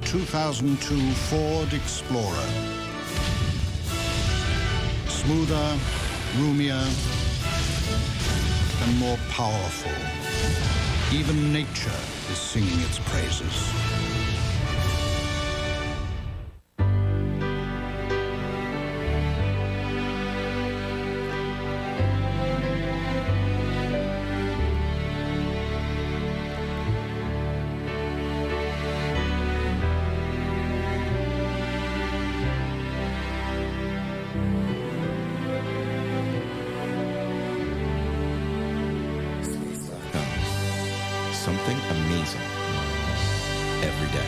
2002 Ford Explorer. Smoother, roomier, and more powerful. Even nature is singing its praises. Something amazing every day.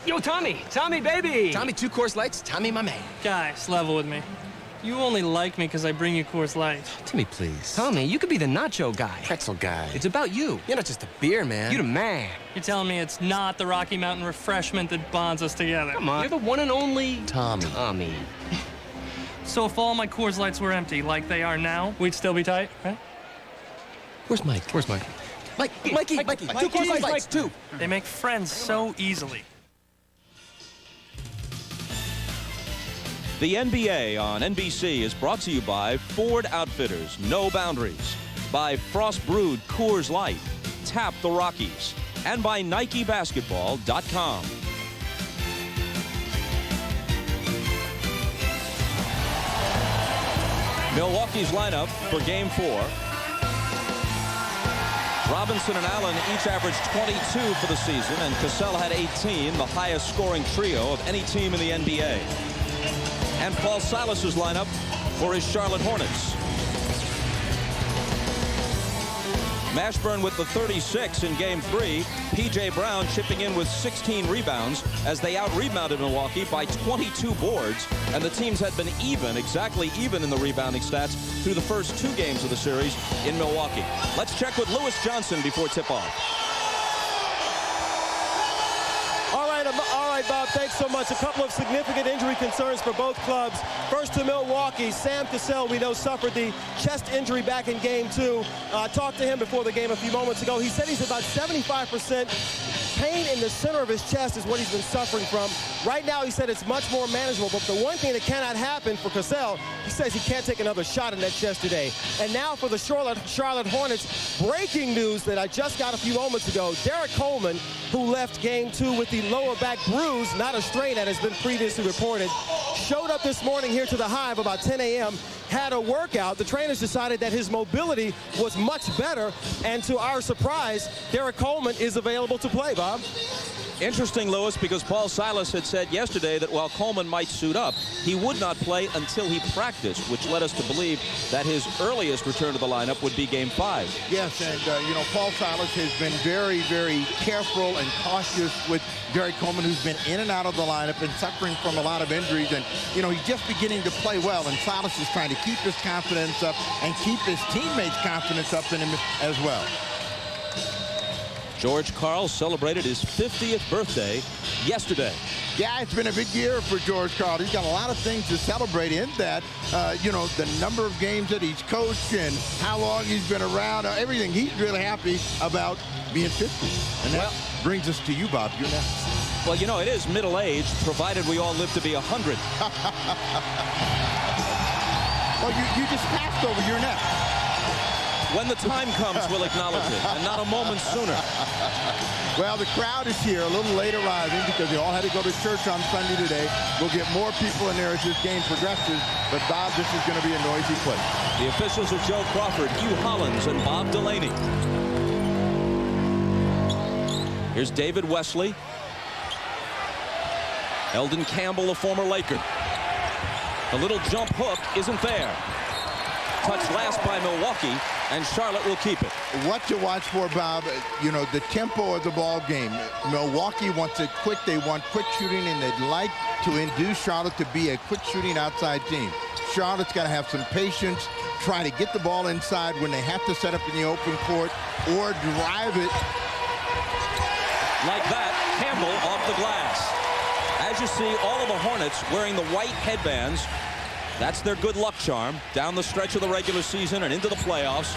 Yo, Tommy! Tommy, baby! Tommy, 2 Coors Lights. Tommy, my man. Guys, level with me. You only like me because I bring you Coors Light. Timmy, please. Tommy, you could be the nacho guy. Pretzel guy. It's about you. You're not just a beer, man. You the man. You're telling me it's not the Rocky Mountain refreshment that bonds us together. Come on. You're the one and only... Tommy. Tommy. So if all my Coors Lights were empty, like they are now, we'd still be tight, right? Where's Mike? Where's Mike? Mikey. 2 Coors Lights, 2. They make friends so easily. The NBA on NBC is brought to you by Ford Outfitters, No Boundaries, by Frost Brewed Coors Light, Tap the Rockies, and by NikeBasketball.com. Milwaukee's lineup for Game 4. Robinson and Allen each averaged 22 for the season, and Cassell had 18, the highest scoring trio of any team in the NBA. And Paul Silas's lineup for his Charlotte Hornets. Mashburn with the 36 in Game 3. P.J. Brown chipping in with 16 rebounds as they out-rebounded Milwaukee by 22 boards. And the teams had been exactly even in the rebounding stats through the first 2 games of the series in Milwaukee. Let's check with Lewis Johnson before tip-off. All right, Bob, thanks so much. A couple of significant injury concerns for both clubs. First to Milwaukee, Sam Cassell, we know, suffered the chest injury back in Game 2. I talked to him before the game a few moments ago. He said he's about 75%. Pain in the center of his chest is what he's been suffering from. Right now, he said it's much more manageable, but the one thing that cannot happen for Cassell, he says he can't take another shot in that chest today. And now for the Charlotte Hornets, breaking news that I just got a few moments ago. Derek Coleman, who left Game 2 with the lower back bruise, not a strain that has been previously reported, showed up this morning here to the Hive about 10 a.m., had a workout. The trainers decided that his mobility was much better, and to our surprise, Derek Coleman is available to play, Bob. Interesting, Lewis, because Paul Silas had said yesterday that while Coleman might suit up, he would not play until he practiced, which led us to believe that his earliest return to the lineup would be Game 5. Yes, and, Paul Silas has been very, very careful and cautious with Derek Coleman, who's been in and out of the lineup and suffering from a lot of injuries. And, he's just beginning to play well, and Silas is trying to keep his confidence up and keep his teammates' confidence up in him as well. George Karl celebrated his 50th birthday yesterday. Yeah, it's been a big year for George Karl. He's got a lot of things to celebrate in that, the number of games that he's coached and how long he's been around, everything. He's really happy about being 50. And that brings us to you, Bob. You're next. Well, it is middle age, provided we all live to be 100. Well, you just passed over your next. When the time comes, we'll acknowledge it, and not a moment sooner. Well, the crowd is here, a little late arriving because they all had to go to church on Sunday today. We'll get more people in there as this game progresses, but Bob, this is going to be a noisy place. The officials are Joe Crawford, Hugh Hollins, and Bob Delaney. Here's David Wesley. Eldon Campbell, a former Laker. The little jump hook isn't there. Touched last by Milwaukee, and Charlotte will keep it. What to watch for, Bob, the tempo of the ball game. Milwaukee wants it quick. They want quick shooting, and they'd like to induce Charlotte to be a quick shooting outside team. Charlotte's got to have some patience, try to get the ball inside when they have to set up in the open court or drive it. Like that, Campbell off the glass. As you see, all of the Hornets wearing the white headbands. That's their good luck charm down the stretch of the regular season and into the playoffs.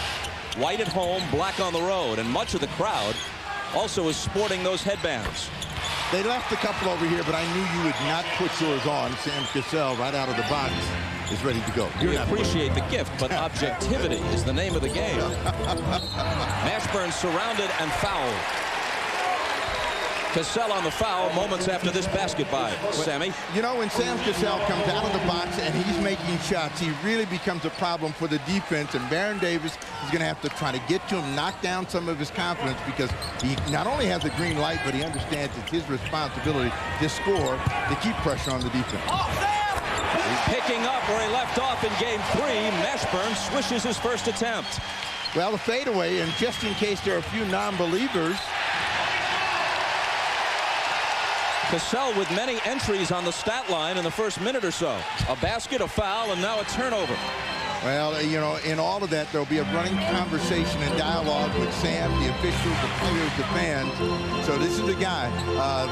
White at home, black on the road, and much of the crowd also is sporting those headbands. They left a couple over here, but I knew you would not put yours on. Sam Cassell, right out of the box, is ready to go. We appreciate the gift, but objectivity is the name of the game. Mashburn surrounded and fouled. Cassell on the foul moments after this basket by Sammy. You know, when Sam Cassell comes out of the box and he's making shots, he really becomes a problem for the defense. And Baron Davis is going to have to try to get to him, knock down some of his confidence, because he not only has the green light, but he understands it's his responsibility to score, to keep pressure on the defense. He's picking up where he left off in game 3. Mashburn swishes his first attempt. Well, the fadeaway, and just in case there are a few non-believers, Cassell with many entries on the stat line in the first minute or so. A basket, a foul, and now a turnover. well, you know, in all of that, there'll be a running conversation and dialogue with Sam, the officials, the players, the fans. So this is a guy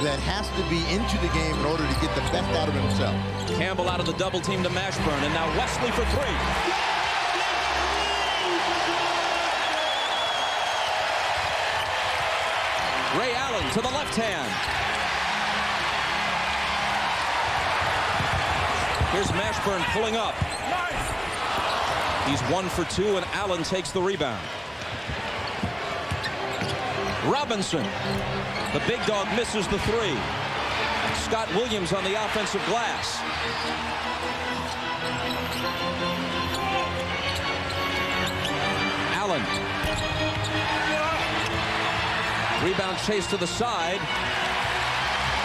that has to be into the game in order to get the best out of himself. Campbell out of the double team to Mashburn, and now Wesley for 3. Ray Allen to the left hand. Here's Mashburn pulling up. He's 1 for 2, and Allen takes the rebound. Robinson, the big dog, misses the 3. Scott Williams on the offensive glass. Allen. Rebound chase to the side,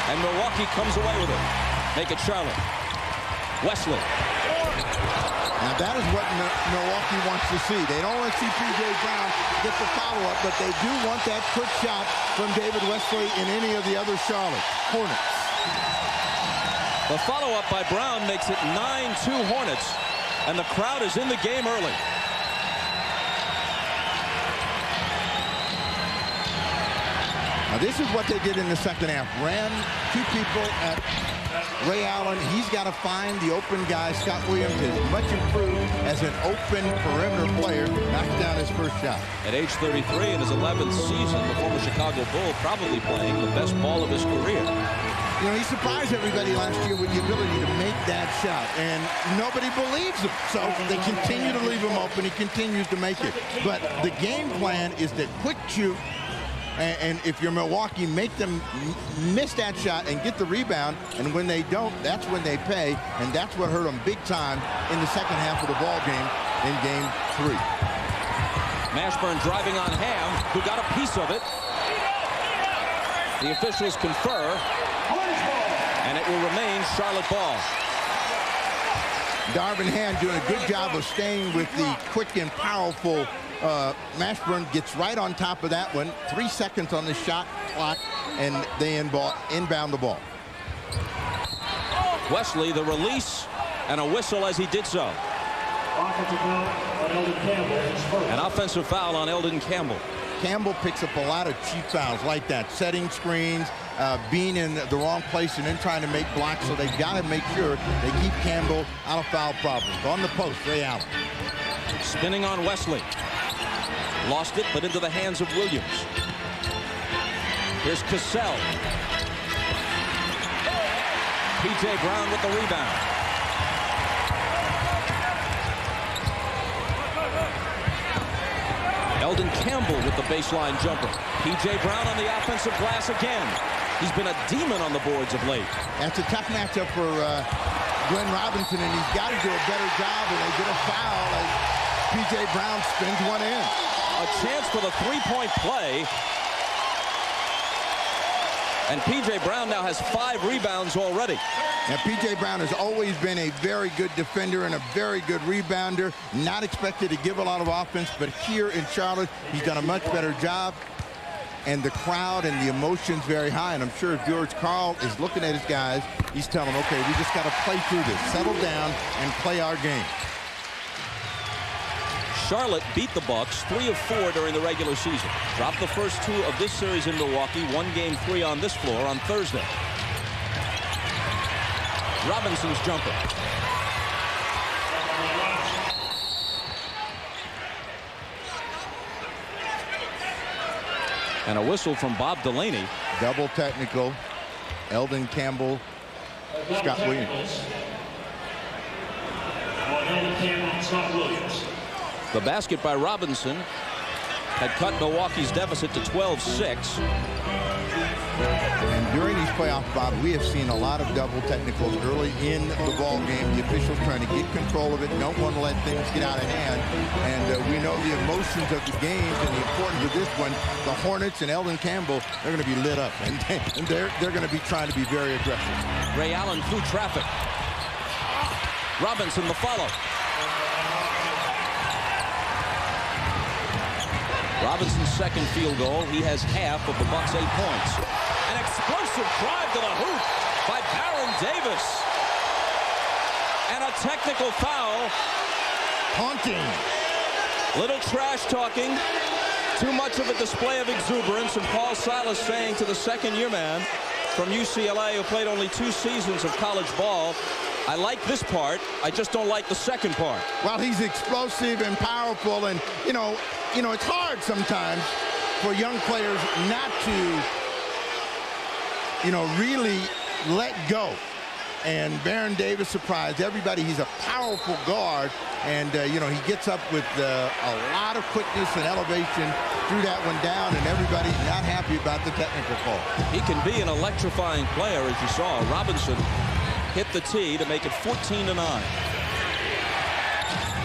and Milwaukee comes away with it. Make it Charlotte. Wesley. Now that is what Milwaukee wants to see. They don't want to see P.J. Brown get the follow-up, but they do want that quick shot from David Wesley and any of the other Charlotte Hornets. The follow-up by Brown makes it 9-2 Hornets, and the crowd is in the game early. Now this is what they did in the second half. Ran 2 people at Ray Allen. He's got to find the open guy. Scott Williams is much improved as an open perimeter player. Knocks down his first shot. At age 33 in his 11th season, the former Chicago Bull probably playing the best ball of his career. You know, he surprised everybody last year with the ability to make that shot, and nobody believes him. So they continue to leave him open. He continues to make it. But the game plan is that quick shoot, and if you're Milwaukee, make them miss that shot and get the rebound. And when they don't, that's when they pay. And that's what hurt them big time in the second half of the ball game in game 3. Mashburn driving on Ham, who got a piece of it. The officials confer, and it will remain Charlotte ball. Darvin Ham doing a good job of staying with the quick and powerful. Mashburn gets right on top of that one. 3 seconds on the shot clock, and they inbound the ball. Wesley, the release, and a whistle as he did so. An offensive foul on Eldon Campbell. Campbell picks up a lot of cheap fouls like that, setting screens, being in the wrong place and then trying to make blocks, so they've got to make sure they keep Campbell out of foul problems. On the post, Ray Allen. Spinning on Wesley. Lost it, but into the hands of Williams. Here's Cassell. P.J. Brown with the rebound. Eldon Campbell with the baseline jumper. P.J. Brown on the offensive glass again. He's been a demon on the boards of late. That's a tough matchup for Glenn Robinson, and he's got to do a better job, and they get a foul as P.J. Brown spins one in. A chance for the three-point play. And P.J. Brown now has 5 rebounds already. Now, P.J. Brown has always been a very good defender and a very good rebounder. Not expected to give a lot of offense, but here in Charlotte, he's done a much better job. And the crowd and the emotion's very high. And I'm sure George Karl is looking at his guys. He's telling them, okay, we just got to play through this, settle down, and play our game. Charlotte beat the Bucks 3 of 4 during the regular season. Dropped the first 2 of this series in Milwaukee. Won game 3 on this floor on Thursday. Robinson's jumper. And a whistle from Bob Delaney. Double technical. Eldon Campbell, Scott Williams. The basket by Robinson had cut Milwaukee's deficit to 12-6. And during these playoffs, Bob, we have seen a lot of double technicals early in the ball game. The officials trying to get control of it, don't want to let things get out of hand. And we know the emotions of the games and the importance of this one. The Hornets and Eldon Campbell, they're going to be lit up, and they're going to be trying to be very aggressive. Ray Allen through traffic. Robinson the follow. Robinson's second field goal. He has half of the Bucks' 8 points. An explosive drive to the hoop by Baron Davis. And a technical foul. Taunting. Little trash talking. Too much of a display of exuberance. And Paul Silas saying to the second-year man from UCLA, who played only 2 seasons of college ball, I like this part. I just don't like the second part. Well, he's explosive and powerful, and you know, it's hard sometimes for young players not to, really let go. And Baron Davis surprised everybody. He's a powerful guard, and he gets up with a lot of quickness and elevation, threw that one down, and everybody's not happy about the technical call. He can be an electrifying player, as you saw. Robinson hit the tee to make it 14-9.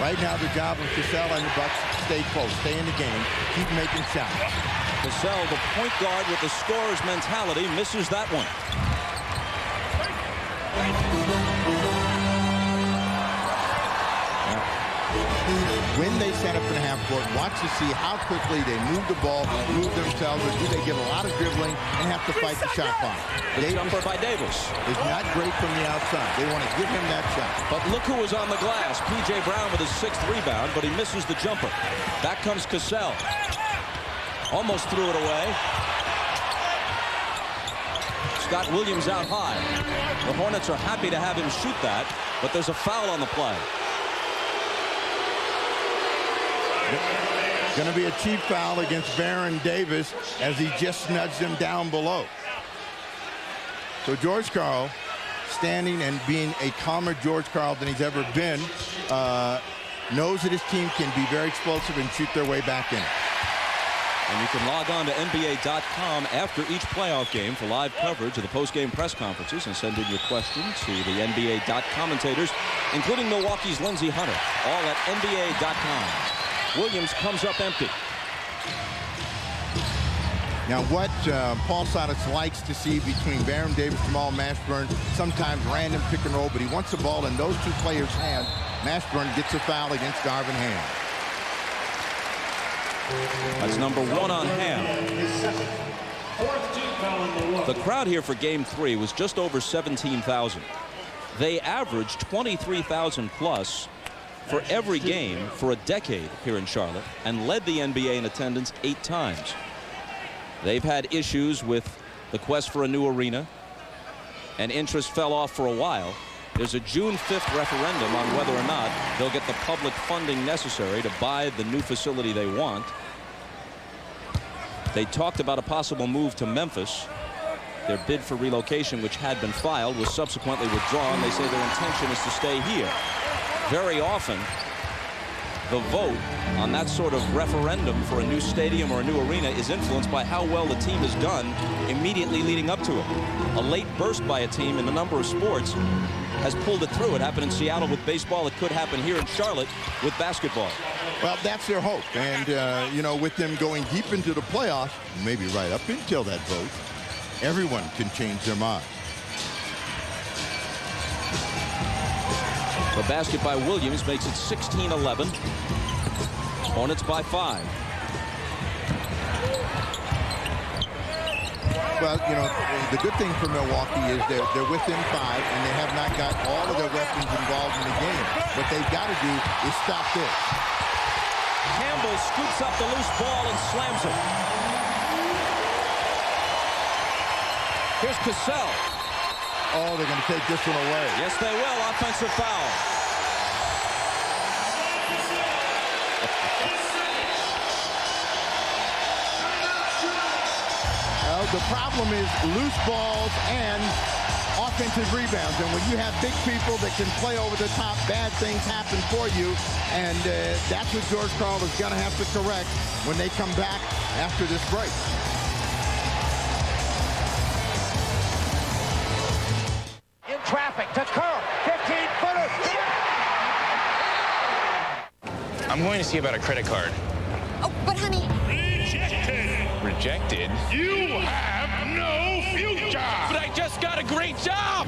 Right now, the job of Cassell and the Bucks, stay close, stay in the game, keep making shots. Cassell, the point guard with the scorer's mentality, misses that one. When they set up in the half court, watch to see how quickly they move the ball, move themselves, or do they get a lot of dribbling and have to fight the shot clock. The jumper by Davis is not great from the outside. They want to give him that shot. But look who was on the glass. P.J. Brown with his 6th rebound, but he misses the jumper. Back comes Cassell. Almost threw it away. Scott Williams out high. The Hornets are happy to have him shoot that, but there's a foul on the play. Going to be a cheap foul against Baron Davis as he just nudged him down below. So George Karl, standing and being a calmer George Karl than he's ever been, knows that his team can be very explosive and shoot their way back in. And you can log on to NBA.com after each playoff game for live coverage of the post-game press conferences and send in your questions to the NBA commentators, including Milwaukee's Lindsey Hunter, all at NBA.com. Williams comes up empty. Now what Paul Silas likes to see between Baron Davis, Jamal Mashburn, sometimes random pick and roll, but he wants the ball in those 2 players' hands. Mashburn gets a foul against Darvin Ham. That's number 1 on Ham. The crowd here for Game 3 was just over 17,000. They averaged 23,000 plus for every game for a decade here in Charlotte and led the NBA in attendance 8 times. They've had issues with the quest for a new arena, and interest fell off for a while. There's a June 5th referendum on whether or not they'll get the public funding necessary to buy the new facility they want. They talked about a possible move to Memphis. Their bid for relocation, which had been filed, was subsequently withdrawn. They say their intention is to stay here. Very often, the vote on that sort of referendum for a new stadium or a new arena is influenced by how well the team has done immediately leading up to it. A late burst by a team in a number of sports has pulled it through. It happened in Seattle with baseball. It could happen here in Charlotte with basketball. Well, that's their hope. And, with them going deep into the playoffs, maybe right up until that vote, everyone can change their mind. The basket by Williams makes it 16-11. Hornets by 5. Well, the good thing for Milwaukee is they're within 5, and they have not got all of their weapons involved in the game. What they've got to do is stop this. Campbell scoops up the loose ball and slams it. Here's Cassell. Oh, they're going to take this one away. Yes, they will. Offensive foul. The problem is loose balls and offensive rebounds. And when you have big people that can play over the top, bad things happen for you. And that's what George Karl is going to have to correct when they come back after this break. In traffic to Kerr, 15-footer. I'm going to see about a credit card. Oh, but honey. Rejected? You have no future! But I just got a great job!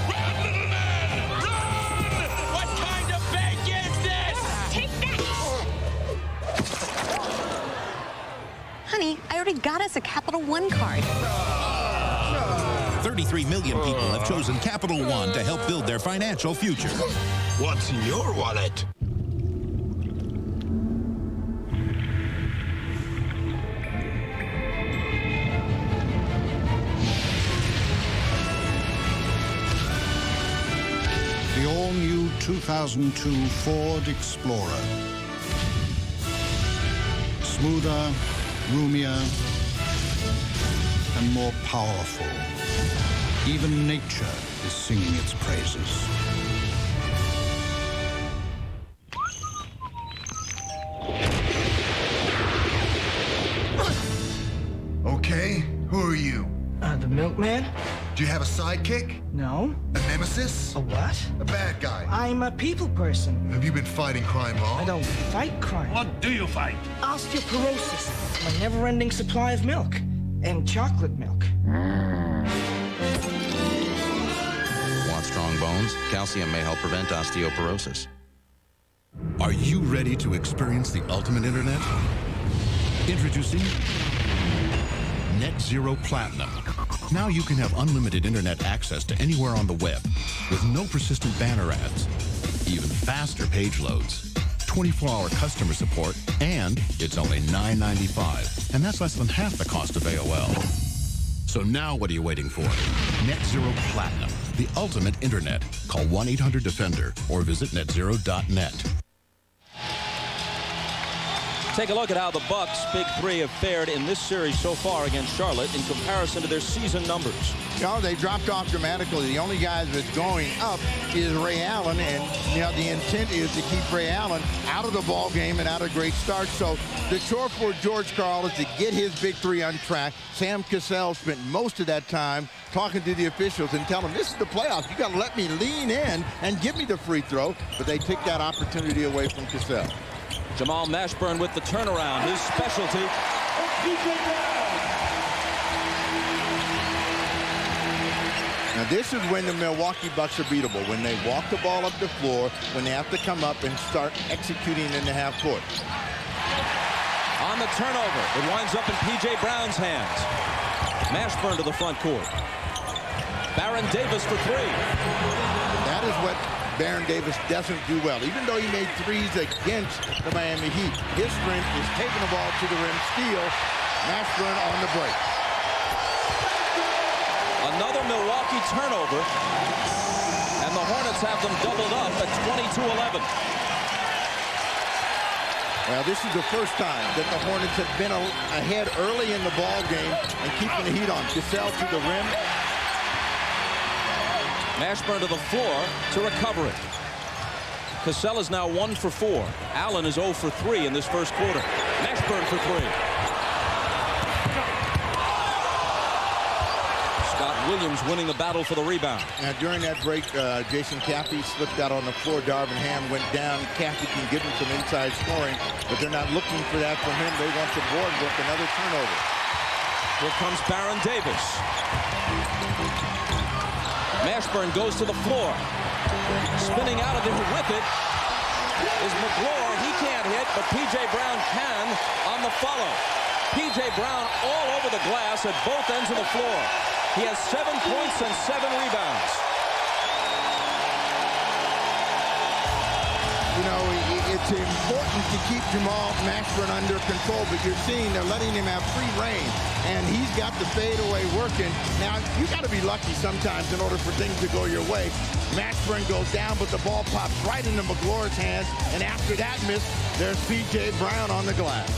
Run, little man! Run! What kind of bank is this? Take that! Honey, I already got us a Capital One card. 33 million people have chosen Capital One to help build their financial future. What's in your wallet? The all-new 2002 Ford Explorer. Smoother, roomier, and more powerful. Even nature is singing its praises. Okay, who are you? The milkman? Do you have a sidekick? No. A nemesis? A what? A bad guy? I'm a people person. Have you been fighting crime long? I don't fight crime. What do you fight? Osteoporosis. A never-ending supply of milk. And chocolate milk. Want strong bones? Calcium may help prevent osteoporosis. Are you ready to experience the ultimate internet? Introducing Net Zero Platinum. Now you can have unlimited internet access to anywhere on the web with no persistent banner ads, even faster page loads, 24-hour customer support, and it's only $9.95, and that's less than half the cost of AOL. So now what are you waiting for? Net Zero Platinum, the ultimate internet. Call 1-800-DEFENDER or visit netzero.net. Take a look at how the Bucks' big three have fared in this series so far against Charlotte in comparison to their season numbers. No, they dropped off dramatically. The only guy that's going up is Ray Allen, and the intent is to keep Ray Allen out of the ball game and out of great start. So the chore for George Karl is to get his big three on track. Sam Cassell spent most of that time talking to the officials and telling them, this is the playoffs. You got to let me lean in and give me the free throw. But they took that opportunity away from Cassell. Jamal Mashburn with the turnaround, his specialty. Now this is when the Milwaukee Bucks are beatable, when they walk the ball up the floor, when they have to come up and start executing in the half court. On the turnover, it winds up in P.J. Brown's hands. Mashburn to the front court. Baron Davis for three. That is what Baron Davis doesn't do well. Even though he made threes against the Miami Heat, his strength is taking the ball to the rim, steal, Mashburn on the break. Another Milwaukee turnover, and the Hornets have them doubled up at 22-11. Well, this is the first time that the Hornets have been ahead early in the ball game and keeping the heat on. Cassell to the rim. Mashburn to the floor to recover it. Cassell is now 1 for 4. Allen is 0 for 3 in this first quarter. Mashburn for 3. Scott Williams winning the battle for the rebound. Now, during that break, Jason Caffey slipped out on the floor. Darvin Ham went down. Caffey can give him some inside scoring, but they're not looking for that from him. They want the board with another turnover. Here comes Baron Davis. Mashburn goes to the floor. Spinning out of there with it is McGlure. He can't hit, but P.J. Brown can on the follow. P.J. Brown all over the glass at both ends of the floor. He has 7 points and 7 rebounds. You know, it's important to keep Jamal Mashburn under control, but you're seeing they're letting him have free reign, and he's got the fadeaway working. Now, you got to be lucky sometimes in order for things to go your way. Mashburn goes down, but the ball pops right into McGlure's hands, and after that miss, there's P.J. Brown on the glass.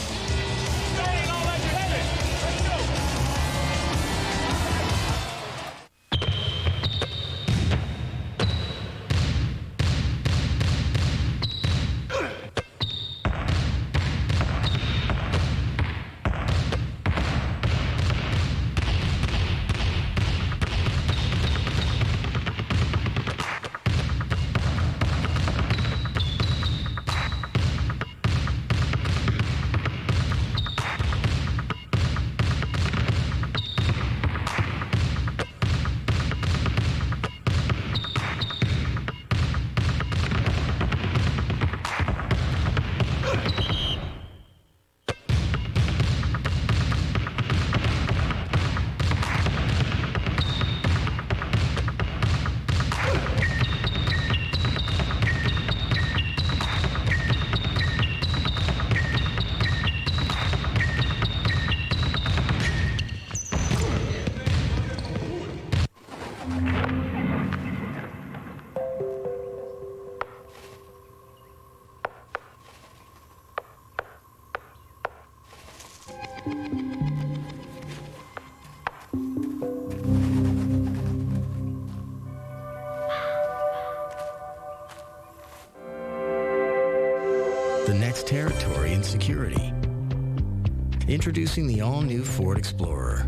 Introducing the all-new Ford Explorer.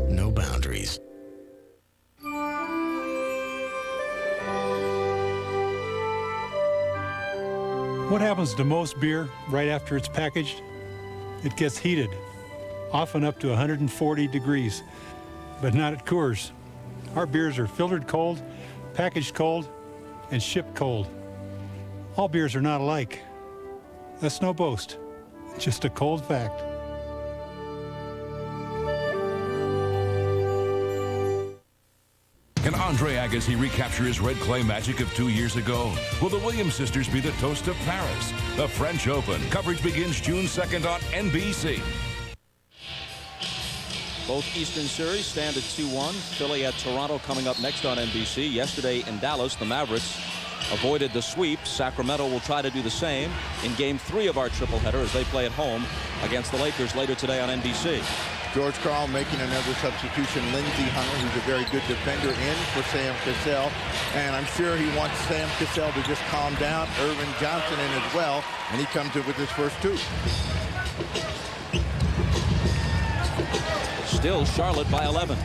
No boundaries. What happens to most beer right after it's packaged? It gets heated, often up to 140 degrees, but not at Coors. Our beers are filtered cold, packaged cold, and shipped cold. All beers are not alike. That's no boast, just a cold fact. Can Andre Agassi recapture his red clay magic of 2 years ago? Will the Williams sisters be the toast of Paris? The French Open. Coverage begins June 2nd on NBC. Both Eastern Series stand at 2-1. Philly at Toronto coming up next on NBC. Yesterday in Dallas, the Mavericks avoided the sweep. Sacramento will try to do the same in Game 3 of our tripleheader as they play at home against the Lakers later today on NBC. George Karl making another substitution. Lindsey Hunter, who's a very good defender, in for Sam Cassell. And I'm sure he wants Sam Cassell to just calm down. Irvin Johnson in as well. And he comes in with his first two. Still Charlotte by 11.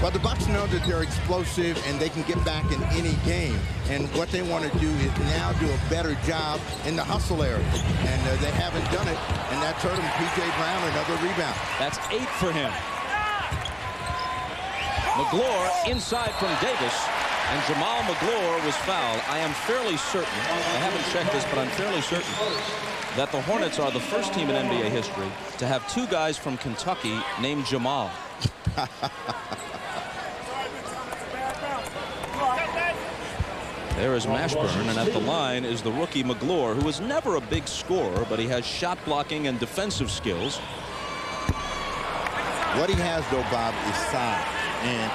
Well, the Bucks know that they're explosive and they can get back in any game. And what they want to do is now do a better job in the hustle area. And they haven't done it, and that's hurt them. P.J. Brown, another rebound. That's 8 for him. McGlure inside from Davis, and Jamal McGlure was fouled. I am fairly certain, I haven't checked this, but I'm fairly certain that the Hornets are the first team in NBA history to have two guys from Kentucky named Jamal. There is Mashburn, and at the line is the rookie McGlure, who was never a big scorer, but he has shot blocking and defensive skills. What he has, though, Bob, is size, and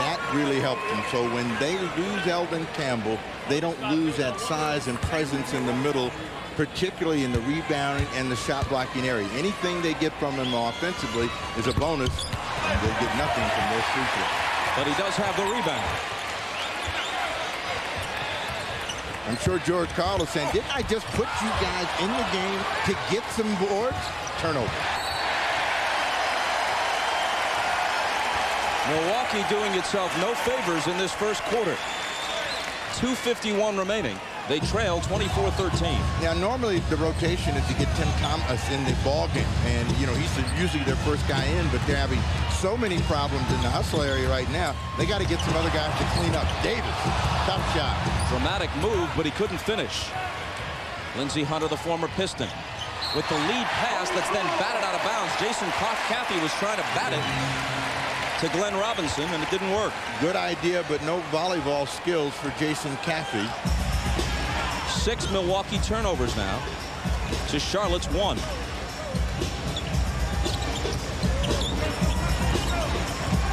that really helped him. So when they lose Eldon Campbell, they don't lose that size and presence in the middle, particularly in the rebounding and the shot blocking area. Anything they get from him offensively is a bonus, and they'll get nothing from those free throws. But he does have the rebound. I'm sure George Karl is saying, didn't I just put you guys in the game to get some boards? Turnover. Milwaukee doing itself no favors in this first quarter. 2:51 remaining. They trail 24-13. Now, normally the rotation is to get Tim Thomas in the ball game. And, you know, he's usually their first guy in, but they're having so many problems in the hustle area right now. They got to get some other guys to clean up. Davis, tough shot. Dramatic move, but he couldn't finish. Lindsey Hunter, the former Piston, with the lead pass that's then batted out of bounds. Jason Caffey was trying to bat it to Glenn Robinson, and it didn't work. Good idea, but no volleyball skills for Jason Caffey. 6 Milwaukee turnovers now to Charlotte's 1.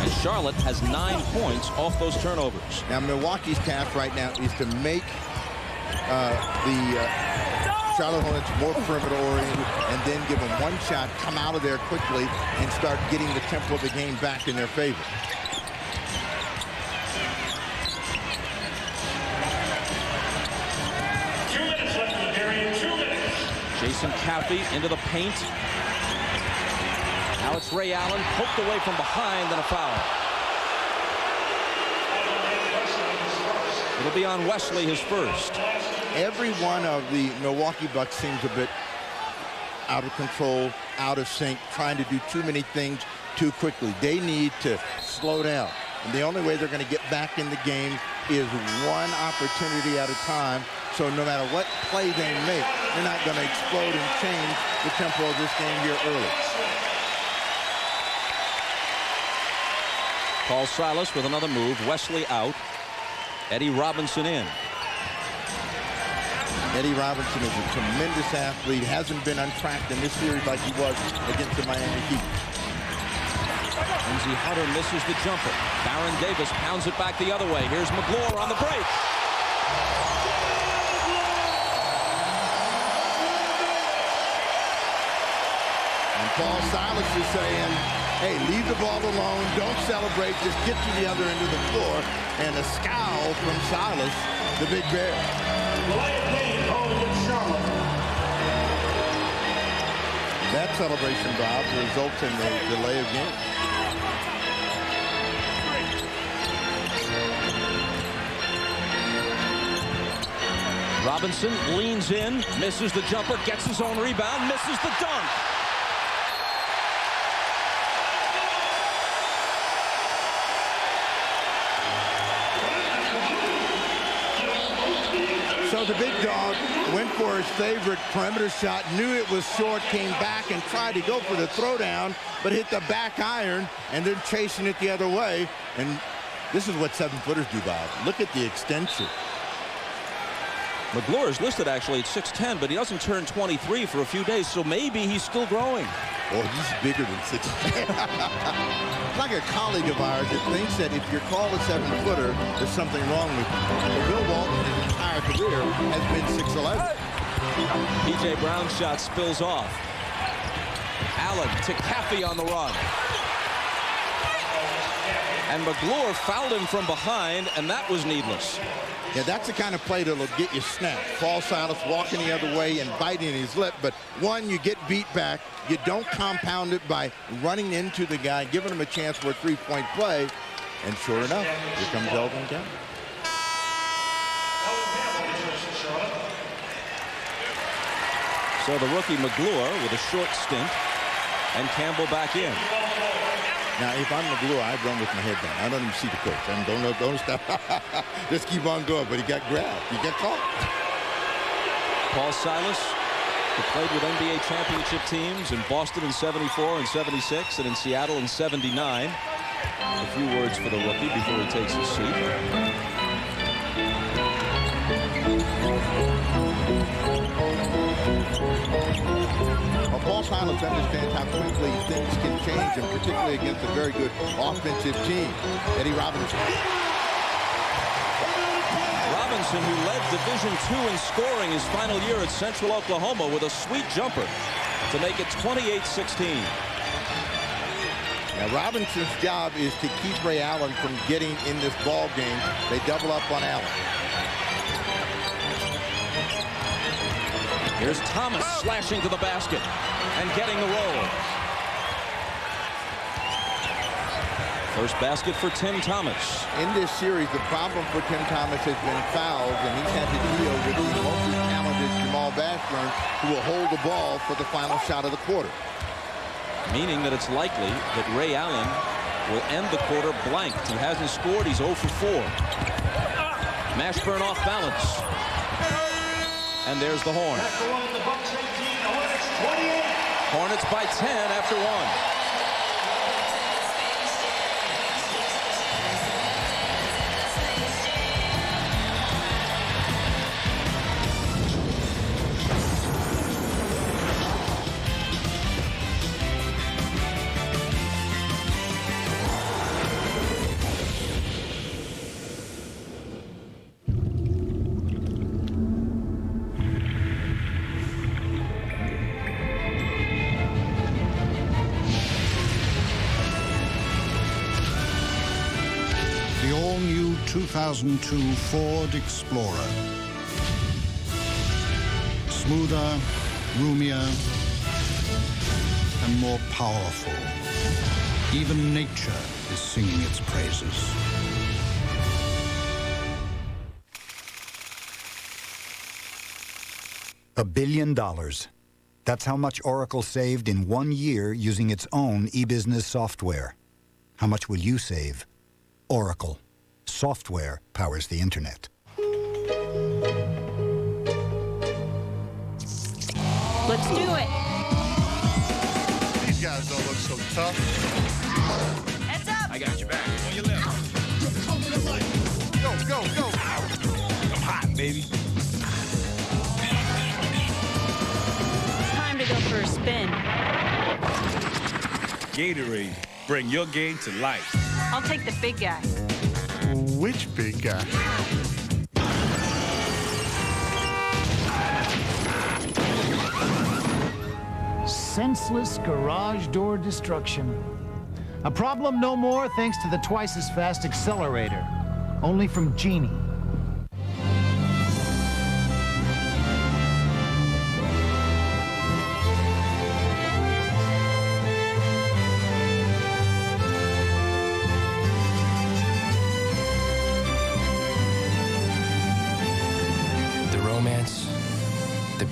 And Charlotte has 9 points off those turnovers. Now, Milwaukee's task right now is to make the Charlotte Hornets more perimeter oriented and then give them one shot, come out of there quickly, and start getting the tempo of the game back in their favor. Jason Caffey into the paint. Now it's Ray Allen, poked away from behind, and a foul. It'll be on Wesley, his first. Every one of the Milwaukee Bucks seems a bit out of control, out of sync, trying to do too many things too quickly. They need to slow down. And the only way they're going to get back in the game is one opportunity at a time. So no matter what play they make, they're not going to explode and change the tempo of this game here early. Paul Silas with another move. Wesley out. Eddie Robinson in. Eddie Robinson is a tremendous athlete. Hasn't been untracked in this series like he was against the Miami Heat. Lindsey Hunter misses the jumper. Baron Davis pounds it back the other way. Here's McGlure on the break. And Paul Silas is saying, hey, leave the ball alone. Don't celebrate. Just get to the other end of the floor. And a scowl from Silas, the big bear. That celebration, Bob, results in the delay of game. Robinson leans in, misses the jumper, gets his own rebound, misses the dunk. So the big dog went for his favorite perimeter shot, knew it was short, came back and tried to go for the throwdown, but hit the back iron and then chasing it the other way. And this is what 7-footers do, Bob. Look at the extension. McGlure is listed actually at 6'10", but he doesn't turn 23 for a few days, so maybe he's still growing. Oh, he's bigger than 6'10". Like a colleague of ours that thinks that if you're called a 7-footer, there's something wrong with you. But Bill Walton, his entire career, has been 6'11". P.J. Brown's shot spills off. Allen to Caffey on the run. And McGlure fouled him from behind, and that was needless. Yeah, that's the kind of play that'll get you snapped. Paul Silas walking the other way and biting his lip. But one, you get beat back. You don't compound it by running into the guy, giving him a chance for a three-point play. And sure enough, here comes Elvin Campbell. So the rookie McGlure with a short stint, and Campbell back in. Now, if I'm McGlure, I'd run with my head down. I don't even see the coach. Don't stop. Just keep on going. But he got grabbed. He got caught. Paul Silas, who played with NBA championship teams in Boston in '74 and '76 and in Seattle in '79. A few words for the rookie before he takes his seat. Well, Paul Silas understands how quickly things can change, and particularly against a very good offensive team. Eddie Robinson. Robinson, who led Division II in scoring his final year at Central Oklahoma with a sweet jumper to make it 28-16. Now, Robinson's job is to keep Ray Allen from getting in this ball game. They double up on Allen. Here's Thomas slashing to the basket and getting the roll. First basket for Tim Thomas. In this series, the problem for Tim Thomas has been fouls, and he's had to deal with the multi-talented Jamal Bashburn, who will hold the ball for the final shot of the quarter. Meaning that it's likely that Ray Allen will end the quarter blanked. He hasn't scored. He's 0 for 4. Mashburn off balance. And there's the horn. Hornets by 10 after 1. The all-new 2002 Ford Explorer. Smoother, roomier, and more powerful. Even nature is singing its praises. $1 billion. That's how much Oracle saved in 1 year using its own e-business software. How much will you save? Oracle. Software powers the internet. Let's do it. These guys don't look so tough. Heads up. I got your back. On your left. Go, go, go. I'm hot, baby. Time to go for a spin. Gatorade. Bring your game to life. I'll take the big guy. Which big guy? Senseless garage door destruction. A problem no more thanks to the twice as fast accelerator. Only from Genie.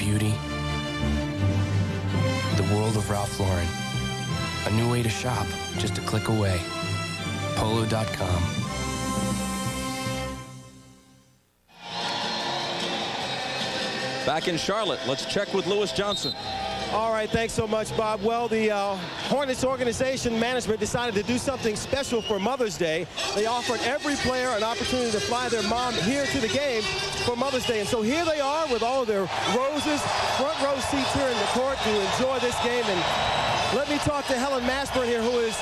beauty. The world of Ralph Lauren. A new way to shop, just a click away. Polo.com. Back in Charlotte, let's check with Lewis Johnson. All right, thanks so much, Bob. Well, the Hornets organization management decided to do something special for Mother's Day. They offered every player an opportunity to fly their mom here to the game for Mother's Day. And so here they are with all of their roses, front row seats here in the court to enjoy this game. And let me talk to Helen Mashburn here, who is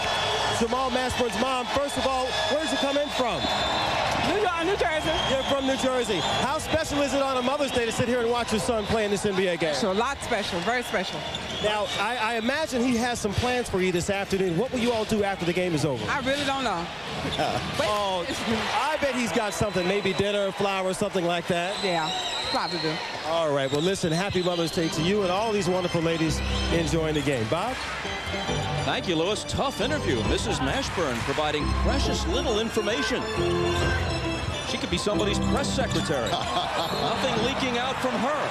Jamal Mashburn's mom. First of all, where did you come in from? New Jersey. You're from New Jersey. How special is it on a Mother's Day to sit here and watch your son play in this NBA game? So a lot special, very special. Now, I imagine he has some plans for you this afternoon. What will you all do after the game is over? I really don't know. Oh, I bet he's got something, maybe dinner, flowers, something like that. Yeah, probably do. All right, well, listen, happy Mother's Day to you and all these wonderful ladies enjoying the game. Bob? Thank you, Lewis. Tough interview. Mrs. Mashburn providing precious little information. She could be somebody's press secretary. Nothing leaking out from her.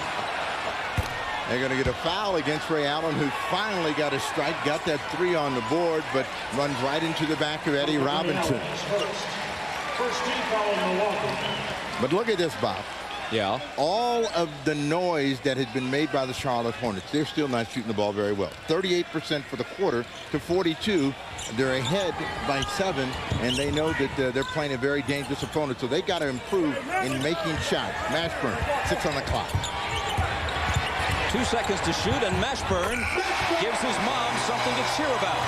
They're going to get a foul against Ray Allen, who finally got a strike, got that 3 on the board, but runs right into the back of Eddie Robinson. First team foul in Milwaukee. But look at this, Bob. Yeah. All of the noise that has been made by the Charlotte Hornets, they're still not shooting the ball very well. 38% for the quarter to 42. They're ahead by 7, and they know that they're playing a very dangerous opponent, so they got to improve in making shots. Mashburn, 6 on the clock. 2 seconds to shoot, and Mashburn gives his mom something to cheer about.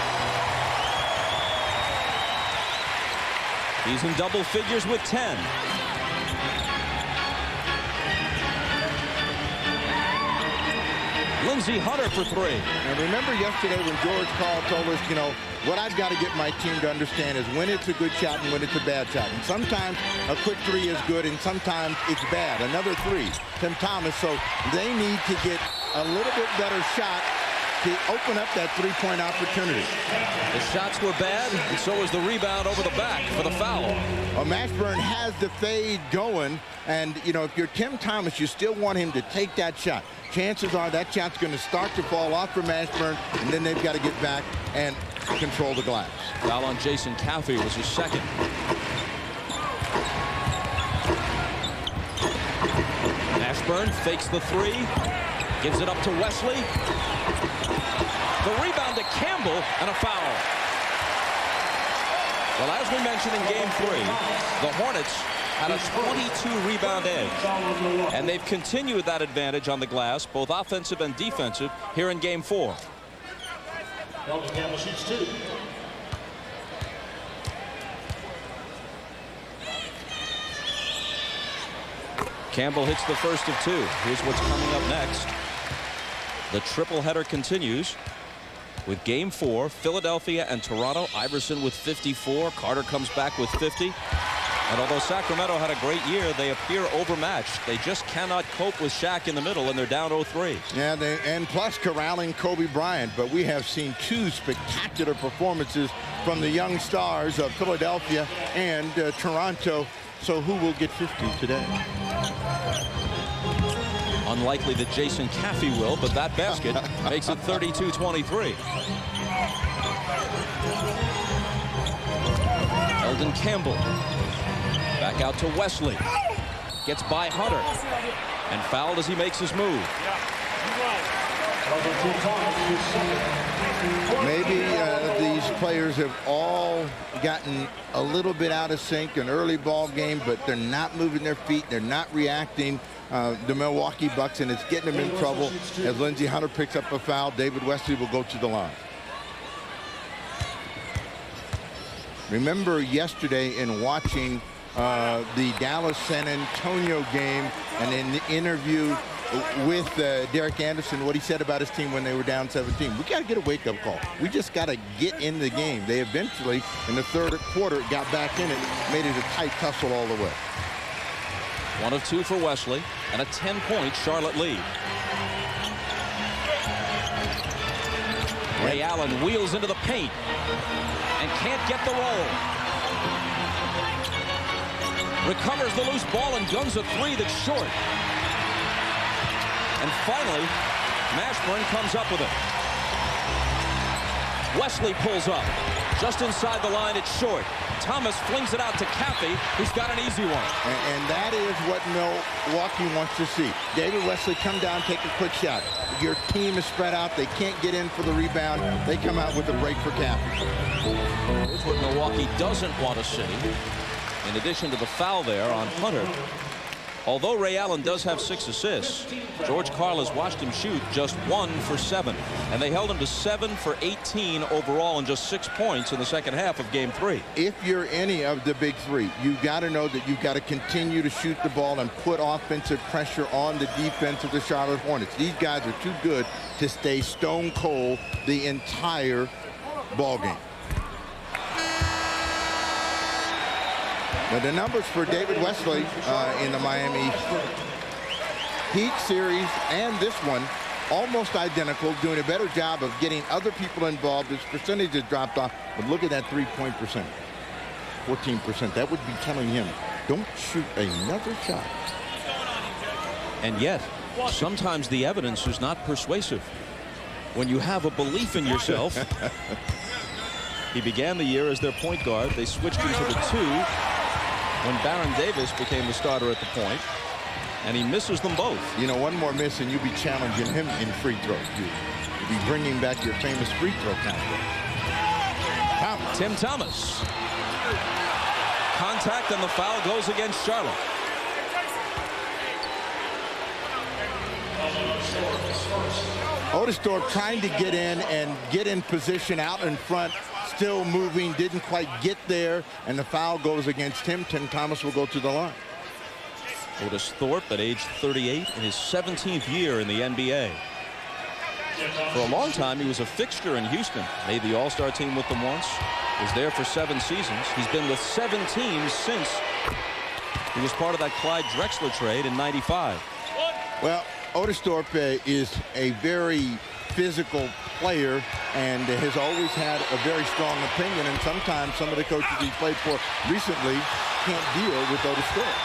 He's in double figures with 10. Lindsey Hunter for 3. And remember yesterday when George Karl told us, you know, what I've got to get my team to understand is when it's a good shot and when it's a bad shot. And sometimes a quick 3 is good and sometimes it's bad. Another 3, Tim Thomas. So they need to get a little bit better shot to open up that 3-point opportunity. The shots were bad, and so was the rebound over the back for the foul. Well, Mashburn has the fade going, and, you know, if you're Tim Thomas, you still want him to take that shot. Chances are that shot's going to start to fall off for Mashburn, and then they've got to get back and control the glass. Foul on Jason Caffey was his second. Mashburn fakes the 3, gives it up to Wesley. The rebound to Campbell, and a foul. Well, as we mentioned in Game 3, the Hornets had a 22 rebound edge, and they've continued that advantage on the glass, both offensive and defensive, here in Game 4. Elton Campbell shoots 2. Campbell hits the first of 2. Here's what's coming up next. The triple header continues with Game 4, Philadelphia and Toronto. Iverson with 54. Carter comes back with 50. And although Sacramento had a great year, they appear overmatched. They just cannot cope with Shaq in the middle, and they're down 0-3. Yeah, and plus corralling Kobe Bryant. But we have seen 2 spectacular performances from the young stars of Philadelphia and Toronto. So who will get 50 today? Unlikely that Jason Caffey will, but that basket makes it 32-23. Eldon Campbell back out to Wesley. Gets by Hunter and fouled as he makes his move. Maybe these players have all gotten a little bit out of sync, an early ball game, but they're not moving their feet. They're not reacting. The Milwaukee Bucks, and it's getting them in trouble. As Lindsey Hunter picks up a foul, David Wesley will go to the line. Remember yesterday in watching the Dallas-San Antonio game and in the interview with Derek Anderson, what he said about his team when they were down 17. We got to get a wake-up call. We just got to get in the game. They eventually, in the third quarter, got back in it, made it a tight tussle all the way. 1 of 2 for Wesley, and a 10-point Charlotte lead. Ray Allen wheels into the paint and can't get the roll. Recovers the loose ball and guns a 3 that's short. And finally, Mashburn comes up with it. Wesley pulls up. Just inside the line, it's short. Thomas flings it out to Caffey, who's got an easy one. And that is what Milwaukee wants to see. David Wesley, come down, take a quick shot. Your team is spread out. They can't get in for the rebound. They come out with a break for Caffey. Here's what Milwaukee doesn't want to see. In addition to the foul there on Hunter, although Ray Allen does have 6 assists, George Karl has watched him shoot just 1 for 7. And they held him to 7 for 18 overall and just 6 points in the second half of Game 3. If you're any of the big three, you've got to know that you've got to continue to shoot the ball and put offensive pressure on the defense of the Charlotte Hornets. These guys are too good to stay stone cold the entire ball game. Now the numbers for David Wesley in the Miami Heat series and this one almost identical, doing a better job of getting other people involved. His percentage has dropped off, but look at that three-point percentage, 14%. That would be telling him, don't shoot another shot. And yet, sometimes the evidence is not persuasive. When you have a belief in yourself. He began the year as their point guard. They switched into the 2 when Baron Davis became the starter at the point, and he misses them both. You know, one more miss and you'll be challenging him in free throws. You'll be bringing back your famous free throw contest. Tim Thomas. Contact, and the foul goes against Charlotte. Otisthorpe trying to get in and get in position out in front, still moving, didn't quite get there, and the foul goes against him. Tim Thomas will go to the line. Otisthorpe at age 38 in his 17th year in the NBA. For a long time, he was a fixture in Houston. Made the All-Star team with them once. Was there for 7 seasons. He's been with 7 teams since he was part of that Clyde Drexler trade in '95. Well, Otisthorpe is a very physical player and has always had a very strong opinion, and sometimes some of the coaches he played for recently can't deal with Otisthorpe.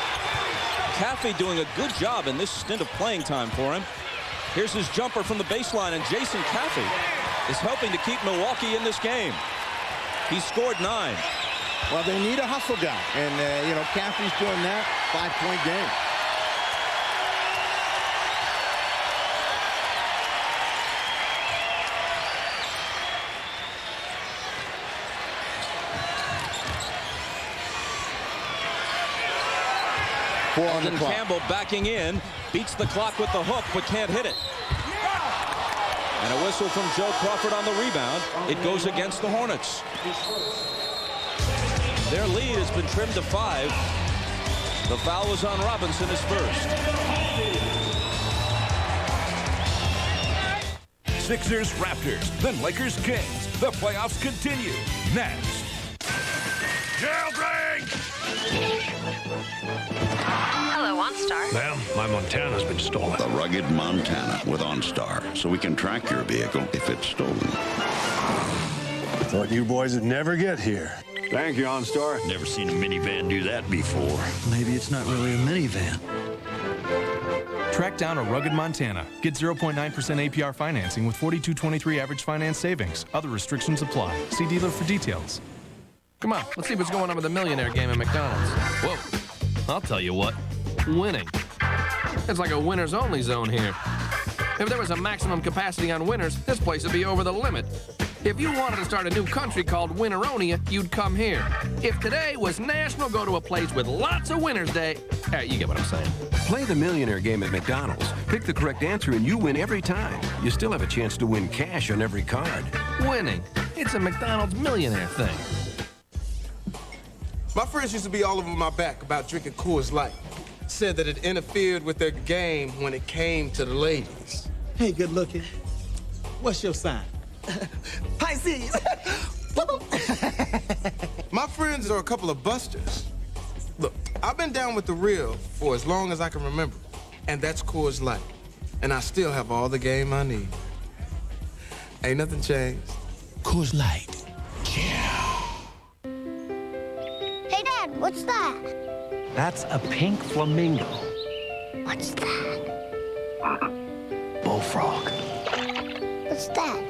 Caffey doing a good job in this stint of playing time for him. Here's his jumper from the baseline, and Jason Caffey is helping to keep Milwaukee in this game. He scored 9. Well, they need a hustle guy, and you know, Caffey's doing that. 5-point game. Alden Campbell backing in, beats the clock with the hook, but can't hit it. And a whistle from Joe Crawford on the rebound. It goes against the Hornets. Their lead has been trimmed to 5. The foul was on Robinson, his first. Sixers, Raptors, then Lakers, Kings. The playoffs continue next. Jailbreak! Hello, OnStar. Well, my Montana's been stolen. The rugged Montana with OnStar, so we can track your vehicle if it's stolen. Thought you boys would never get here. Thank you, OnStar. Never seen a minivan do that before. Maybe it's not really a minivan. Track down a rugged Montana. Get 0.9% APR financing with 42.23 average finance savings. Other restrictions apply. See dealer for details. Come on, let's see what's going on with the millionaire game at McDonald's. Whoa, I'll tell you what, winning. It's like a winners only zone here. If there was a maximum capacity on winners, this place would be over the limit. If you wanted to start a new country called Winneronia, you'd come here. If today was national, go to a place with lots of winners day. You get what I'm saying. Play the millionaire game at McDonald's. Pick the correct answer and you win every time. You still have a chance to win cash on every card. Winning. It's a McDonald's millionaire thing. My friends used to be all over my back about drinking Coors Light. Said that it interfered with their game when it came to the ladies. Hey, good looking. What's your sign? Pisces. My friends are a couple of busters. Look, I've been down with the real for as long as I can remember, and that's Coors Light. And I still have all the game I need. Ain't nothing changed. Coors Light. Hey, Dad, what's that? That's a pink flamingo. What's that? frog. What's that?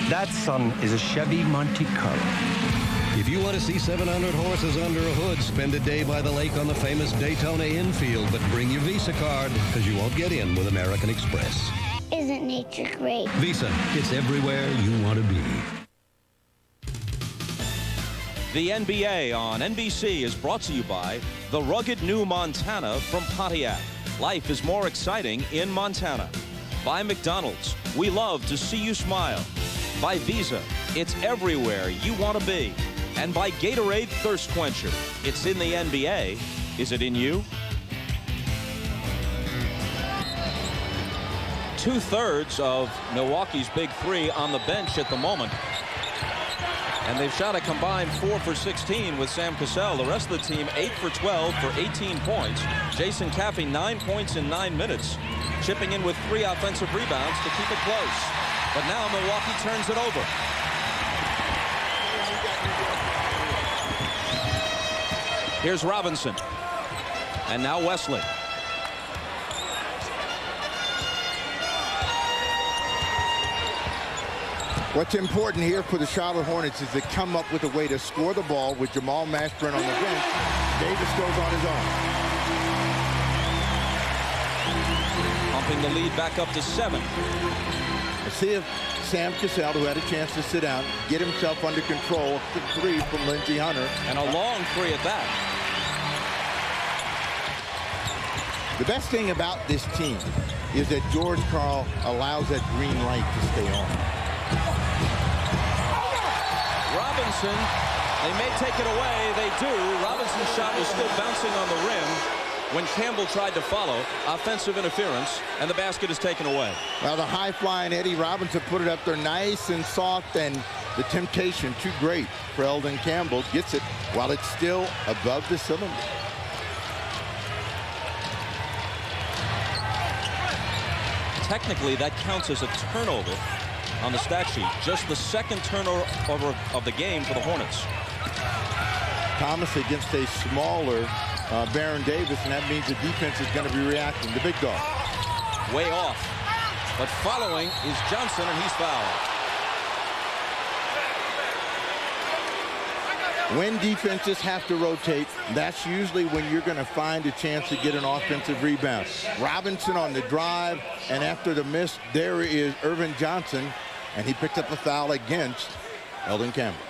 That, son, is a Chevy Monte Carlo. If you want to see 700 horses under a hood, spend a day by the lake on the famous Daytona infield, but bring your Visa card, because you won't get in with American Express. Isn't nature great? Visa, it's everywhere you want to be. The NBA on NBC is brought to you by the rugged new Montana from Pontiac. Life is more exciting in Montana. By McDonald's, we love to see you smile. By Visa, it's everywhere you want to be. And by Gatorade Thirst Quencher, it's in the NBA. Is it in you? 2/3 of Milwaukee's big three on the bench at the moment. And they've shot a combined 4 for 16 with Sam Cassell. The rest of the team 8 for 12 for 18 points. Jason Caffey 9 points in 9 minutes, chipping in with 3 offensive rebounds to keep it close. But now Milwaukee turns it over. Here's Robinson. And now Wesley. What's important here for the Charlotte Hornets is to come up with a way to score the ball with Jamal Mashburn on the bench. Davis goes on his own. Pumping the lead back up to 7. Let's see if Sam Cassell, who had a chance to sit down, get himself under control. The 3 from Lindsey Hunter. And a long 3 at that. The best thing about this team is that George Karl allows that green light to stay on. Robinson, they may take it away. They do. Robinson's shot was still bouncing on the rim when Campbell tried to follow. Offensive interference, and the basket is taken away. Well, the high-flying Eddie Robinson put it up there nice and soft, and the temptation too great for Eldon Campbell. Gets it while it's still above the cylinder. Technically, that counts as a turnover on the stat sheet. Just the second turnover of the game for the Hornets. Thomas against a smaller Baron Davis, and that means the defense is going to be reacting. The big dog. Way off. But following is Johnson, and he's fouled. When defenses have to rotate, that's usually when you're going to find a chance to get an offensive rebound. Robinson on the drive, and after the miss, there is Irvin Johnson, and he picked up a foul against Eldon Campbell.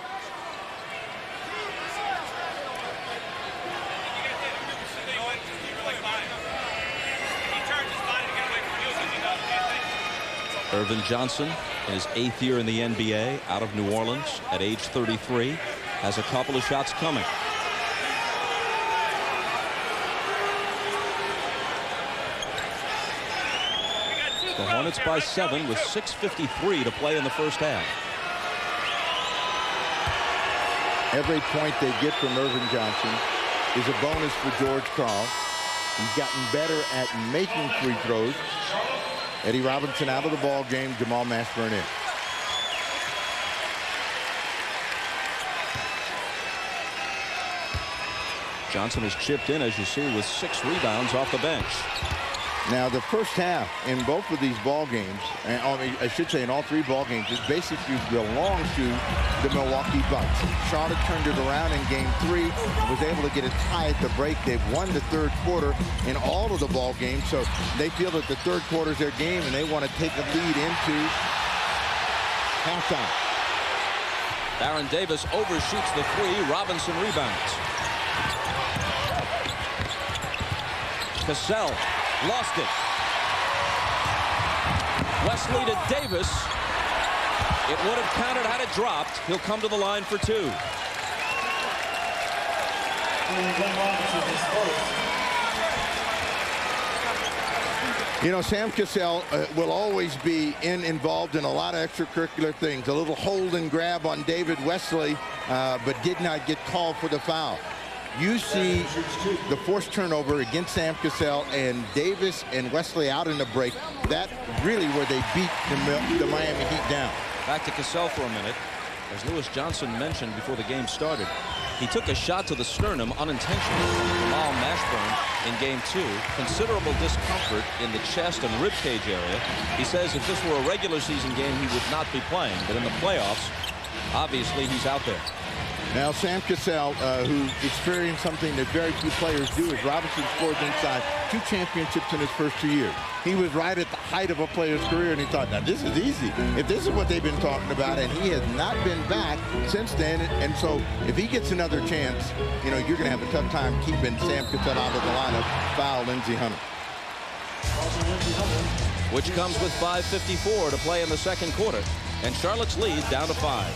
Irvin Johnson, in his 8th year in the NBA, out of New Orleans at age 33. Has a couple of shots coming. The Hornets by 7 with 6:53 to play in the first half. Every point they get from Irvin Johnson is a bonus for George Karl. He's gotten better at making free throws. Eddie Robinson out of the ball game. Jamal Mashburn in. Johnson has chipped in, as you see, with 6 rebounds off the bench. Now, the first half in both of these ball games, and I should say in all 3 ball games, it basically belongs to the Milwaukee Bucks. Charlotte turned it around in game 3, was able to get it tied at the break. They've won the 3rd quarter in all of the ball games, so they feel that the 3rd quarter is their game, and they want to take a lead into halftime. Baron Davis overshoots the 3. Robinson rebounds. Cassell lost it. Wesley to Davis. It would have counted had it dropped. He'll come to the line for 2. You know, Sam Cassell will always be involved in a lot of extracurricular things. A little hold and grab on David Wesley, but did not get called for the foul. You see the forced turnover against Sam Cassell and Davis and Wesley out in the break. That really where they beat the Miami Heat down. Back to Cassell for a minute. As Lewis Johnson mentioned before the game started, He took a shot to the sternum unintentionally from Jamal Mashburn in game 2. Considerable discomfort in the chest and rib cage area. He says if this were a regular season game, he would not be playing. But in the playoffs, obviously he's out there. Now, Sam Cassell, who experienced something that very few players do, is Robinson scored inside 2 championships in his first 2 years. He was right at the height of a player's career, and he thought, now, this is easy. If this is what they've been talking about, and he has not been back since then, and so if he gets another chance, you know, you're going to have a tough time keeping Sam Cassell out of the lineup. Foul Lindsey Hunter. Which comes with 5:54 to play in the second quarter, and Charlotte's lead down to 5.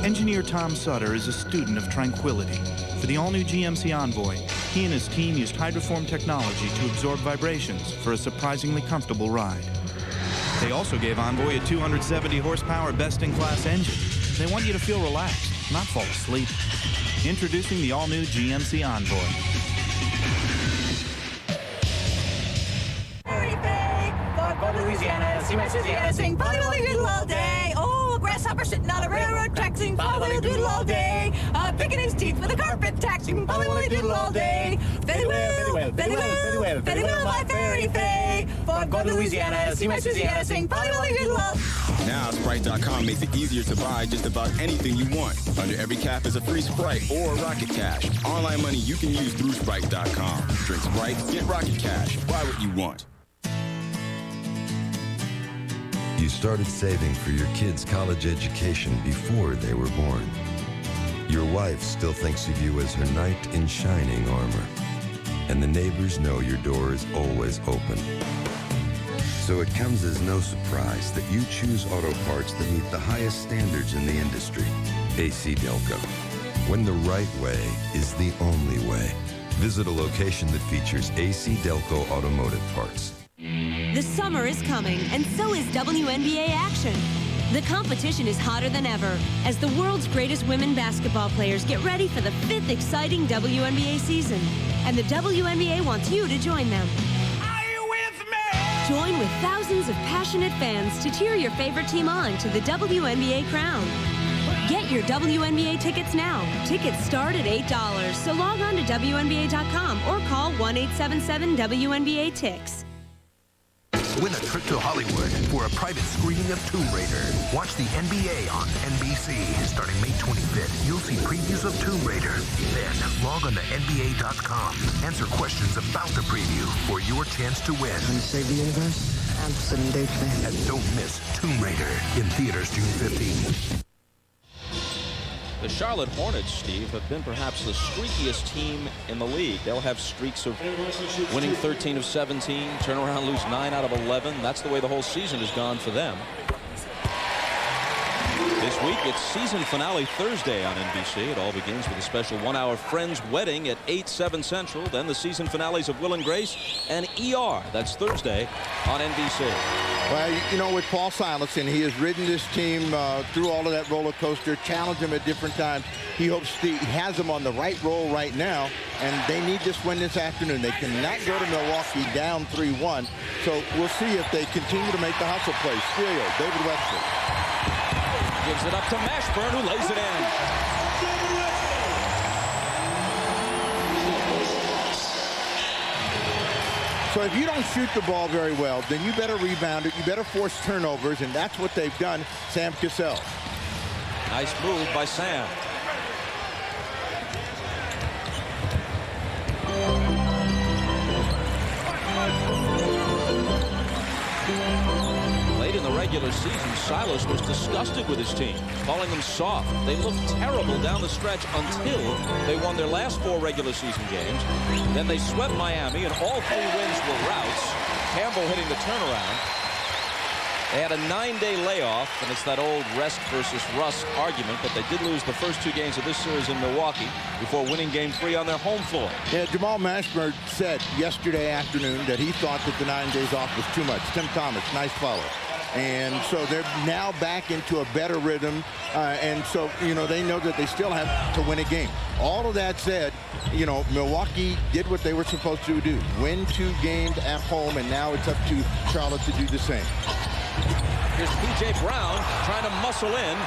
Engineer Tom Sutter is a student of tranquility. For the all-new GMC Envoy, he and his team used hydroform technology to absorb vibrations for a surprisingly comfortable ride. They also gave Envoy a 270-horsepower best-in-class engine. They want you to feel relaxed, not fall asleep. Introducing the all-new GMC Envoy. Louisiana, see my Louisiana, sing Polly Doodle all day. Oh, grasshopper sitting on a railroad track, sing Polly Doodle all day. Picking his teeth with a carpet tack, sing Polly Doodle all day. Very well, very well, very well, very well, my fairy fay. For go to Louisiana, see my Louisiana, sing Polly Doodle all day. Now, Sprite.com makes it easier to buy just about anything you want. Under every cap is a free Sprite or Rocket Cash. Online money you can use through Sprite.com. Drink Sprite, get Rocket Cash. Buy what you want. You started saving for your kids' college education before they were born. Your wife still thinks of you as her knight in shining armor. And the neighbors know your door is always open. So it comes as no surprise that you choose auto parts that meet the highest standards in the industry. AC Delco. When the right way is the only way. Visit a location that features AC Delco Automotive Parts. The summer is coming, and so is WNBA action. The competition is hotter than ever as the world's greatest women basketball players get ready for the 5th exciting WNBA season. And the WNBA wants you to join them. Are you with me? Join with thousands of passionate fans to cheer your favorite team on to the WNBA crown. Get your WNBA tickets now. Tickets start at $8, so log on to WNBA.com or call 1-877-WNBA-TICKS. Win a trip to Hollywood for a private screening of Tomb Raider. Watch the NBA on NBC. Starting May 25th, you'll see previews of Tomb Raider. Then log on to NBA.com. Answer questions about the preview for your chance to win. Want to save the universe? Absolutely. And don't miss Tomb Raider in theaters June 15th. The Charlotte Hornets, Steve, have been perhaps the streakiest team in the league. They'll have streaks of winning 13 of 17, turn around, lose 9 out of 11. That's the way the whole season has gone for them. This week, it's season finale Thursday on NBC. It all begins with a special 1-hour Friends wedding at 8/7 Central. Then the season finales of Will and Grace and ER. That's Thursday on NBC. Well, you know, with Paul Simonson, he has ridden this team through all of that roller coaster, challenged them at different times. He hopes he has them on the right roll right now, and they need this win this afternoon. They cannot go to Milwaukee down 3-1, so we'll see if they continue to make the hustle play. Steele, David Webster. Gives it up to Mashburn, who lays it in. So if you don't shoot the ball very well, then you better rebound it. You better force turnovers, and that's what they've done. Sam Cassell. Nice move by Sam. Late in the regular season, Silas was disgusted with his team, calling them soft. They looked terrible down the stretch until they won their last 4 regular season games. Then they swept Miami, and all 3 wins were routs. Campbell hitting the turnaround. They had a 9-day layoff, and it's that old rest versus rust argument, but they did lose the first 2 games of this series in Milwaukee before winning Game 3 on their home floor. Yeah, Jamal Mashburn said yesterday afternoon that he thought that the 9 days off was too much. Tim Thomas, nice follow. And so they're now back into a better rhythm. And so, they know that they still have to win a game. All of that said, Milwaukee did what they were supposed to do. Win 2 games at home, and now it's up to Charlotte to do the same. Here's P.J. Brown trying to muscle in,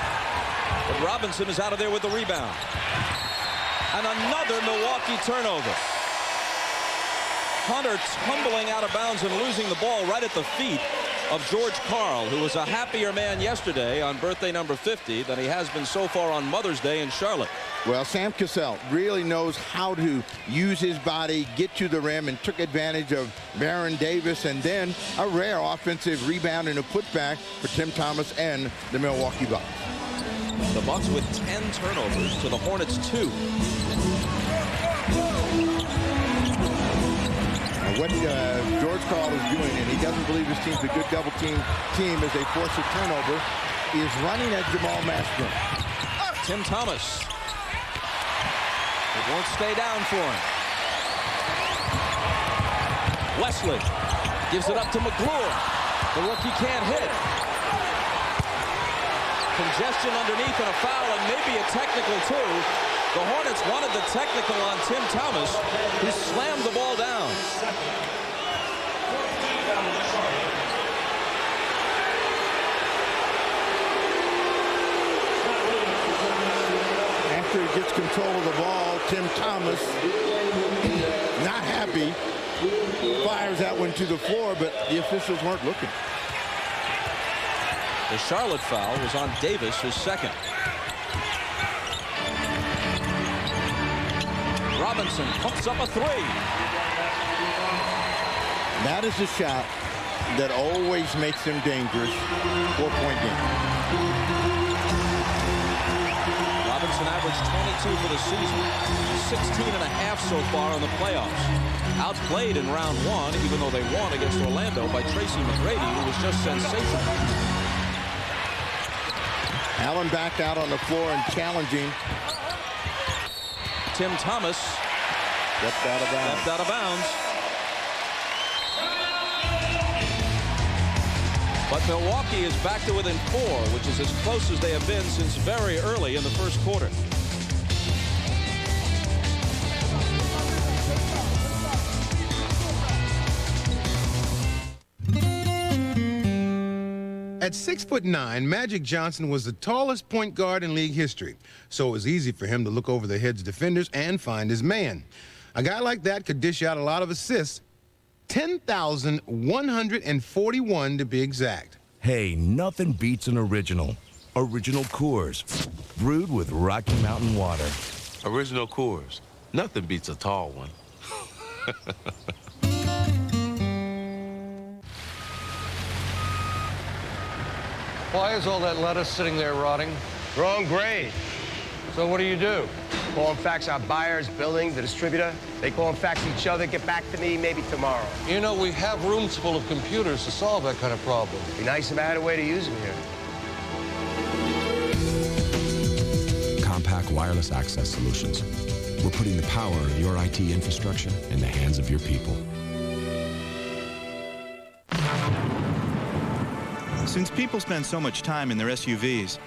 but Robinson is out of there with the rebound. And another Milwaukee turnover. Hunter tumbling out of bounds and losing the ball right at the feet of George Karl, who was a happier man yesterday on birthday number 50 than he has been so far on Mother's Day in Charlotte. Well, Sam Cassell really knows how to use his body, get to the rim, and took advantage of Baron Davis, and then a rare offensive rebound and a putback for Tim Thomas and the Milwaukee Bucks. The Bucks with 10 turnovers to the Hornets 2. What George Karl is doing, and he doesn't believe his team's a good double team as they force a turnover, is running at Jamal Mashburn. Tim Thomas. It won't stay down for him. Wesley gives it up to McClure. The rookie can't hit. Congestion underneath and a foul, and maybe a technical too. The Hornets wanted the technical on Tim Thomas, who slammed the ball down. After he gets control of the ball, Tim Thomas, not happy, fires that one to the floor, but the officials weren't looking. The Charlotte foul was on Davis, his second. Robinson pumps up a 3. That is a shot that always makes them dangerous. 4-point game. Robinson averaged 22 for the season, 16 and a half so far in the playoffs. Outplayed in round 1, even though they won against Orlando, by Tracy McGrady, who was just sensational. Allen back out on the floor and challenging. Tim Thomas stepped out of bounds. But Milwaukee is back to within 4, which is as close as they have been since very early in the first quarter. At 6'9", Magic Johnson was the tallest point guard in league history, so it was easy for him to look over their heads defenders and find his man. A guy like that could dish out a lot of assists, 10,141 to be exact. Hey, nothing beats an original. Original Coors, brewed with Rocky Mountain water. Original Coors, nothing beats a tall one. Why is all that lettuce sitting there rotting? Wrong grade. So what do? Call and fax our buyers, billing, the distributor. They call and fax each other, get back to me maybe tomorrow. You know, we have rooms full of computers to solve that kind of problem. Be nice if I had a way to use them here. Compact wireless access solutions. We're putting the power of your IT infrastructure in the hands of your people. Since people spend so much time in their SUVs,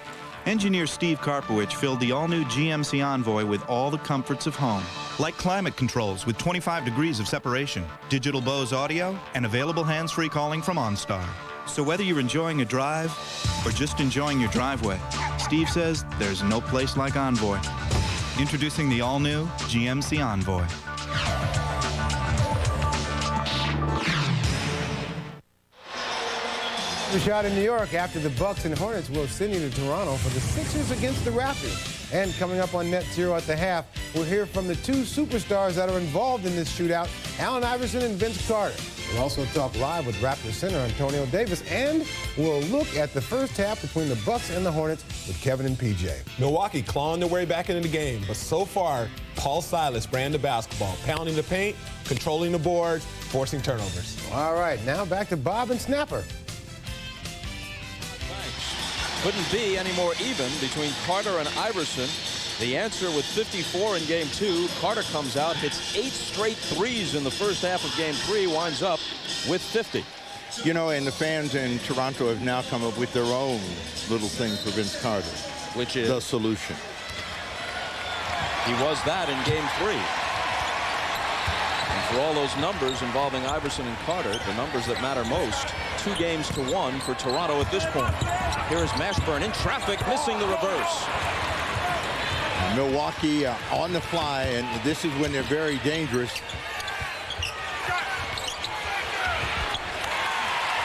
engineer Steve Karpowicz filled the all-new GMC Envoy with all the comforts of home, like climate controls with 25 degrees of separation, digital Bose audio, and available hands-free calling from OnStar. So whether you're enjoying a drive or just enjoying your driveway, Steve says there's no place like Envoy. Introducing the all-new GMC Envoy. The shot in New York after the Bucks and Hornets will send you to Toronto for the Sixers against the Raptors. And coming up on Net Zero at the half, we'll hear from the 2 superstars that are involved in this shootout, Allen Iverson and Vince Carter. We'll also talk live with Raptors center Antonio Davis, and we'll look at the first half between the Bucks and the Hornets with Kevin and PJ. Milwaukee clawing their way back into the game, but so far, Paul Silas ran the basketball, pounding the paint, controlling the boards, forcing turnovers. All right, now back to Bob and Snapper. Couldn't be any more even between Carter and Iverson. The answer with 54 in Game 2. Carter comes out, hits 8 straight threes in the first half of Game 3, winds up with 50. You know, and the fans in Toronto have now come up with their own little thing for Vince Carter. Which is? The solution. He was that in Game 3. And for all those numbers involving Iverson and Carter, the numbers that matter most, 2 games to 1 for Toronto at this point. Here is Mashburn in traffic, missing the reverse. Milwaukee on the fly, and this is when they're very dangerous.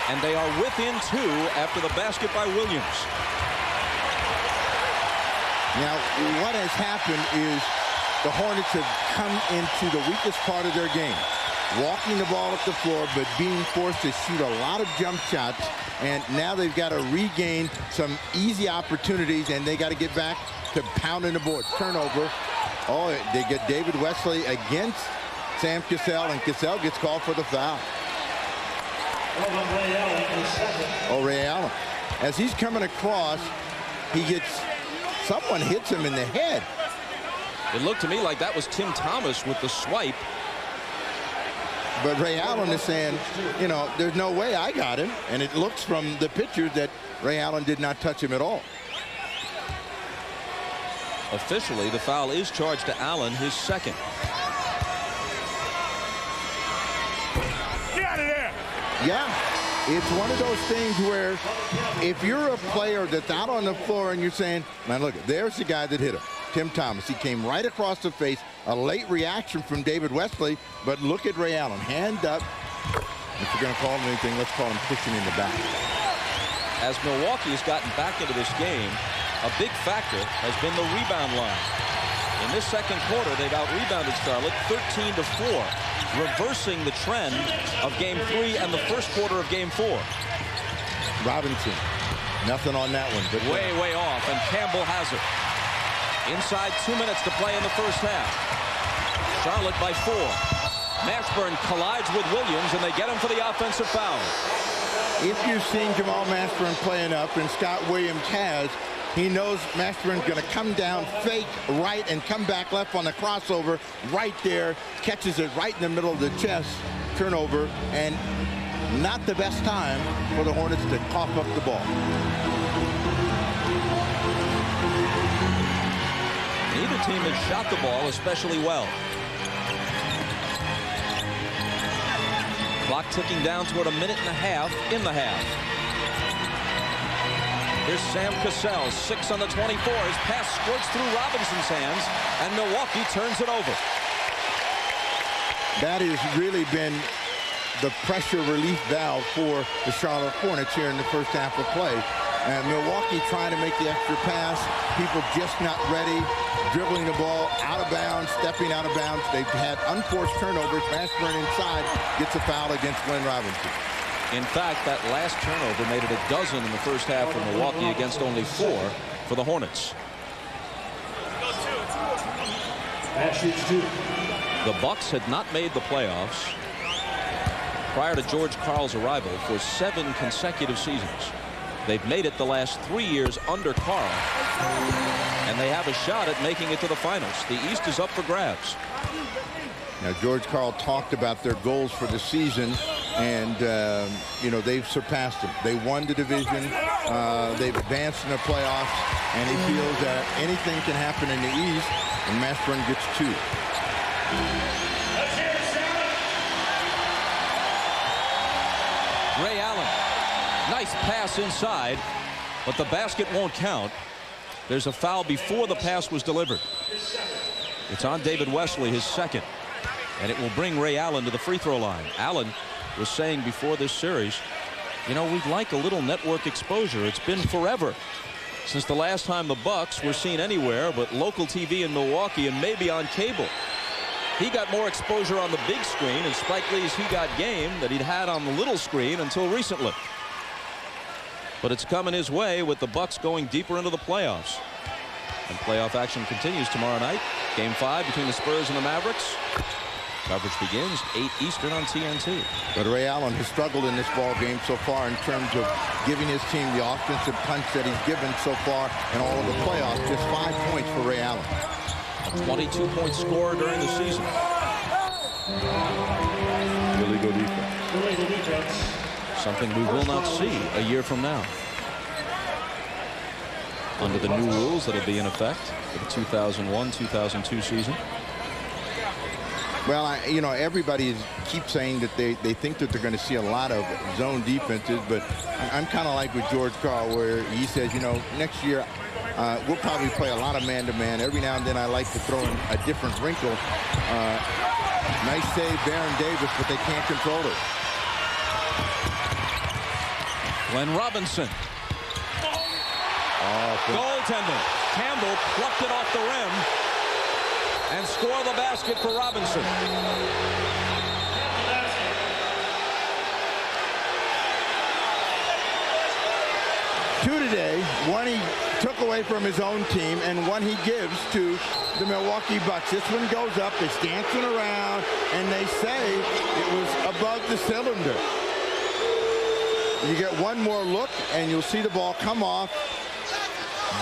And they are within 2 after the basket by Williams. Now, what has happened is the Hornets have come into the weakest part of their game. Walking the ball up the floor, but being forced to shoot a lot of jump shots. And now they've got to regain some easy opportunities, and they got to get back to pounding the board. Turnover. Oh, they get David Wesley against Sam Cassell, and Cassell gets called for the foul. Oh, Ray Allen. As he's coming across, someone hits him in the head. It looked to me like that was Tim Thomas with the swipe. But Ray Allen is saying, you know, there's no way I got him. And it looks from the picture that Ray Allen did not touch him at all. Officially, the foul is charged to Allen, his second. Get out of there! Yeah, it's one of those things where if you're a player that's out on the floor and you're saying, man, look, there's the guy that hit him, Tim Thomas. He came right across the face. A late reaction from David Wesley, but look at Ray Allen, hand up. If you're going to call him anything, let's call him pushing in the back. As Milwaukee has gotten back into this game, a big factor has been the rebound line. In this second quarter, they've out-rebounded Charlotte 13-4, reversing the trend of Game 3 and the first quarter of Game 4. Robinson, nothing on that one. But way off, and Campbell has it. Inside 2 minutes to play in the first half. Charlotte by 4. Mashburn collides with Williams, and they get him for the offensive foul. If you've seen Jamal Mashburn playing up, and Scott Williams has, he knows Mashburn's going to come down, fake right, and come back left on the crossover. Right there, catches it right in the middle of the chest. Turnover, and not the best time for the Hornets to cough up the ball. Neither team has shot the ball especially well. Clock ticking down toward a minute and a half in the half. Here's Sam Cassell, 6 on the 24. His pass squirts through Robinson's hands, and Milwaukee turns it over. That has really been the pressure relief valve for the Charlotte Hornets here in the first half of play. And Milwaukee trying to make the extra pass. People just not ready. Dribbling the ball out of bounds, stepping out of bounds. They've had unforced turnovers. Mashburn inside gets a foul against Glenn Robinson. In fact, that last turnover made it a dozen in the first half for Milwaukee against only 4 for the Hornets. The Bucks had not made the playoffs prior to George Karl's arrival for 7 consecutive seasons. They've made it the last 3 years under Karl, and they have a shot at making it to the finals. The East is up for grabs. Now, George Karl talked about their goals for the season, and, you know, they've surpassed them. They won the division. They've advanced in the playoffs, and he feels that anything can happen in the East, and Mashburn gets 2. Ray Allen. Nice pass inside, but the basket won't count. There's a foul before the pass was delivered. It's on David Wesley, his second, and it will bring Ray Allen to the free throw line. Allen was saying before this series, you know, we'd like a little network exposure. It's been forever since the last time the Bucks were seen anywhere but local TV in Milwaukee and maybe on cable. He got more exposure on the big screen, and Spike Lee's He Got Game that he'd had on the little screen until recently. But it's coming his way with the Bucks going deeper into the playoffs. And playoff action continues tomorrow night. Game 5 between the Spurs and the Mavericks. Coverage begins 8 Eastern on TNT. But Ray Allen has struggled in this ball game so far in terms of giving his team the offensive punch that he's given so far in all of the playoffs. Just 5 points for Ray Allen. A 22-point scorer during the season. Really good defense. something we will not see a year from now. Under the new rules that will be in effect for the 2001-2002 season. Well, everybody keeps saying that they think that they're going to see a lot of zone defenses, but I'm kind of like with George Karl, where he says, next year we'll probably play a lot of man-to-man. Every now and then I like to throw in a different wrinkle. Nice save, Baron Davis, but they can't control it. Glenn Robinson. Goaltending. Campbell plucked it off the rim and score the basket for Robinson. Two today, one he took away from his own team and one he gives to the Milwaukee Bucks. This one goes up, it's dancing around, and they say it was above the cylinder. You get one more look and you'll see the ball come off.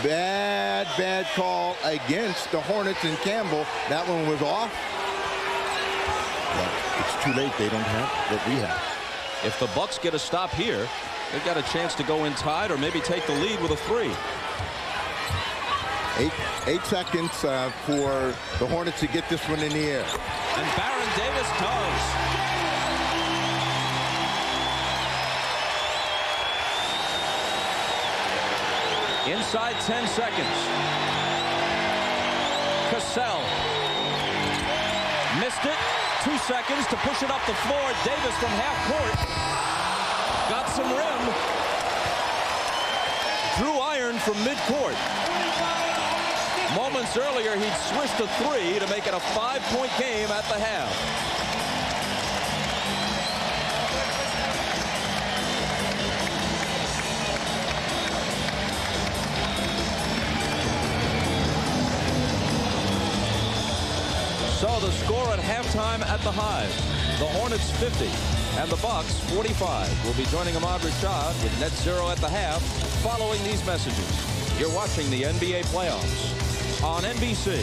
Bad call against the Hornets and Campbell. That one was off. But it's too late. They don't have what we have. If the Bucks get a stop here, they've got a chance to go in tied or maybe take the lead with a 3. 8 seconds for the Hornets to get this one in the air. And Baron Davis does. Inside 10 seconds. Cassell. Missed it. 2 seconds to push it up the floor. Davis from half court. Got some rim. Drew iron from midcourt. Moments earlier, he'd swished a 3 to make it a 5-point game at the half. So the score at halftime at the Hive. The Hornets 50 and the Bucks 45. We'll be joining Ahmad Rashad with net 0 at the half following these messages. You're watching the NBA playoffs on NBC.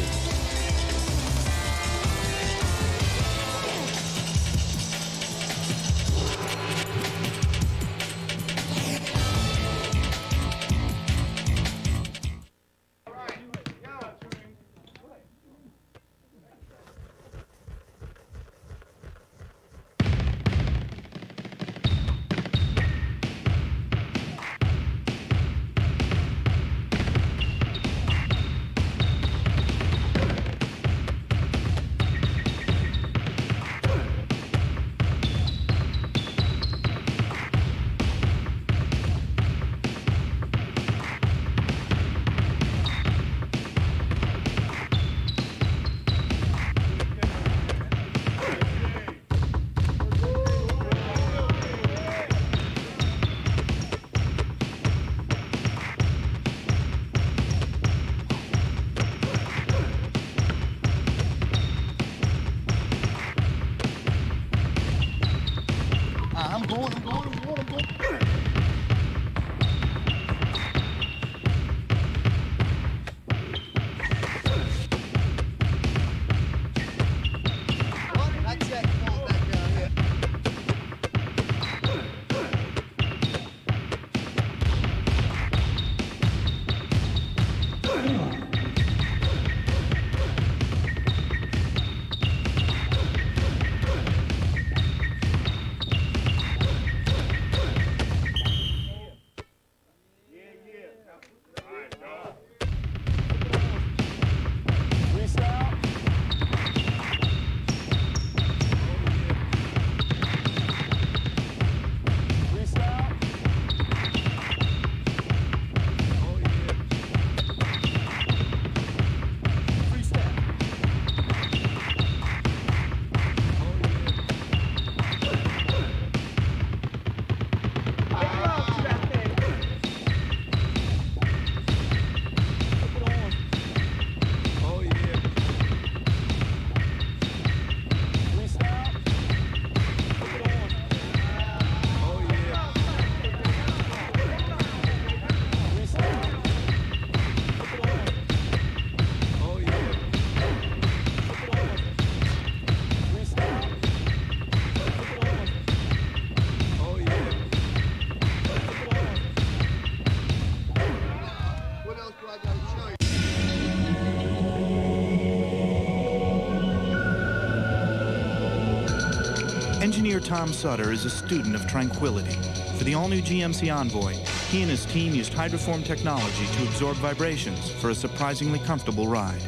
Engineer Tom Sutter is a student of tranquility. For the all-new GMC Envoy, he and his team used hydroform technology to absorb vibrations for a surprisingly comfortable ride.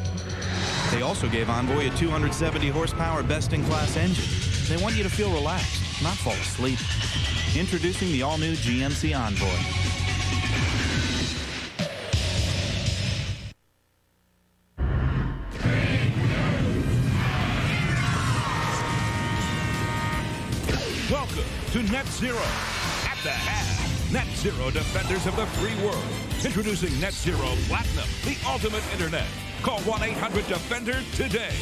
They also gave Envoy a 270-horsepower best-in-class engine. They want you to feel relaxed, not fall asleep. Introducing the all-new GMC Envoy. Welcome to Net Zero. At the half, Net Zero defenders of the free world. Introducing Net Zero Platinum, the ultimate internet. Call 1-800-DEFENDER today.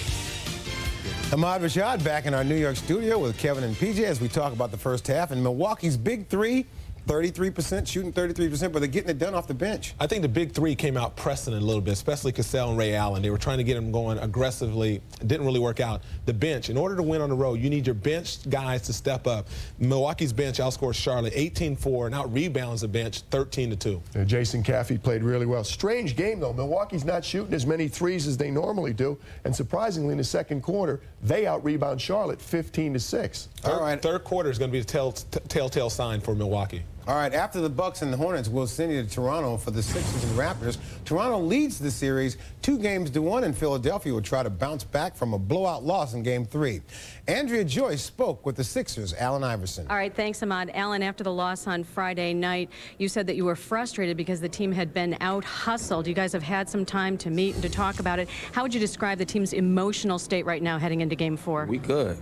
Ahmad Rashad back in our New York studio with Kevin and PJ as we talk about the first half. And Milwaukee's big three, 33%, shooting 33%, but they're getting it done off the bench. I think the big three came out pressing a little bit, especially Cassell and Ray Allen. They were trying to get them going aggressively. It didn't really work out. The bench, in order to win on the road, you need your bench guys to step up. Milwaukee's bench outscores Charlotte 18-4 and out-rebounds the bench 13-2. Jason Caffey played really well. Strange game, though. Milwaukee's not shooting as many threes as they normally do. And surprisingly, in the second quarter, they out-rebound Charlotte 15-6. All right. Third quarter is going to be the telltale sign for Milwaukee. All right, after the Bucks and the Hornets, we'll send you to Toronto for the Sixers and Raptors. Toronto leads the series 2-1, and Philadelphia will try to bounce back from a blowout loss in Game 3. Andrea Joyce spoke with the Sixers' Allen Iverson. All right, thanks, Ahmad. Allen, after the loss on Friday night, you said that you were frustrated because the team had been out-hustled. You guys have had some time to meet and to talk about it. How would you describe the team's emotional state right now heading into Game 4? We good,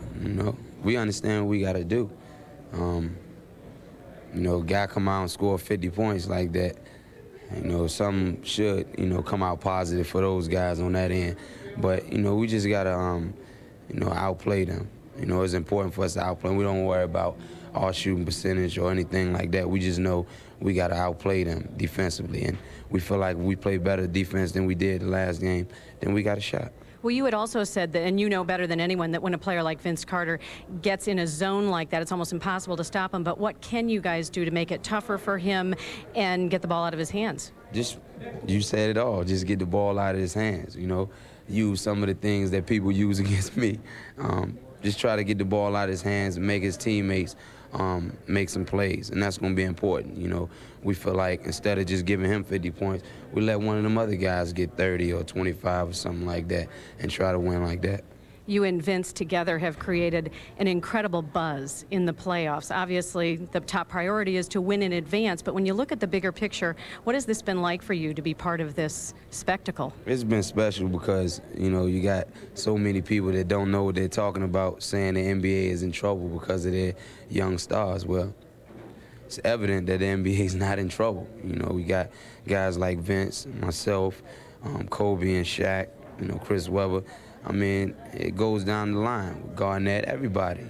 We understand what we got to do. Guy come out and score 50 points like that. Some should, come out positive for those guys on that end. But, we just got to, outplay them. It's important for us to outplay them. We don't worry about our shooting percentage or anything like that. We just know we got to outplay them defensively. And we feel like we play better defense than we did the last game, then we got a shot. Well, you had also said that, and you know better than anyone, that when a player like Vince Carter gets in a zone like that, it's almost impossible to stop him. But what can you guys do to make it tougher for him and get the ball out of his hands? You said it all. Just get the ball out of his hands, Use some of the things that people use against me. Just try to get the ball out of his hands and make his teammates make some plays, and that's going to be important. We feel like instead of just giving him 50 points, we let one of them other guys get 30 or 25 or something like that and try to win like that. You and Vince together have created an incredible buzz in the playoffs. Obviously, the top priority is to win in advance, but when you look at the bigger picture, what has this been like for you to be part of this spectacle? It's been special because, you got so many people that don't know what they're talking about, saying the NBA is in trouble because of their young stars. Well, it's evident that the NBA is not in trouble. We got guys like Vince, myself, Kobe and Shaq, Chris Webber. It goes down the line. Garnett, everybody.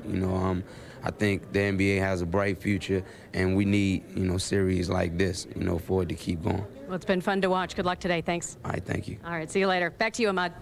I think the NBA has a bright future, and we need, series like this, for it to keep going. Well, it's been fun to watch. Good luck today. Thanks. All right, thank you. All right, see you later. Back to you, Ahmad.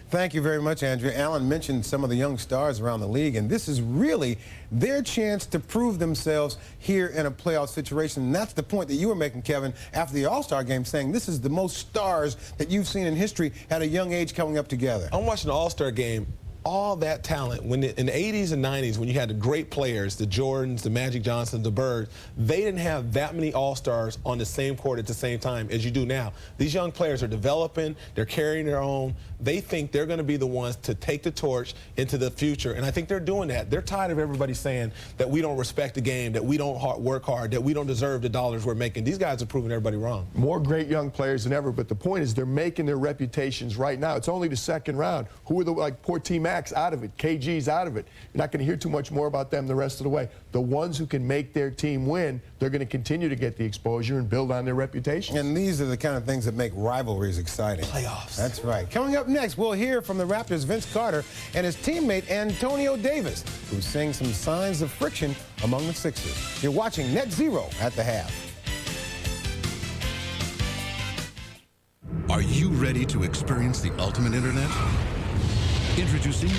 Thank you very much, Andrea. Allen mentioned some of the young stars around the league, and this is really their chance to prove themselves here in a playoff situation. And that's the point that you were making, Kevin, after the All-Star game, saying this is the most stars that you've seen in history at a young age coming up together. I'm watching the All-Star game. All that talent, in the 80s and 90s, when you had the great players, the Jordans, the Magic Johnsons, the Birds, they didn't have that many All-Stars on the same court at the same time as you do now. These young players are developing, they're carrying their own. They think they're going to be the ones to take the torch into the future, and I think they're doing that. They're tired of everybody saying that we don't respect the game, that we don't work hard, that we don't deserve the dollars we're making. These guys are proving everybody wrong. More great young players than ever, but the point is they're making their reputations right now. It's only the second round. Who are like poor T-Mac out of it, KG's out of it. You're not going to hear too much more about them the rest of the way. The ones who can make their team win, they're going to continue to get the exposure and build on their reputation. And these are the kind of things that make rivalries exciting. Playoffs. That's right. Coming up next, we'll hear from the Raptors' Vince Carter and his teammate Antonio Davis, who's seeing some signs of friction among the Sixers. You're watching Net Zero at the half. Are you ready to experience the ultimate internet? Introducing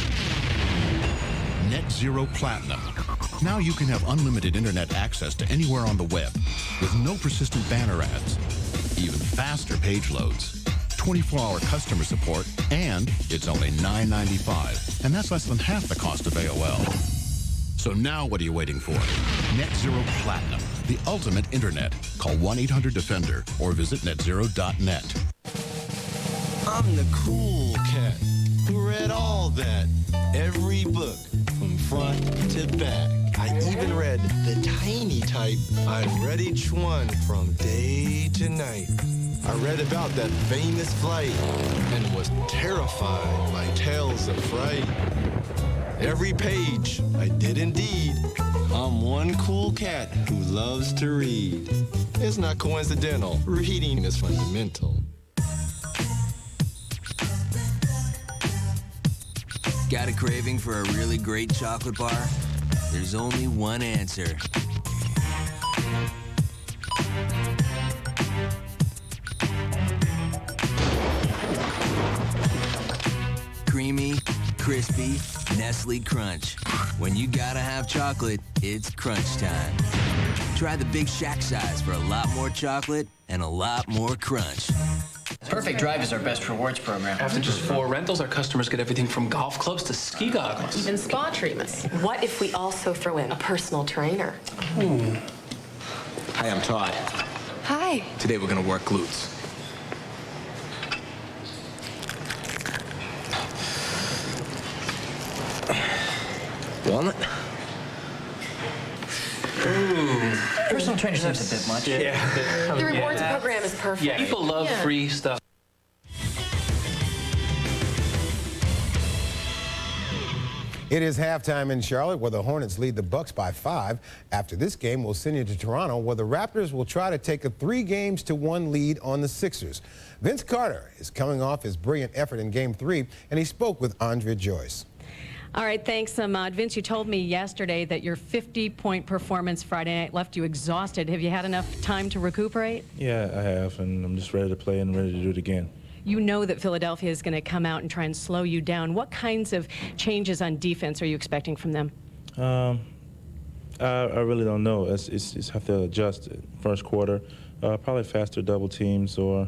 Net Zero Platinum. Now you can have unlimited internet access to anywhere on the web with no persistent banner ads, even faster page loads, 24-hour customer support, and it's only $9.95, and that's less than half the cost of AOL. So now what are you waiting for? Net Zero Platinum, the ultimate internet. Call 1-800-DEFENDER or visit netzero.net. I'm the cool cat who read all that. Every book from front to back. I even read the tiny type. I read each one from day to night. I read about that famous flight and was terrified by tales of fright. Every page I did indeed. I'm one cool cat who loves to read. It's not coincidental. Reading is fundamental. Got a craving for a really great chocolate bar? There's only one answer. Creamy, crispy, Nestle Crunch. When you gotta have chocolate, it's crunch time. Try the Big Shack size for a lot more chocolate and a lot more crunch. Perfect Drive is our best rewards program. After just 4 rentals, our customers get everything from golf clubs to ski goggles. Even spa treatments. What if we also throw in a personal trainer? Hi, I'm Todd. Hi. Today we're gonna work glutes. Walnut? Personal trainer seems a bit much. The rewards program is perfect. Yeah, people love free stuff. It is halftime in Charlotte, where the Hornets lead the Bucks by 5. After this game, we'll send you to Toronto, where the Raptors will try to take a 3-1 lead on the Sixers. Vince Carter is coming off his brilliant effort in Game 3, and he spoke with Andrea Joyce. All right, thanks, Ahmad. Vince, you told me yesterday that your 50-point performance Friday night left you exhausted. Have you had enough time to recuperate? Yeah, I have, and I'm just ready to play and ready to do it again. You know that Philadelphia is going to come out and try and slow you down. What kinds of changes on defense are you expecting from them? I really don't know. It's have to adjust. First quarter, probably faster double teams, or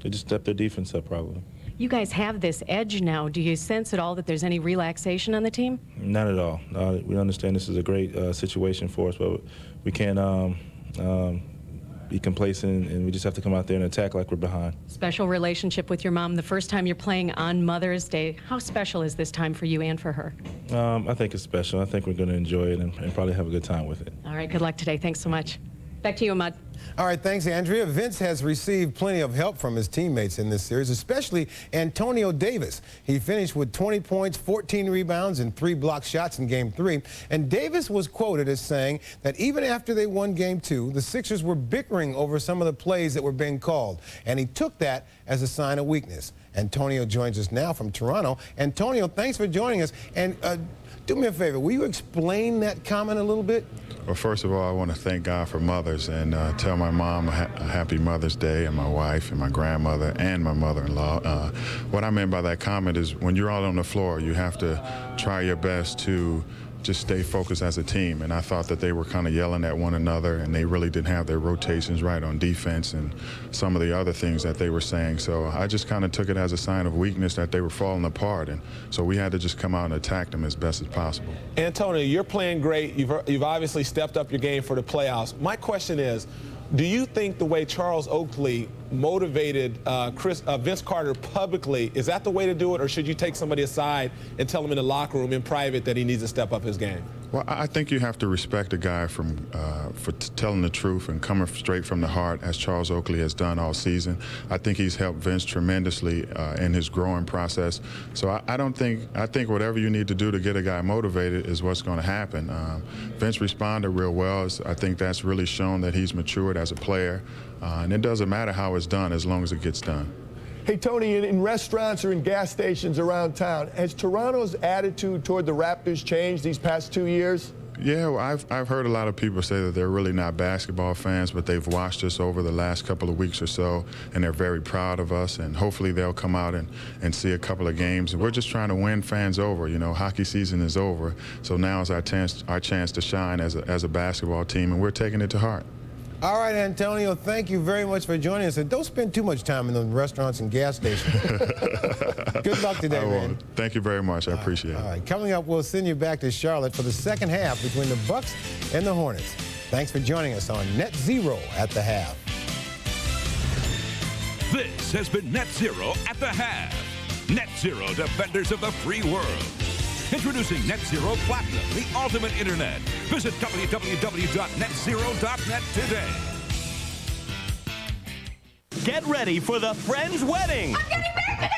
they just step their defense up probably. You guys have this edge now. Do you sense at all that there's any relaxation on the team? Not at all. We understand this is a great situation for us, but we can't be complacent, and we just have to come out there and attack like we're behind. Special relationship with your mom. The first time you're playing on Mother's Day. How special is this time for you and for her? I think it's special. I think we're going to enjoy it and probably have a good time with it. All right, good luck today. Thanks so much. Back to you, Ahmad. All right, thanks, Andrea. Vince has received plenty of help from his teammates in this series, especially Antonio Davis. He finished with 20 points, 14 rebounds, and 3 blocked shots in Game 3. And Davis was quoted as saying that even after they won Game 2, the Sixers were bickering over some of the plays that were being called. And he took that as a sign of weakness. Antonio joins us now from Toronto. Antonio, thanks for joining us. And do me a favor, will you explain that comment a little bit? Well, first of all, I want to thank God for mothers and tell my mom a happy Mother's Day, and my wife and my grandmother and my mother-in-law. What I meant by that comment is when you're all on the floor, you have to try your best to just stay focused as a team. And I thought that they were kind of yelling at one another, and they really didn't have their rotations right on defense and some of the other things that they were saying. So I just kind of took it as a sign of weakness that they were falling apart. And so we had to just come out and attack them as best as possible. Antonio, you're playing great. You've obviously stepped up your game for the playoffs. My question is, do you think the way Charles Oakley motivated Vince Carter publicly, is that the way to do it, or should you take somebody aside and tell him in the locker room in private that he needs to step up his game? Well, I think you have to respect a guy for telling the truth and coming straight from the heart, as Charles Oakley has done all season. I think he's helped Vince tremendously in his growing process. So I think whatever you need to do to get a guy motivated is what's going to happen. Vince responded real well. I think that's really shown that he's matured as a player. And it doesn't matter how it's done as long as it gets done. Hey, Tony, in restaurants or in gas stations around town, has Toronto's attitude toward the Raptors changed these past 2 years? Yeah, well, I've heard a lot of people say that they're really not basketball fans, but they've watched us over the last couple of weeks or so, and they're very proud of us, and hopefully they'll come out and see a couple of games. And we're just trying to win fans over. You know, hockey season is over, so now is our chance to shine as a basketball team, and we're taking it to heart. All right, Antonio, thank you very much for joining us. And don't spend too much time in the restaurants and gas stations. Good luck today, I man. will. Thank you very much. I appreciate it. All right, coming up, we'll send you back to Charlotte for the second half between the Bucks and the Hornets. Thanks for joining us on Net Zero at the half. This has been Net Zero at the half. Net Zero, defenders of the free world. Introducing Net Zero Platinum, the ultimate internet. Visit www.netzero.net today. Get ready for the Friends Wedding. I'm getting married today!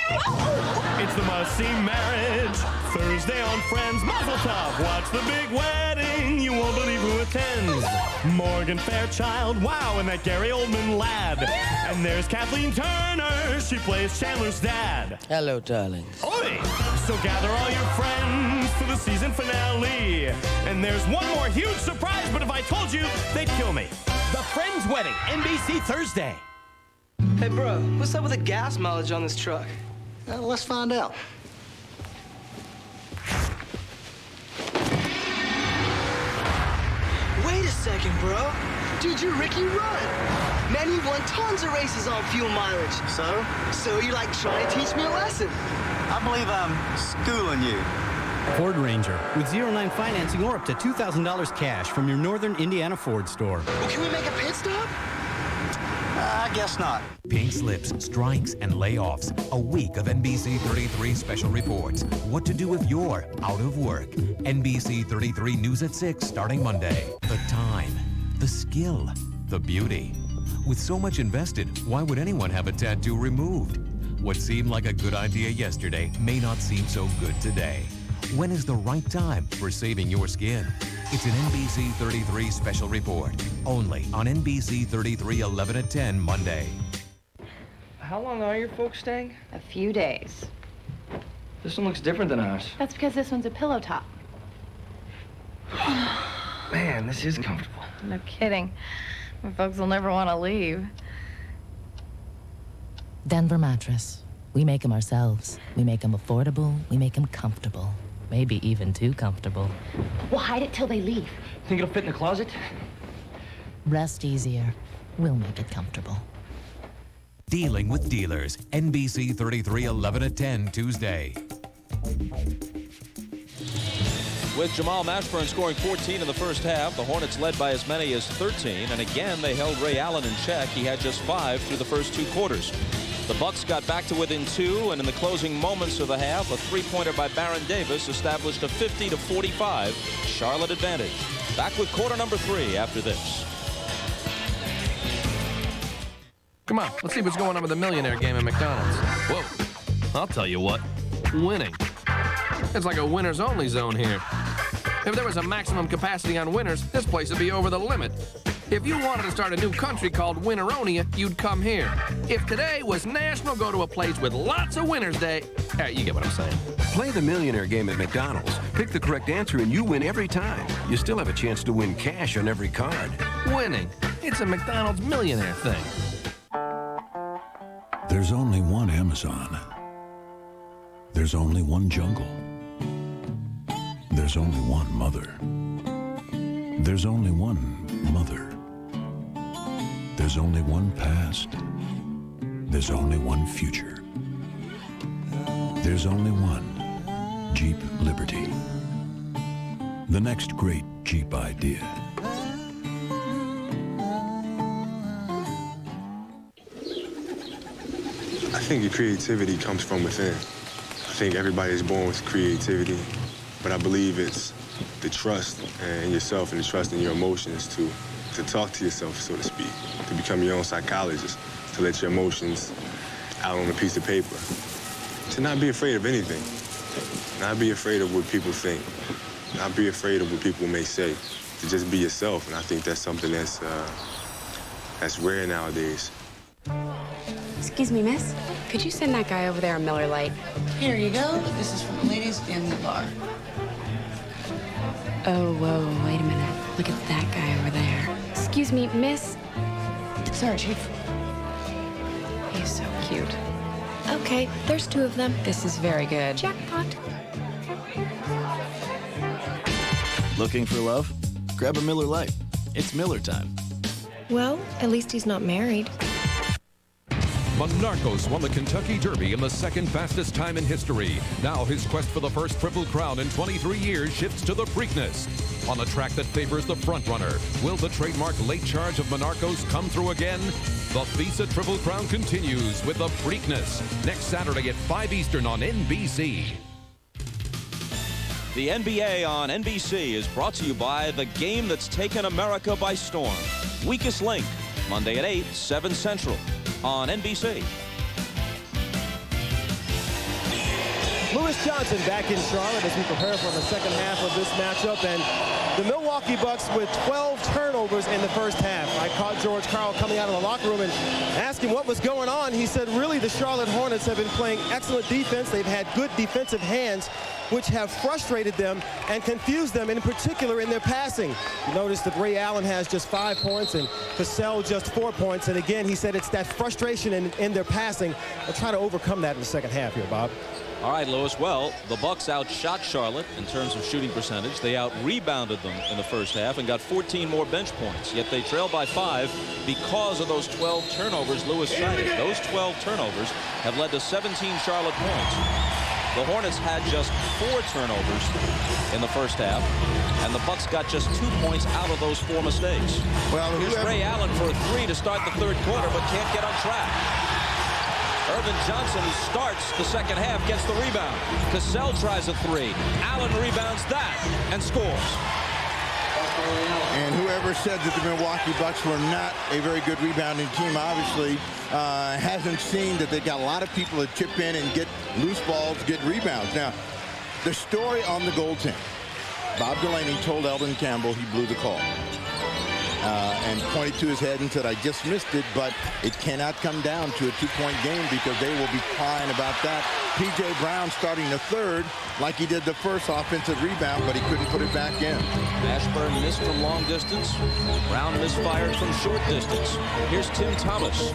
It's the must-see marriage. Thursday on Friends Mazel Tov. Watch the big wedding. You won't believe who attends. Morgan Fairchild, wow, and that Gary Oldman lad. And there's Kathleen Turner. She plays Chandler's dad. Hello, darlings. Oi! So gather all your friends for the season finale. And there's one more huge surprise, but if I told you, they'd kill me. The Friends Wedding, NBC Thursday. Hey, bro, what's up with the gas mileage on this truck? Let's find out. Wait a second, bro. Dude, you're Ricky Rudd. Man, you've won tons of races on fuel mileage. So? So you're like trying to teach me a lesson. I believe I'm schooling you. Ford Ranger with 0-9 financing or up to $2,000 cash from your Northern Indiana Ford store. Well, can we make a pit stop? I guess not. Pink slips, strikes, and layoffs. A week of NBC 33 special reports. What to do if you're out of work. NBC 33 News at 6 starting Monday. The time, the skill, the beauty. With so much invested, why would anyone have a tattoo removed? What seemed like a good idea yesterday may not seem so good today. When is the right time for saving your skin? It's an NBC 33 special report. Only on NBC 33 11 at 10 Monday. How long are your folks staying? A few days. This one looks different than ours. That's because this one's a pillow top. Man, this is comfortable. No kidding. My folks will never want to leave. Denver Mattress. We make them ourselves. We make them affordable. We make them comfortable. Maybe even too comfortable. We'll hide it till they leave. Think it'll fit in the closet? Rest easier. We'll make it comfortable. Dealing with Dealers. NBC 33 11 at 10 Tuesday. With Jamal Mashburn scoring 14 in the first half, the Hornets led by as many as 13, and again they held Ray Allen in check. He had just 5 through the first 2 quarters. The Bucks got back to within 2, and in the closing moments of the half, a three-pointer by Baron Davis established a 50-45 Charlotte advantage. Back with quarter number 3 after this. Come on, let's see what's going on with the millionaire game at McDonald's. Whoa, I'll tell you what, winning. It's like a winners only zone here. If there was a maximum capacity on winners, this place would be over the limit. If you wanted to start a new country called Winneronia, you'd come here. If today was national, go to a place with lots of Winners Day. You get what I'm saying. Play the millionaire game at McDonald's. Pick the correct answer and you win every time. You still have a chance to win cash on every card. Winning. It's a McDonald's millionaire thing. There's only one Amazon. There's only one jungle. There's only one mother. There's only one mother. There's only one past. There's only one future. There's only one Jeep Liberty. The next great Jeep idea. I think your creativity comes from within. I think everybody's born with creativity, but I believe it's the trust in yourself and the trust in your emotions to talk to yourself, so to speak, to become your own psychologist, to let your emotions out on a piece of paper, to not be afraid of anything, not be afraid of what people think, not be afraid of what people may say, to just be yourself. And I think that's something that's rare nowadays. Excuse me, miss. Could you send that guy over there a Miller Lite? Here you go. This is for the ladies in the bar. Oh, whoa, wait a minute. Look at that guy over there. Excuse me, miss. Sorry, Chief. He's so cute. Okay, there's 2 of them. This is very good. Jackpot. Looking for love? Grab a Miller Lite. It's Miller time. Well, at least he's not married. Monarchos won the Kentucky Derby in the second fastest time in history. Now his quest for the first Triple Crown in 23 years shifts to the Preakness. On a track that favors the frontrunner, will the trademark late charge of Monarchos come through again? The FISA Triple Crown continues with the Preakness next Saturday at 5 Eastern on NBC. The NBA on NBC is brought to you by the game that's taken America by storm. Weakest Link, Monday at 8, 7 Central on NBC. Lewis Johnson back in Charlotte as we prepare for the second half of this matchup, and the Milwaukee Bucks with 12 turnovers in the first half. I caught George Karl coming out of the locker room and asked him what was going on. He said really the Charlotte Hornets have been playing excellent defense. They've had good defensive hands, which have frustrated them and confused them, in particular in their passing. You notice that Ray Allen has just 5 points and Cassell just 4 points. And again, he said it's that frustration in their passing. They'll try to overcome that in the second half here, Bob. All right, Lewis. Well, the Bucks outshot Charlotte in terms of shooting percentage. They out-rebounded them in the first half and got 14 more bench points. Yet they trailed by 5 because of those 12 turnovers Lewis cited. Those 12 turnovers have led to 17 Charlotte points. The Hornets had just 4 turnovers in the first half, and the Bucks got just 2 points out of those 4 mistakes. Well, here's Ray Allen for a 3 to start the third quarter, but can't get on track. Irvin Johnson, who starts the second half, gets the rebound. Cassell tries a 3. Allen rebounds that and scores. And whoever said that the Milwaukee Bucks were not a very good rebounding team obviously hasn't seen that they've got a lot of people that chip in and get loose balls, get rebounds. Now, the story on the goaltending. Bob Delaney told Eldon Campbell he blew the call. And pointed to his head and said, I just missed it, but it cannot come down to a 2-point game because they will be crying about that. P.J. Brown starting the third like he did the first offensive rebound, but he couldn't put it back in. Ashburn missed from long distance. Brown misfired from short distance. Here's Tim Thomas.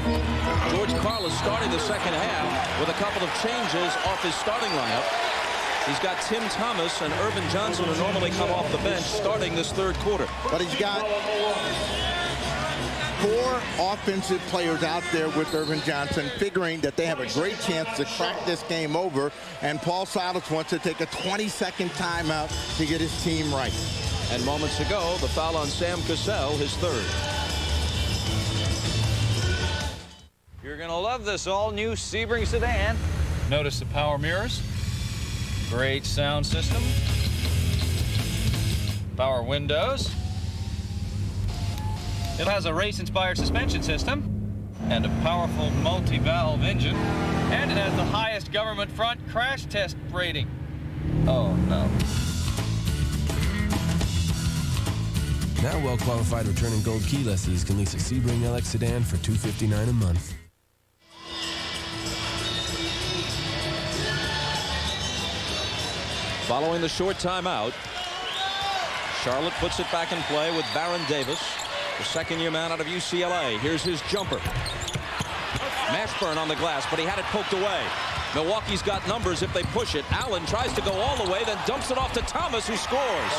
George Karl is starting the second half with a couple of changes off his starting lineup. He's got Tim Thomas and Irvin Johnson, who normally come off the bench, starting this third quarter. But he's got 4 offensive players out there with Irvin Johnson, figuring that they have a great chance to crack this game over. And Paul Silas wants to take a 20-second timeout to get his team right. And moments ago, the foul on Sam Cassell, his third. You're going to love this all-new Sebring sedan. Notice the power mirrors. Great sound system. Power windows. It has a race-inspired suspension system and a powerful multi-valve engine. And it has the highest government front crash test rating. Oh, no. Now well-qualified returning gold key lessees can lease a Sebring LX sedan for $259 a month. Following the short timeout, Charlotte puts it back in play with Baron Davis, the second-year man out of UCLA. Here's his jumper. Mashburn on the glass, but he had it poked away. Milwaukee's got numbers if they push it. Allen tries to go all the way, then dumps it off to Thomas, who scores.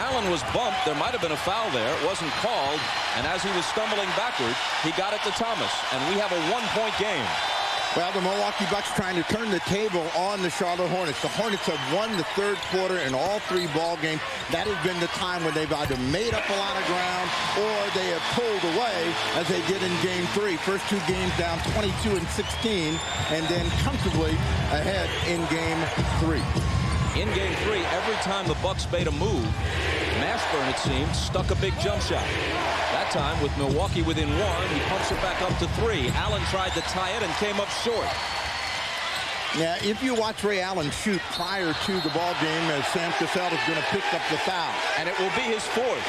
Allen was bumped. There might have been a foul there. It wasn't called. And as he was stumbling backward, he got it to Thomas. And we have a 1-point game. Well, the Milwaukee Bucks trying to turn the table on the Charlotte Hornets. The Hornets have won the third quarter in all 3 ball games. That has been the time when they've either made up a lot of ground or they have pulled away, as they did in Game 3. First 2 games down 22-16, and then comfortably ahead in Game 3. In Game 3, every time the Bucks made a move, Mashburn, it seemed, stuck a big jump shot. That time, with Milwaukee within 1, he pumps it back up to 3. Allen tried to tie it and came up short. Now, if you watch Ray Allen shoot prior to the ball game, as Sam Cassell is going to pick up the foul. And it will be his 4th.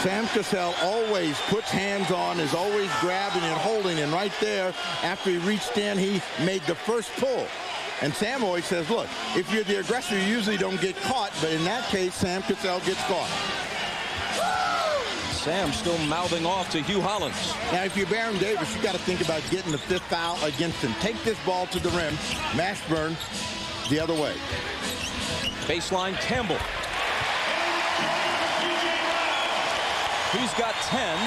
Sam Cassell always puts hands on, is always grabbing and holding, and right there, after he reached in, he made the first pull. And Sam always says, look, if you're the aggressor, you usually don't get caught, but in that case, Sam Cassell gets caught. Sam still mouthing off to Hugh Hollins. Now, if you're Baron Davis, you got to think about getting the 5th foul against him. Take this ball to the rim. Mashburn the other way. Baseline, Campbell. He's got 10.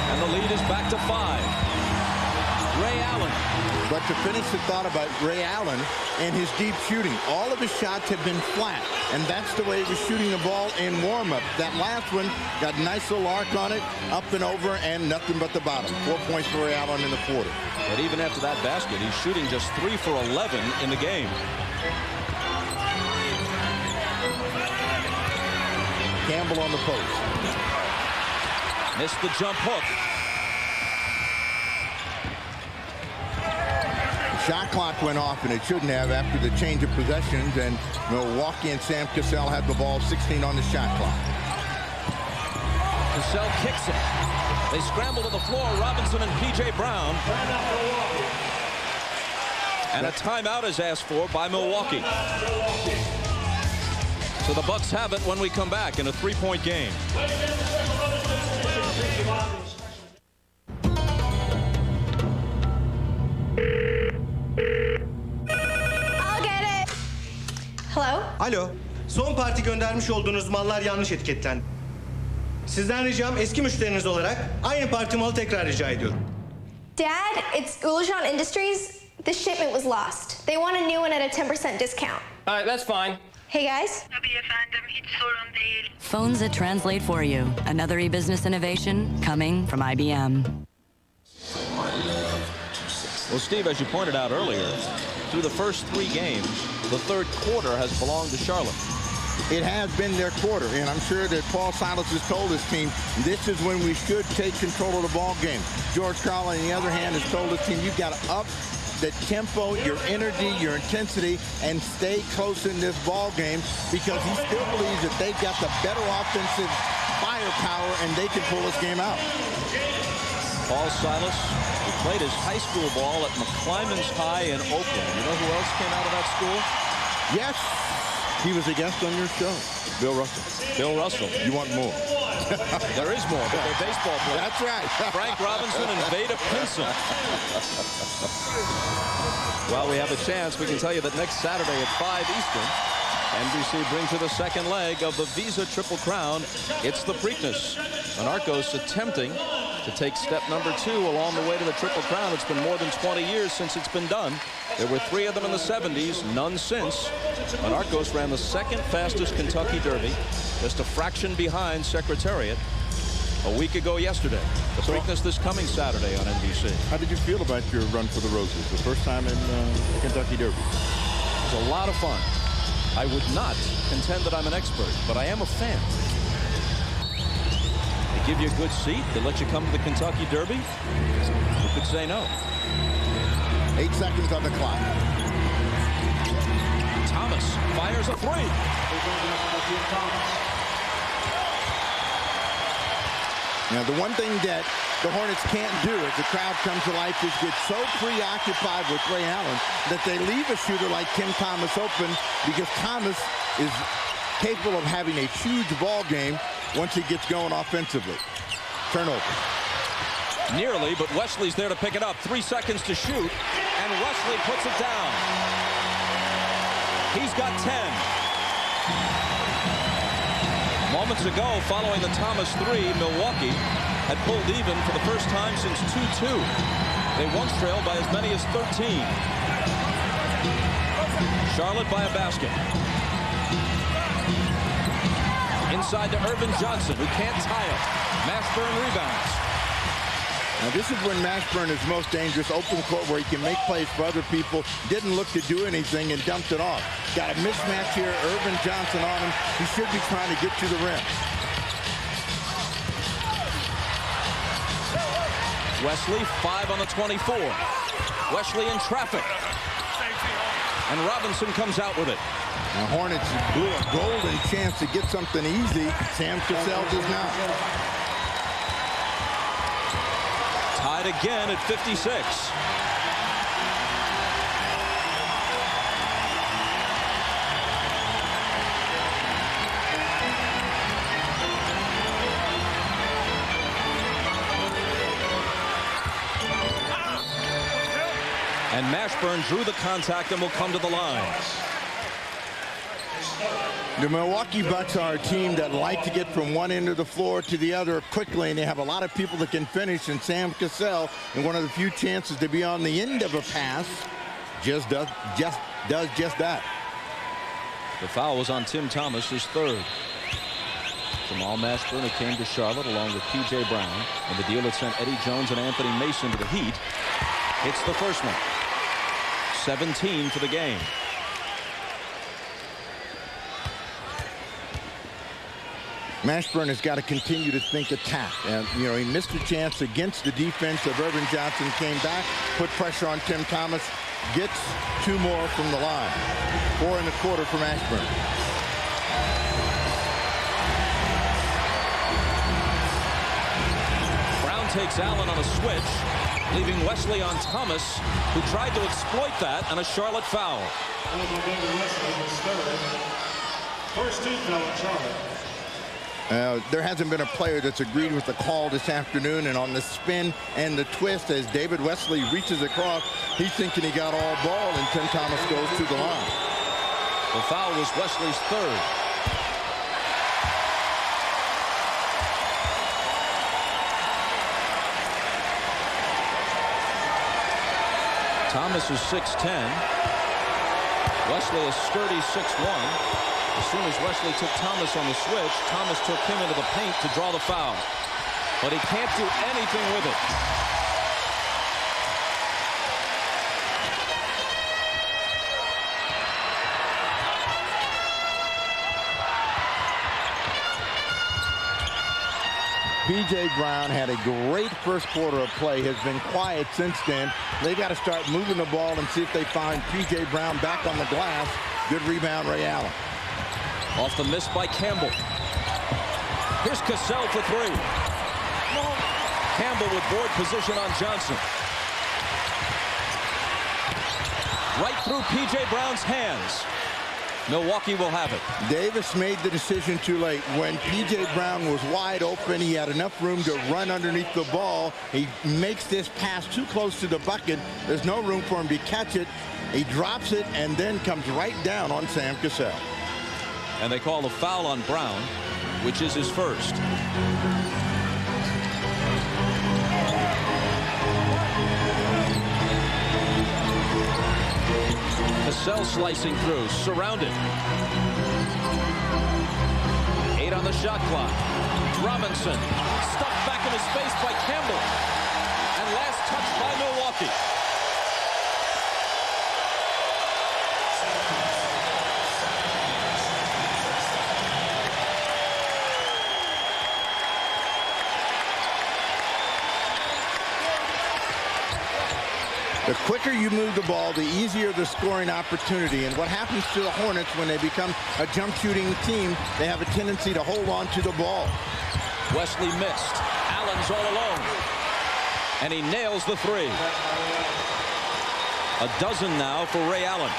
And the lead is back to 5. Ray Allen. But to finish the thought about Ray Allen and his deep shooting, all of his shots have been flat, and that's the way he was shooting the ball in warm-up. That last one got a nice little arc on it, up and over, and nothing but the bottom. 4 points for Ray Allen in the quarter. But even after that basket, he's shooting just 3 for 11 in the game. Campbell on the post. Missed the jump hook. Shot clock went off, and it shouldn't have after the change of possessions, and Milwaukee and Sam Cassell had the ball, 16 on the shot clock. Cassell kicks it. They scramble to the floor, Robinson and P.J. Brown. And a timeout is asked for by Milwaukee. So the Bucks have it when we come back in a 3-point game. Hello? Alo. Son parti göndermiş olduğunuz mallar yanlış etiketlendi. Sizden ricam eski müşteriniz olarak aynı parti malı tekrar rica ediyorum. Dad, it's Ulashan Industries. This shipment was lost. They want a new one at a 10% discount. All right, that's fine. Hey guys. Tabii efendim, hiç sorun değil. Phones that translate for you. Another e-business innovation coming from IBM. Well, Steve, as you pointed out earlier, through the first 3 games, the third quarter has belonged to Charlotte. It has been their quarter, and I'm sure that Paul Silas has told his team, this is when we should take control of the ball game. George Karl, on the other hand, has told his team, you've got to up the tempo, your energy, your intensity, and stay close in this ball game, because he still believes that they've got the better offensive firepower and they can pull this game out. Paul Silas, who played his high school ball at McClymonds High in Oakland. You know who else came out of that school? Yes, he was a guest on your show. Bill Russell. Bill Russell. You want more? There is more, but they're baseball players. That's right. Frank Robinson and Veda Pinson. Well, we have a chance. We can tell you that next Saturday at 5 Eastern, NBC brings you the second leg of the Visa Triple Crown. It's the Preakness. Anarchos attempting to take step number 2 along the way to the Triple Crown. It's been more than 20 years since it's been done. There were 3 of them in the 70s, none since. Anarchos ran the second fastest Kentucky Derby, just a fraction behind Secretariat a week ago yesterday. The Preakness this coming Saturday on NBC. How did you feel about your run for the Roses, the first time in Kentucky Derby? It was a lot of fun. I would not contend that I'm an expert, but I am a fan. They give you a good seat. They let you come to the Kentucky Derby. You could say no. 8 seconds on the clock. Thomas fires a 3. Now, the one thing that the Hornets can't do as the crowd comes to life is get so preoccupied with Ray Allen that they leave a shooter like Tim Thomas open, because Thomas is capable of having a huge ball game once he gets going offensively. Turnover. Nearly, but Wesley's there to pick it up. 3 seconds to shoot, and Wesley puts it down. He's got 10. Moments ago, following the Thomas 3, Milwaukee had pulled even for the first time since 2-2. They once trailed by as many as 13. Charlotte by a basket. Inside to Irvin Johnson, who can't tie it. Mashburn rebounds. Now, this is when Mashburn is most dangerous. Open court where he can make plays for other people. Didn't look to do anything and dumped it off. Got a mismatch here. Irvin Johnson on him. He should be trying to get to the rim. Wesley, 5 on the 24. Wesley in traffic. And Robinson comes out with it. Now, Hornets blew a golden chance to get something easy. Sam Cassell does not. Tied again at 56. And Mashburn drew the contact and will come to the line. The Milwaukee Bucks are a team that like to get from one end of the floor to the other quickly, and they have a lot of people that can finish, and Sam Cassell, in one of the few chances to be on the end of a pass, does just that. The foul was on Tim Thomas, his third. Jamal Mashburn, who came to Charlotte along with P.J. Brown, and the deal that sent Eddie Jones and Anthony Mason to the Heat. It's the first one. 17 for the game. Mashburn has got to continue to think attack. And, you know, he missed a chance against the defense of Irvin Johnson, came back, put pressure on Tim Thomas, gets 2 more from the line. 4 in the quarter for Mashburn. Brown takes Allen on a switch, leaving Wesley on Thomas, who tried to exploit that, and a Charlotte foul. First team foul on Charlotte. There hasn't been a player that's agreed with the call this afternoon, and on the spin and the twist as David Wesley reaches across, he's thinking he got all ball, and Tim Thomas goes to the line. The foul was Wesley's third. Thomas is 6'10". Wesley is sturdy 6'1". As soon as Wesley took Thomas on the switch, Thomas took him into the paint to draw the foul. But he can't do anything with it. P.J. Brown had a great first quarter of play, has been quiet since then. They got to start moving the ball and see if they find P.J. Brown back on the glass. Good rebound, Ray Allen. Off the miss by Campbell. Here's Cassell for 3. Campbell with board position on Johnson. Right through P.J. Brown's hands. Milwaukee will have it. Davis made the decision too late. When P.J. Brown was wide open, he had enough room to run underneath the ball. He makes this pass too close to the bucket. There's no room for him to catch it. He drops it and then comes right down on Sam Cassell. And they call a foul on Brown, which is his first. Cassell slicing through, surrounded. 8 on the shot clock. Robinson stuffed back in his face by Campbell. And last touch by Milwaukee. The quicker you move the ball, the easier the scoring opportunity. And what happens to the Hornets when they become a jump shooting team, they have a tendency to hold on to the ball. Wesley missed. Allen's all alone. And he nails the 3. A dozen now for Ray Allen.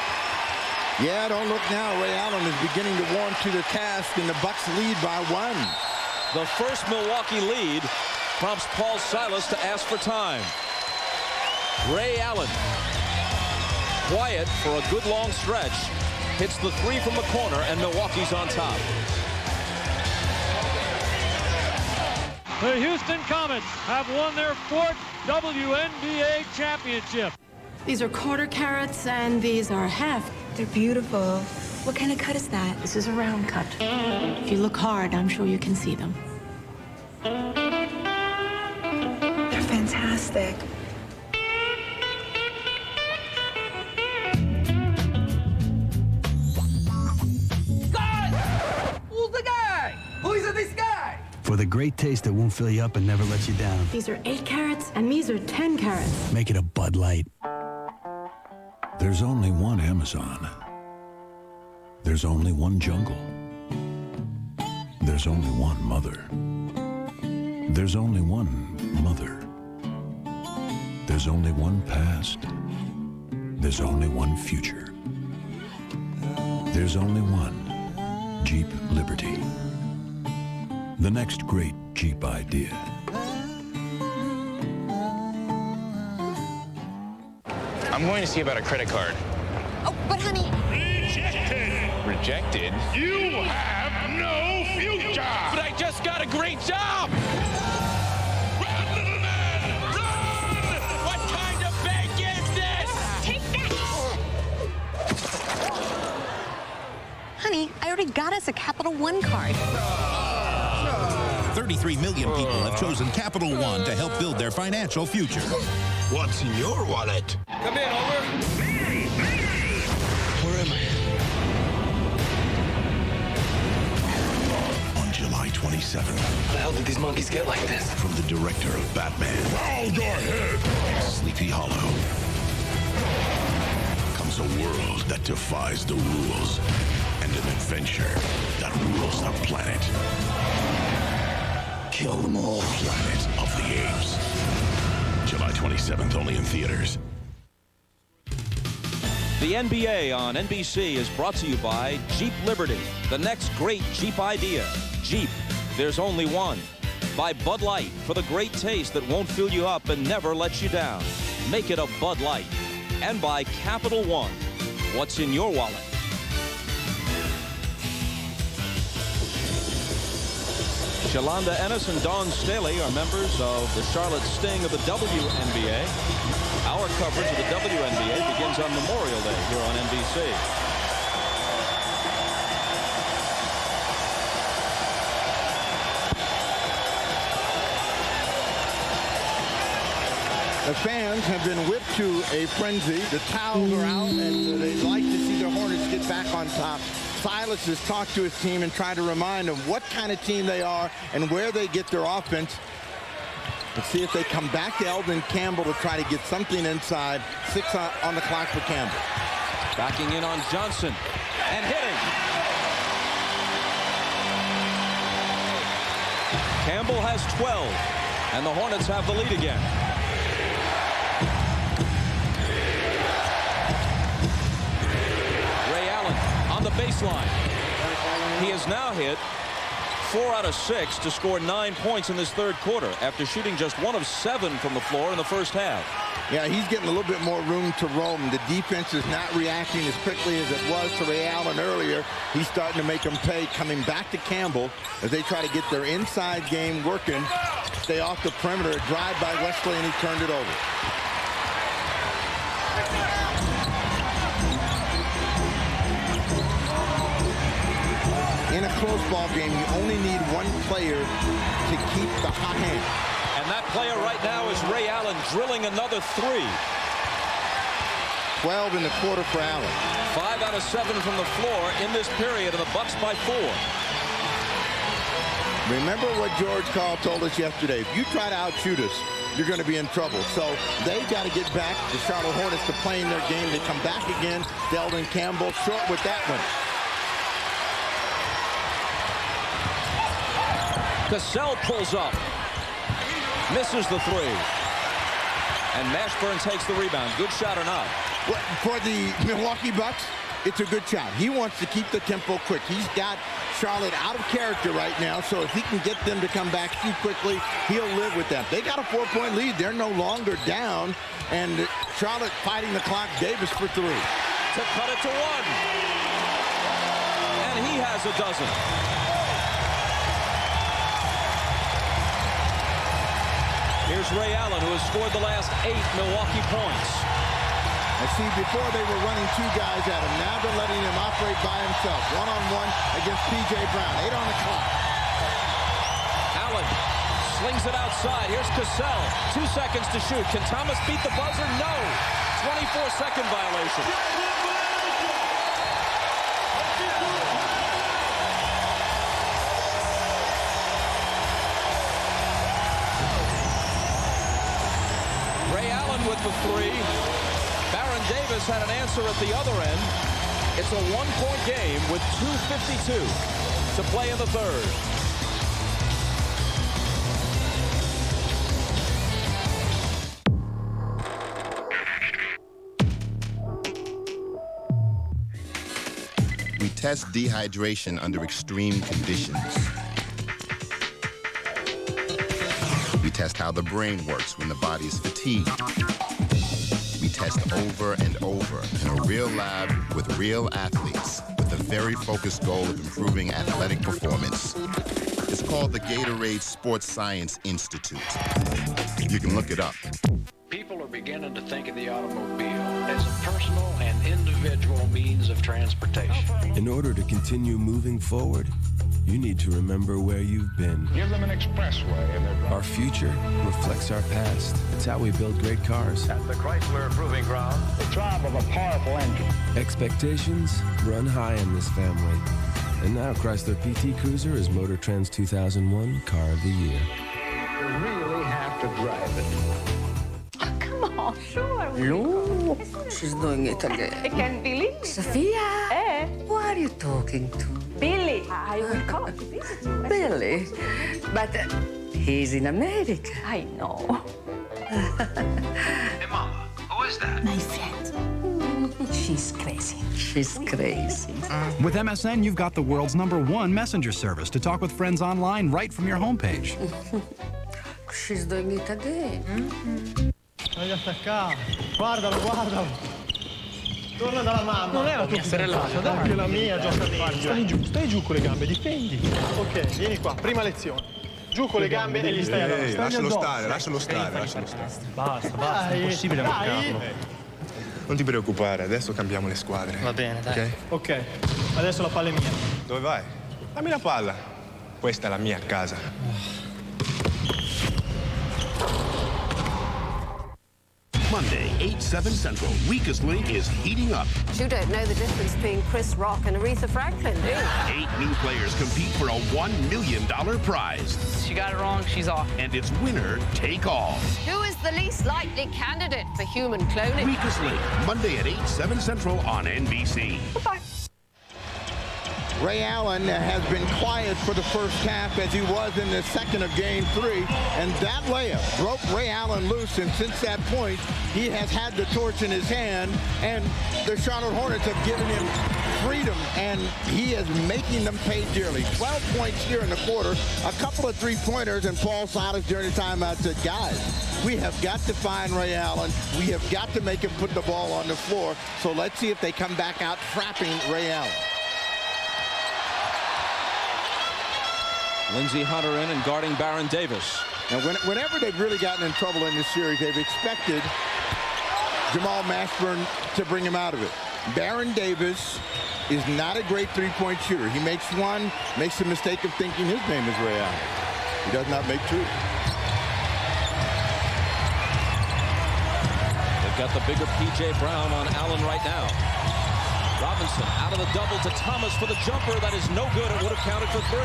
Yeah, don't look now. Ray Allen is beginning to warm to the task, and the Bucks lead by 1. The first Milwaukee lead prompts Paul Silas to ask for time. Ray Allen, quiet for a good long stretch, hits the 3 from the corner, and Milwaukee's on top. The Houston Comets have won their 4th WNBA championship. These are quarter carats and these are half. They're beautiful. What kind of cut is that? This is a round cut. If you look hard, I'm sure you can see them. They're fantastic. For the great taste that won't fill you up and never let you down. These are 8 carats and these are 10 carats. Make it a Bud Light. There's only one Amazon. There's only one jungle. There's only one mother. There's only one mother. There's only one past. There's only one future. There's only one Jeep Liberty. The next great Jeep idea. I'm going to see about a credit card. Oh, but honey. Rejected? You have no future! But I just got a great job! Run, little man! Run! What kind of bank is this? Take that! Honey, I already got us a Capital One card. 33 million people have chosen Capital One to help build their financial future. What's in your wallet? Come in, over. Where am I? On July 27th. How the hell did these monkeys get like this? From the director of Batman. Bow your head! Sleepy Hollow. Comes a world that defies the rules. And an adventure that rules the planet. Kill them all. Planet of the Apes. July 27th, only in theaters. The NBA on NBC is brought to you by Jeep Liberty, the next great Jeep idea. Jeep, there's only one. By Bud Light, for the great taste that won't fill you up and never lets you down. Make it a Bud Light. And by Capital One. What's in your wallet? Shalonda Ennis and Dawn Staley are members of the Charlotte Sting of the WNBA. Our coverage of the WNBA begins on Memorial Day here on NBC. The fans have been whipped to a frenzy. The towels are out, and they'd like to see the Hornets get back on top. Silas has talked to his team and tried to remind them what kind of team they are and where they get their offense. Let's see if they come back to Eldon Campbell to try to get something inside. 6 on the clock for Campbell. Backing in on Johnson and hitting. Campbell has 12, and the Hornets have the lead again. Ray Allen on the baseline. He has now hit 4 out of 6 to score 9 points in this third quarter after shooting just 1 of 7 from the floor in the first half. Yeah, he's getting a little bit more room to roam. The defense is not reacting as quickly as it was to Ray Allen earlier. He's starting to make them pay, coming back to Campbell as they try to get their inside game working. Stay off the perimeter. A drive by Wesley, and he turned it over. In a close ball game, you only need one player to keep the hot hand. And that player right now is Ray Allen, drilling another 3. 12 in the quarter for Allen. 5 out of 7 from the floor in this period, and the Bucks by 4. Remember what George Karl told us yesterday. If you try to outshoot us, you're going to be in trouble. So they've got to get back, the Charlotte Hornets, to playing their game. They come back again. Eldon Campbell short with that one. Cassell pulls up. Misses the 3. And Mashburn takes the rebound. Good shot or not? Well, for the Milwaukee Bucks, it's a good shot. He wants to keep the tempo quick. He's got Charlotte out of character right now, so if he can get them to come back too quickly, he'll live with them. They got a 4-point lead. They're no longer down, and Charlotte fighting the clock. Davis for 3. To cut it to 1. And he has a dozen. Here's Ray Allen, who has scored the last 8 Milwaukee points. I see before they were running 2 guys at him. Now they're letting him operate by himself. 1-on-1 against P.J. Brown. 8 on the clock. Allen slings it outside. Here's Cassell. 2 seconds to shoot. Can Thomas beat the buzzer? No. 24-second violation. Ray Allen with the 3. Baron Davis had an answer at the other end. It's a 1-point game with 2:52 to play in the third. We test dehydration under extreme conditions. We test how the brain works when the body is fatigued. We test over and over in a real lab with real athletes with a very focused goal of improving athletic performance. It's called the Gatorade Sports Science Institute. You can look it up. People are beginning to think of the automobile as a personal and individual means of transportation. In order to continue moving forward, you need to remember where you've been. Give them an expressway and they're Our future reflects our past. It's how we build great cars. At the Chrysler Proving Ground, the drive of a powerful engine. Expectations run high in this family. And now Chrysler PT Cruiser is Motor Trend's 2001 Car of the Year. You really have to drive it. Come on, sure. Look, she's doing it again. Again, Billy? Sophia? Who are you talking to? Billy. I will come to visit you. Billy? But he's in America. I know. Hey, Mama, who is that? My friend. She's crazy. She's crazy. With MSN, you've got the world's #1 messenger service to talk with friends online right from your homepage. She's doing it again. Voglio attaccare. Guardalo, guardalo. Torna dalla mamma. Non è la tua fidanzata, dai. Anche la mia, gioca meglio. Stai giù con le gambe, difendi. Ok, vieni qua, prima lezione. Giù con le gambe e gli stai addosso. Lascialo stare, lascialo stare. Basta, è impossibile marcarlo. Non ti preoccupare, adesso cambiamo le squadre. Va bene, dai. Ok, adesso la palla è mia. Dove vai? Dammi la palla. Questa è la mia casa. Monday, 8/7 Central. Weakest Link is heating up. You don't know the difference between Chris Rock and Aretha Franklin, do you? 8 new players compete for a $1 million prize. She got it wrong, she's off. And it's winner take all. Who is the least likely candidate for human cloning? Weakest Link, Monday at 8/7 Central on NBC. Goodbye. Ray Allen has been quiet for the first half as he was in the second of Game 3, and that layup broke Ray Allen loose, and since that point, he has had the torch in his hand, and the Charlotte Hornets have given him freedom, and he is making them pay dearly. 12 points here in the quarter, a couple of three-pointers, and Paul Silas during the timeout said, guys, we have got to find Ray Allen. We have got to make him put the ball on the floor, so let's see if they come back out trapping Ray Allen. Lindsey Hunter in and guarding Baron Davis. And whenever they've really gotten in trouble in this series, they've expected Jamal Mashburn to bring him out of it. Baron Davis is not a great three-point shooter. He makes one, makes the mistake of thinking his name is Ray Allen. He does not make two. They've got the bigger P.J. Brown on Allen right now. Robinson out of the double to Thomas for the jumper. That is no good. It would have counted for 3.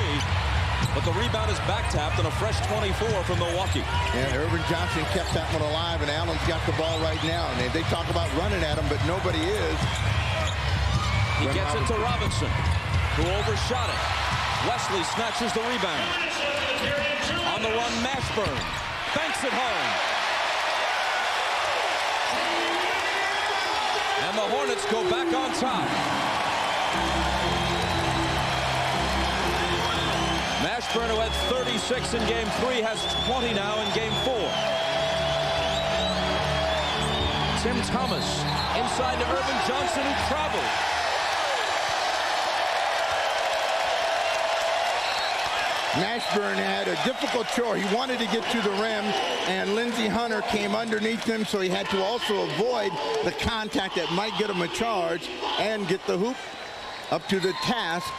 But the rebound is back-tapped and a fresh 24 from Milwaukee. And Irvin Johnson kept that one alive, and Allen's got the ball right now. And they talk about running at him, but nobody is. He gets it to Robinson, who overshot it. Wesley snatches the rebound. On the run, Mashburn banks it home. And the Hornets go back on top. Mashburn, who had 36 in Game 3, has 20 now in Game 4. Tim Thomas inside to Irvin Johnson, who traveled. Mashburn had a difficult chore. He wanted to get to the rim, and Lindsey Hunter came underneath him, so he had to also avoid the contact that might get him a charge and get the hoop up to the task.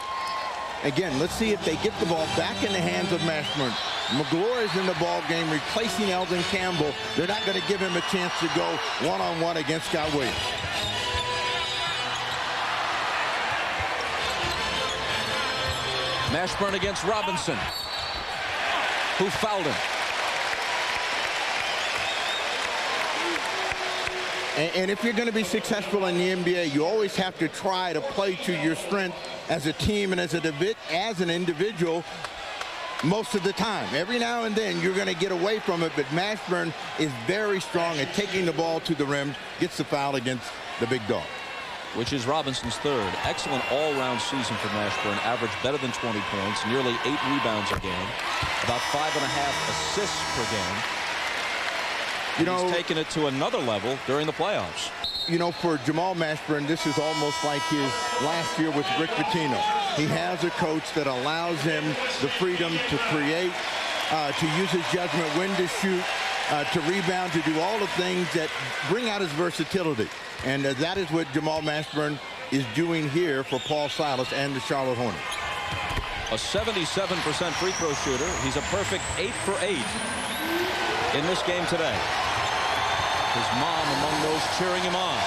Again, let's see if they get the ball back in the hands of Mashburn. McGlure is in the ball game, replacing Eldon Campbell. They're not going to give him a chance to go one-on-one against Scott Williams. Mashburn against Robinson, who fouled him. And if you're going to be successful in the NBA, you always have to try to play to your strength as a team and as an individual most of the time. Every now and then you're going to get away from it, but Mashburn is very strong at taking the ball to the rim, gets the foul against the big dog. Which is Robinson's third. Excellent all-round season for Mashburn. Averaged better than 20 points, nearly 8 rebounds a game, about 5.5 assists per game. You know, he's taken it to another level during the playoffs. You know, for Jamal Mashburn, this is almost like his last year with Rick Pitino. He has a coach that allows him the freedom to create, to use his judgment, when to shoot, to rebound, to do all the things that bring out his versatility. And that is what Jamal Mashburn is doing here for Paul Silas and the Charlotte Hornets. A 77% free throw shooter. He's a perfect 8 for 8 in this game today. His mom among those cheering him on.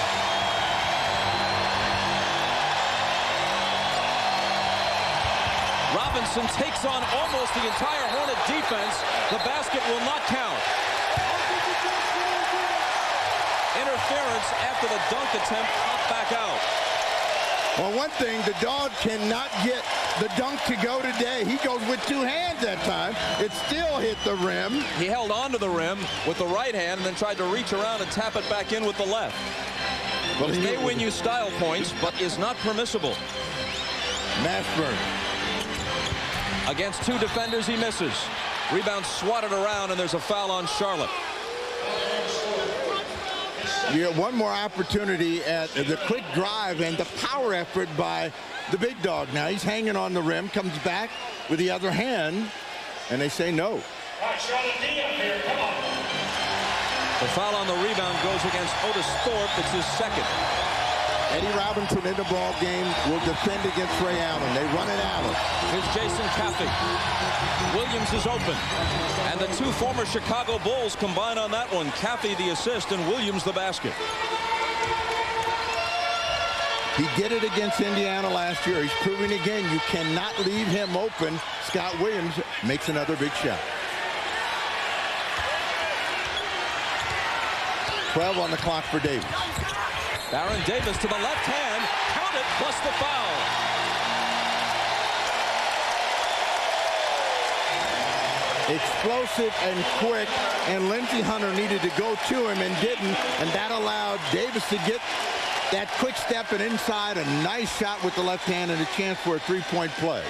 Robinson takes on almost the entire Hornet defense. The basket will not count. Interference after the dunk attempt, popped back out. Well, one thing, the dog cannot get the dunk to go today. He goes with two hands that time. It still hit the rim. He held onto the rim with the right hand and then tried to reach around and tap it back in with the left. Well, it may win you style points, but is not permissible. Mashburn. Against two defenders, he misses. Rebound swatted around, and there's a foul on Charlotte. You have one more opportunity at the quick drive and the power effort by the big dog. Now he's hanging on the rim, comes back with the other hand, and they say no. The foul on the rebound goes against Otis Thorpe. It's his second. Eddie Robinson in the ball game will defend against Ray Allen. They run it Allen. Here's Jason Caffey. Williams is open. And the two former Chicago Bulls combine on that one. Caffey the assist and Williams the basket. He did it against Indiana last year. He's proving again you cannot leave him open. Scott Williams makes another big shot. 12 on the clock for Davis. Baron Davis to the left hand. Count it, plus the foul. Explosive and quick, and Lindsey Hunter needed to go to him and didn't, and that allowed Davis to get that quick step and inside. A nice shot with the left hand and a chance for a three-point play.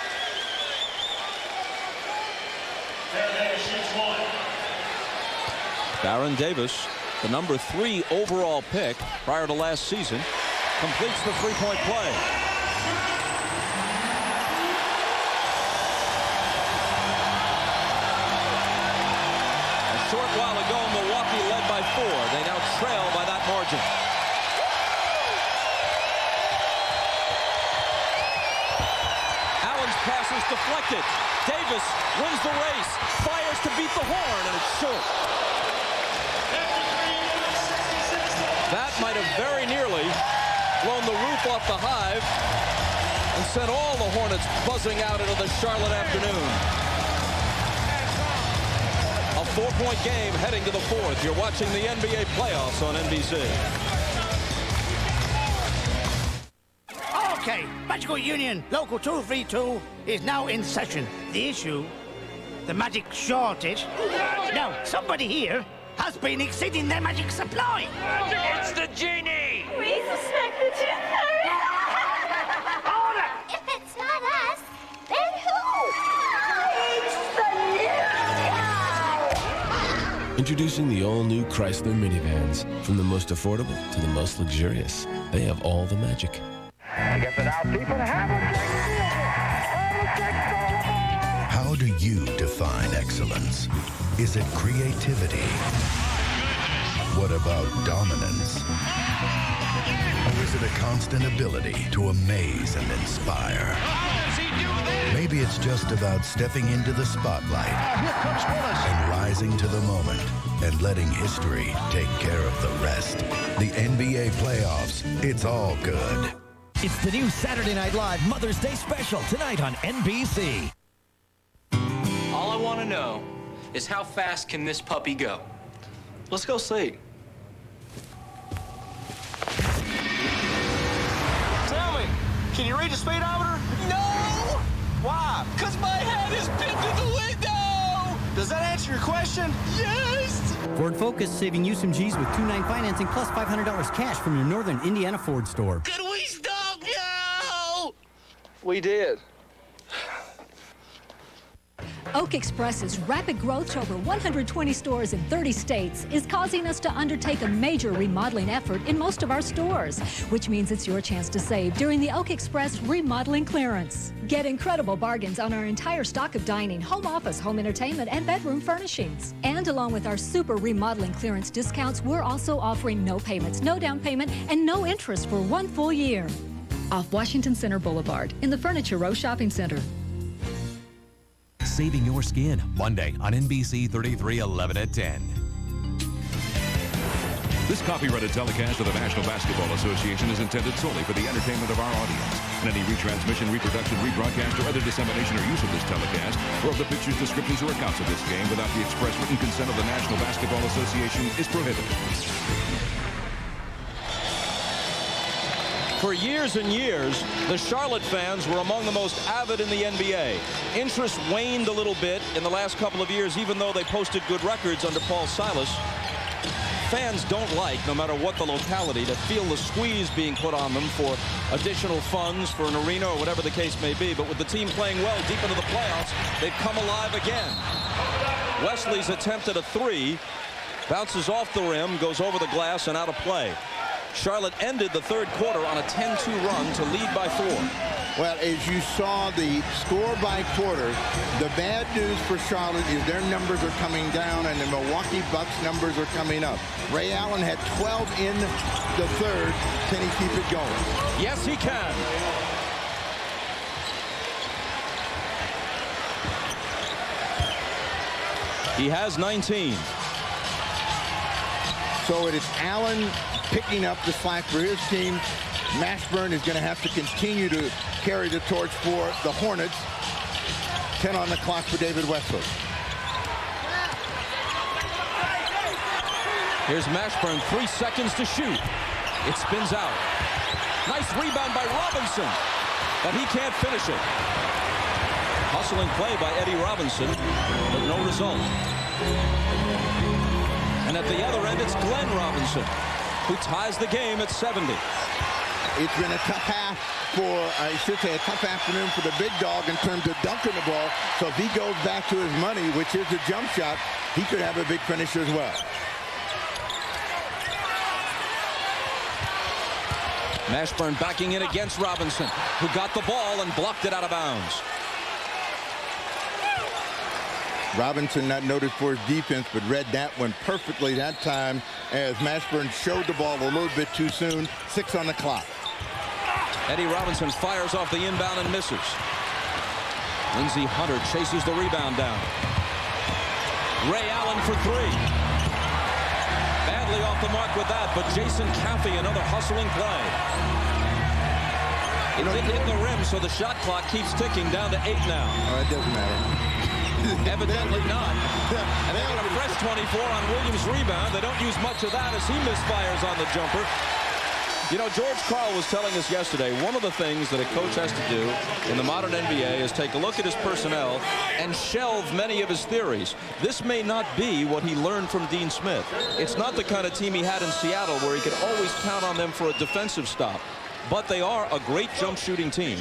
Baron Davis, the number 3 overall pick prior to last season, completes the three-point play. A short while ago, Milwaukee led by 4. They now trail by that margin. Allen's pass is deflected. Davis wins the race, fires to beat the horn, and it's short. That might have very nearly blown the roof off the Hive and sent all the Hornets buzzing out into the Charlotte afternoon. A 4-point game heading to the 4th. You're watching the NBA playoffs on NBC. Okay, Magical Union Local 232 is now in session. The issue, the magic shortage. Now, somebody here has been exceeding their magic supply. It's the genie! We suspect the genie! Order! If it's not us, then who? It's the new guy! Introducing the all-new Chrysler minivans. From the most affordable to the most luxurious, they have all the magic. Get it out, people. How do you define excellence? Is it creativity? What about dominance? Or is it a constant ability to amaze and inspire? Maybe it's just about stepping into the spotlight and rising to the moment and letting history take care of the rest. The NBA playoffs, it's all good. It's the new Saturday Night Live Mother's Day special tonight on NBC. All I want to know is how fast can this puppy go? Let's go see. Tell me, can you read the speedometer? No! Why? Because my head is pinned to the window! Does that answer your question? Yes! Ford Focus, saving you some G's with 2.9 financing plus $500 cash from your Northern Indiana Ford store. Could we stop now? We did. Oak Express's rapid growth to over 120 stores in 30 states is causing us to undertake a major remodeling effort in most of our stores, which means it's your chance to save during the Oak Express remodeling clearance. Get incredible bargains on our entire stock of dining, home office, home entertainment, and bedroom furnishings. And along with our super remodeling clearance discounts, we're also offering no payments, no down payment, and no interest for 1 full year. Off Washington Center Boulevard in the Furniture Row Shopping Center. Saving Your Skin, Monday on NBC 33, 11 at 10. This copyrighted telecast of the National Basketball Association is intended solely for the entertainment of our audience. And any retransmission, reproduction, rebroadcast, or other dissemination or use of this telecast, or of the pictures, descriptions, or accounts of this game without the express written consent of the National Basketball Association is prohibited. For years and years, the Charlotte fans were among the most avid in the NBA. Interest waned a little bit in the last couple of years, even though they posted good records under Paul Silas. Fans don't like, no matter what the locality, to feel the squeeze being put on them for additional funds for an arena or whatever the case may be. But with the team playing well deep into the playoffs, they've come alive again. Wesley's attempt at a three bounces off the rim, goes over the glass, and out of play. Charlotte ended the third quarter on a 10-2 run to lead by 4. Well, as you saw the score by quarter, the bad news for Charlotte is their numbers are coming down and the Milwaukee Bucks numbers are coming up. Ray Allen had 12 in the third. Can he keep it going? Yes, he can. He has 19. So it is Allen picking up the slack for his team. Mashburn is going to have to continue to carry the torch for the Hornets. 10 on the clock for David Wesley. Here's Mashburn, 3 seconds to shoot. It spins out. Nice rebound by Robinson, but he can't finish it. Hustling play by Eddie Robinson, but no result. And at the other end, it's Glenn Robinson, who ties the game at 70. It's been a tough half I should say a tough afternoon for the big dog in terms of dunking the ball. So if he goes back to his money, which is a jump shot, he could have a big finish as well. Mashburn backing in against Robinson, who got the ball and blocked it out of bounds. Robinson not noted for his defense, but read that one perfectly that time as Mashburn showed the ball a little bit too soon. 6 on the clock. Eddie Robinson fires off the inbound and misses. Lindsey Hunter chases the rebound down. Ray Allen for 3. Badly off the mark with that, but Jason Caffey, another hustling play. It didn't hit the rim, so the shot clock keeps ticking down to 8 now. Oh, it doesn't matter. Evidently not. And they got a fresh 24 on Williams' rebound. They don't use much of that as he misfires on the jumper. You know, George Karl was telling us yesterday, one of the things that a coach has to do in the modern NBA is take a look at his personnel and shelve many of his theories. This may not be what he learned from Dean Smith. It's not the kind of team he had in Seattle where he could always count on them for a defensive stop. But they are a great jump shooting team.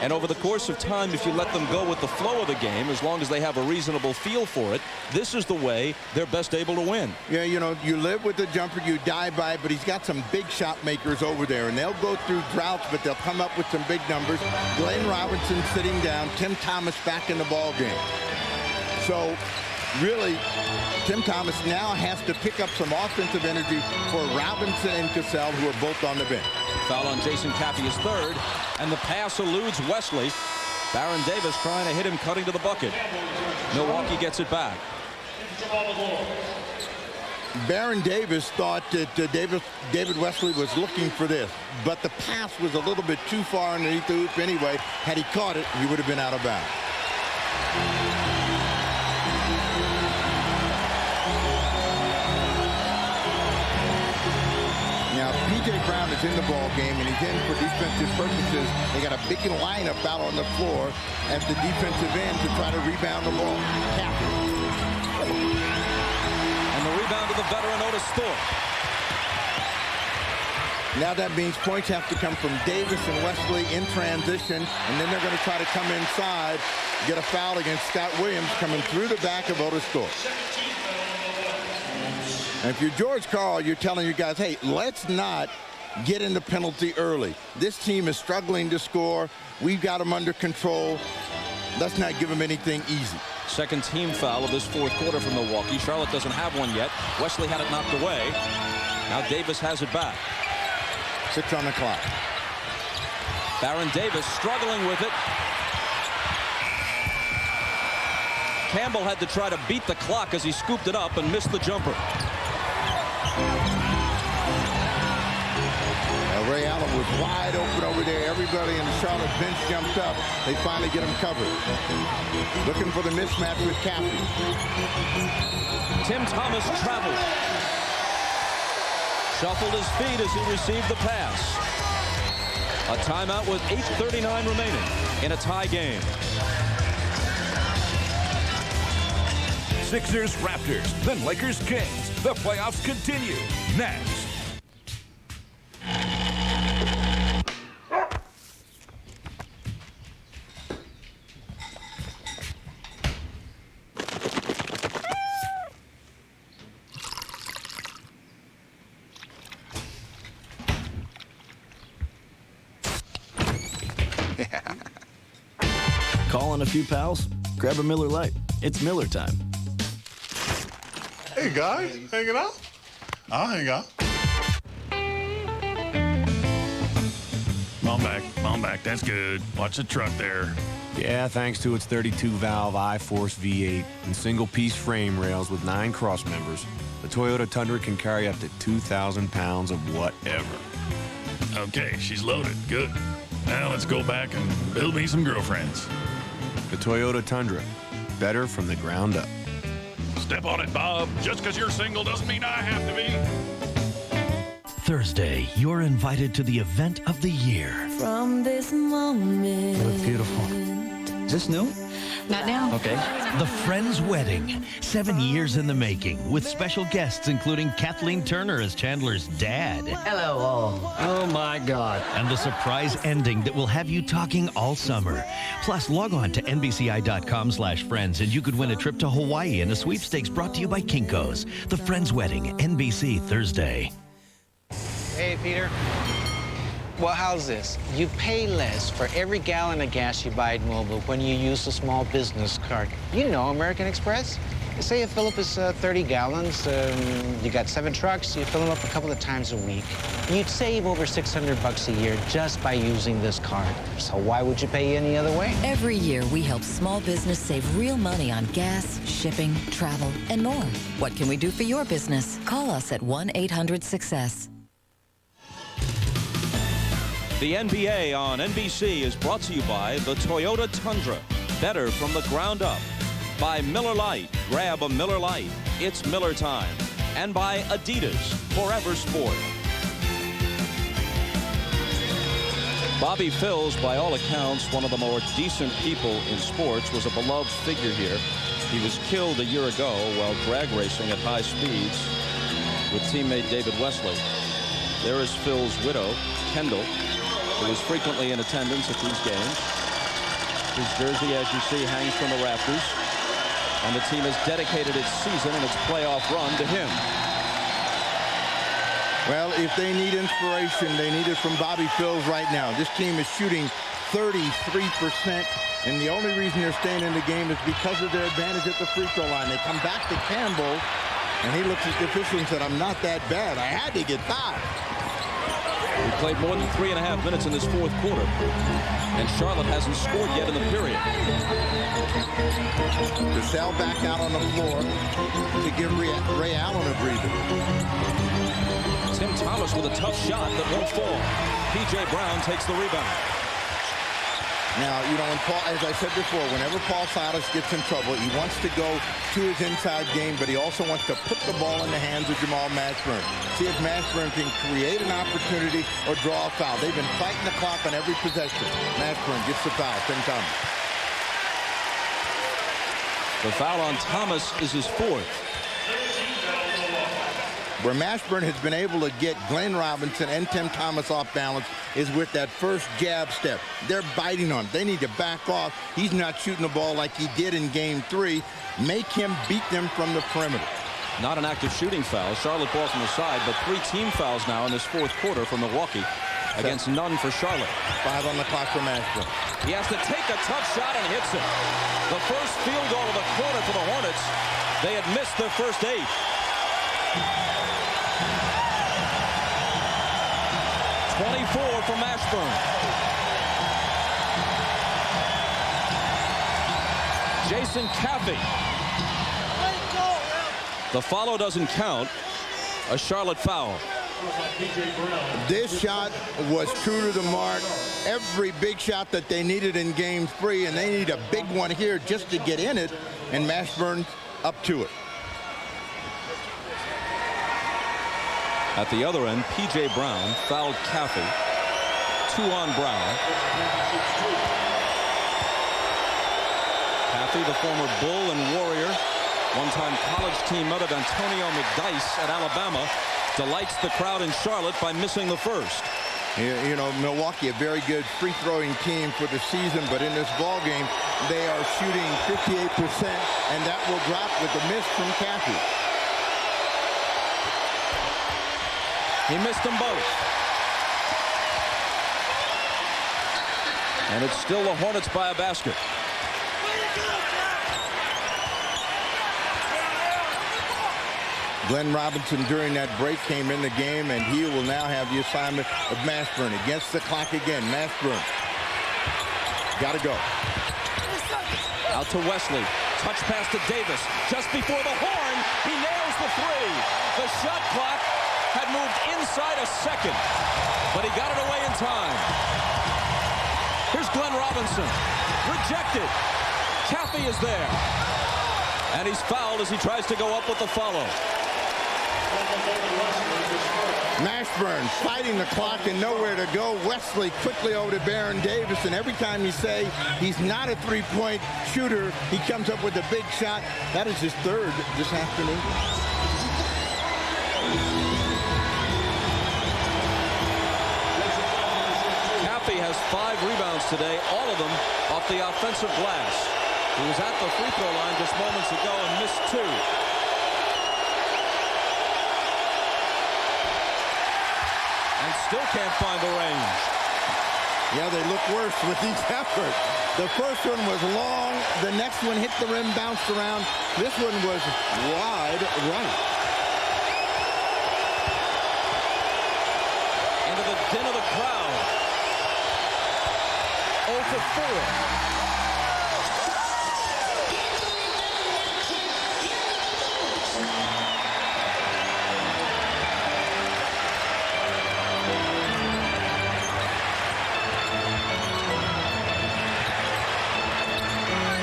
And over the course of time, if you let them go with the flow of the game, as long as they have a reasonable feel for it, this is the way they're best able to win. Yeah, you know, you live with the jumper, you die by it, but he's got some big shot makers over there, and they'll go through droughts, but they'll come up with some big numbers. Glenn Robinson sitting down, Tim Thomas back in the ball game. So really, Tim Thomas now has to pick up some offensive energy for Robinson and Cassell, who are both on the bench. Foul on Jason Caffey is 3rd, and the pass eludes Wesley. Baron Davis trying to hit him, cutting to the bucket. Milwaukee gets it back. Baron Davis thought that David Wesley was looking for this, but the pass was a little bit too far underneath the hoop anyway. Had he caught it, he would have been out of bounds. Now, P.J. Brown is in the ball game, and he's in for defensive purposes. They got a big lineup out on the floor at the defensive end to try to rebound the ball. And the rebound to the veteran Otis Thorpe. Now that means points have to come from Davis and Wesley in transition, and then they're going to try to come inside. get a foul against Scott Williams coming through the back of Otis Thorpe. And if you're George Karl, you're telling your guys, hey, let's not get in the penalty early. This team is struggling to score. We've got them under control. Let's not give them anything easy. Second team foul of this fourth quarter from Milwaukee. Charlotte doesn't have one yet. Wesley had it knocked away. Now Davis has it back. 6 on the clock. Baron Davis struggling with it. Campbell had to try to beat the clock as he scooped it up and missed the jumper. Ray Allen was wide open over there. Everybody in the Charlotte bench jumped up. They finally get him covered. Looking for the mismatch with Cappy. Tim Thomas traveled. Shuffled his feet as he received the pass. A timeout with 8:39 remaining in a tie game. Sixers, Raptors, then Lakers, Kings. The playoffs continue next. Calling a few pals? Grab a Miller Lite. It's Miller time. Hey, guys. Hanging out? I'll hang out. Come on back. That's good. Watch the truck there. Yeah, thanks to its 32-valve I-Force V8 and single-piece frame rails with 9 cross members, the Toyota Tundra can carry up to 2,000 pounds of whatever. Okay, she's loaded. Good. Now let's go back and build me some girlfriends. The Toyota Tundra. Better from the ground up. Step on it, Bob. Just because you're single doesn't mean I have to be. Thursday, you're invited to the event of the year. From this moment. You look beautiful. Is this new? Not now. Okay. The Friends Wedding. 7 years in the making, with special guests including Kathleen Turner as Chandler's dad. Hello, all. Oh, my God. And the surprise ending that will have you talking all summer. Plus, log on to NBCI.com/friends and you could win a trip to Hawaii in a sweepstakes brought to you by Kinko's. The Friends Wedding, NBC, Thursday. Hey, Peter. Well, how's this? You pay less for every gallon of gas you buy at Mobil when you use a small business card. You know American Express. Say a fill-up is 30 gallons. You got 7 trucks. You fill them up a couple of times a week. You'd save over $600 a year just by using this card. So why would you pay any other way? Every year, we help small business save real money on gas, shipping, travel, and more. What can we do for your business? Call us at 1-800-SUCCESS. The NBA on NBC is brought to you by the Toyota Tundra. Better from the ground up. By Miller Lite. Grab a Miller Lite. It's Miller time. And by Adidas. Forever Sport. Bobby Phills, by all accounts, one of the more decent people in sports, was a beloved figure here. He was killed a year ago while drag racing at high speeds with teammate David Wesley. There is Phil's widow, Kendall, who is frequently in attendance at these games. His jersey, as you see, hangs from the rafters. And the team has dedicated its season and its playoff run to him. Well, if they need inspiration, they need it from Bobby Phills right now. This team is shooting 33%, and the only reason they're staying in the game is because of their advantage at the free throw line. They come back to Campbell, and he looks at the official and said, I'm not that bad. I had to get fouled. We played more than 3.5 minutes in this fourth quarter, and Charlotte hasn't scored yet in the period. Purcell back out on the floor to give Ray Allen a breather. Tim Thomas with a tough shot that won't fall. P.J. Brown takes the rebound. Now, you know, when Paul, as I said before, whenever Paul Silas gets in trouble, he wants to go to his inside game, but he also wants to put the ball in the hands of Jamal Mashburn. See if Mashburn can create an opportunity or draw a foul. They've been fighting the clock on every possession. Mashburn gets the foul. Tim Thomas. The foul on Thomas is his 4th. Where Mashburn has been able to get Glenn Robinson and Tim Thomas off balance is with that first jab step. They're biting on it. They need to back off. He's not shooting the ball like he did in Game 3. Make him beat them from the perimeter. Not an active shooting foul. Charlotte ball from the side, but 3 team fouls now in this fourth quarter from Milwaukee against none for Charlotte. 5 on the clock for Mashburn. He has to take a tough shot and hits it. The first field goal of the quarter for the Hornets. They had missed their first 8. .24 for Mashburn. Jason Caffey. The follow doesn't count. A Charlotte foul. This shot was true to the mark. Every big shot that they needed in Game 3, and they need a big one here just to get in it, and Mashburn up to it. At the other end, P.J. Brown fouled Caffey. 2 on Brown. Caffey, the former Bull and Warrior, one-time college teammate of Antonio McDyess at Alabama, delights the crowd in Charlotte by missing the first. You know, Milwaukee, a very good free-throwing team for the season, but in this ball game, they are shooting 58%, and that will drop with the miss from Caffey. He missed them both. And it's still the Hornets by a basket. Glenn Robinson during that break came in the game, and he will now have the assignment of Mashburn against the clock again. Mashburn. Got to go. Out to Wesley. Touch pass to Davis. Just before the horn, he nails the 3. The shot clock had moved inside a second, but he got it away in time. Here's Glenn Robinson. Rejected. Caffey is there. And he's fouled as he tries to go up with the follow. Mashburn fighting the clock and nowhere to go. Wesley quickly over to Baron Davis, and every time you say he's not a three-point shooter, he comes up with a big shot. That is his 3rd this afternoon. Caffey has 5 rebounds today, all of them off the offensive glass. He was at the free throw line just moments ago and missed 2. And still can't find the range. Yeah, they look worse with each effort. The first one was long. The next one hit the rim, bounced around. This one was wide right. Into the din of the crowd. 0 for 4.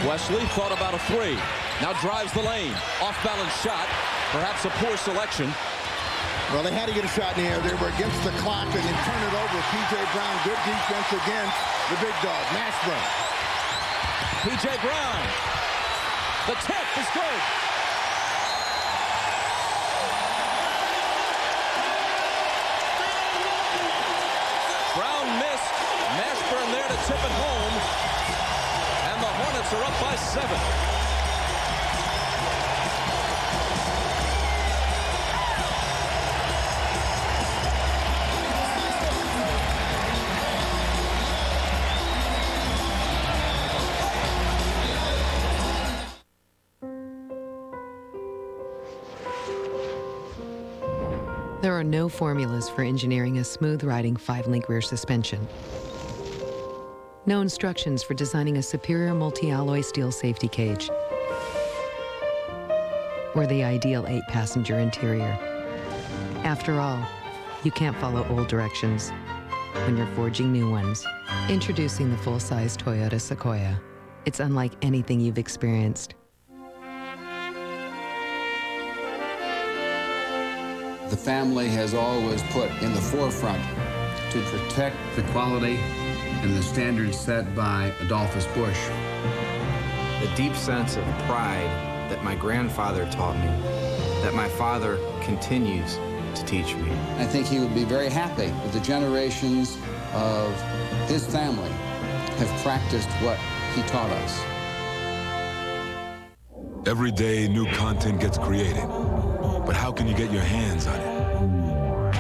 Wesley thought about a 3. Now drives the lane. Off-balance shot. Perhaps a poor selection. Well, they had to get a shot in the air. They were against the clock and then turn it over. P.J. Brown, good defense against the big dog, Mashburn. P.J. Brown. The tip is good. Brown missed. Mashburn there to tip it home. And the Hornets are up by 7. There are no formulas for engineering a smooth-riding 5-link rear suspension. No instructions for designing a superior multi-alloy steel safety cage. Or the ideal 8-passenger interior. After all, you can't follow old directions when you're forging new ones. Introducing the full-size Toyota Sequoia. It's unlike anything you've experienced. The family has always put in the forefront to protect the quality and the standards set by Adolphus Bush. The deep sense of pride that my grandfather taught me that my father continues to teach me. I think he would be very happy that the generations of his family have practiced what he taught us. Every day, new content gets created. But how can you get your hands on it?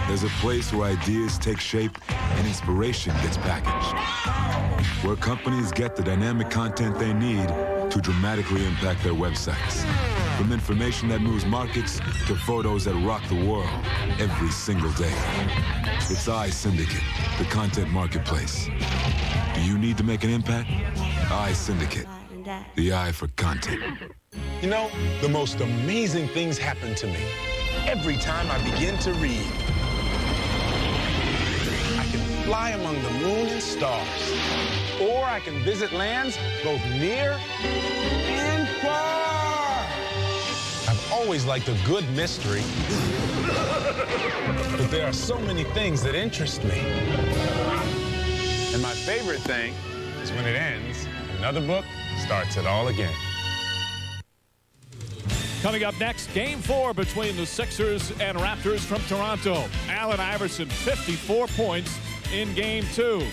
There's a place where ideas take shape and inspiration gets packaged. Where companies get the dynamic content they need to dramatically impact their websites. From information that moves markets to photos that rock the world every single day. It's iSyndicate, the content marketplace. Do you need to make an impact? iSyndicate, the I for content. You know, the most amazing things happen to me every time I begin to read. I can fly among the moon and stars, or I can visit lands both near and far. I've always liked a good mystery, but there are so many things that interest me. And my favorite thing is when it ends, another book starts it all again. Coming up next, Game 4 between the Sixers and Raptors from Toronto. Allen Iverson, 54 points in Game 2.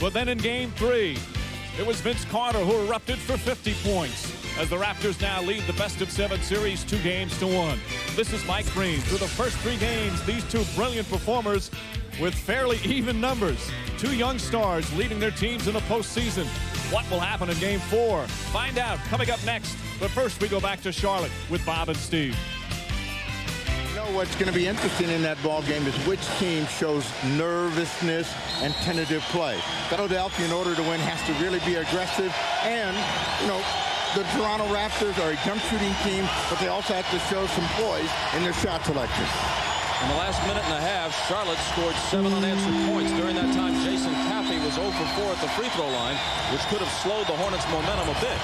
But then in Game 3, it was Vince Carter who erupted for 50 points as the Raptors now lead the best-of-7 series 2-1. This is Mike Green. Through the first 3 games, these two brilliant performers with fairly even numbers. 2 young stars leading their teams in the postseason. What will happen in Game 4? Find out coming up next. But first, we go back to Charlotte with Bob and Steve. You know what's going to be interesting in that ball game is which team shows nervousness and tentative play. Philadelphia, in order to win, has to really be aggressive. And, you know, the Toronto Raptors are a jump shooting team, but they also have to show some poise in their shot selection. In the last minute and a half, Charlotte scored 7 unanswered points. During that time, Jason Caffey was 0 for 4 at the free throw line, which could have slowed the Hornets' momentum a bit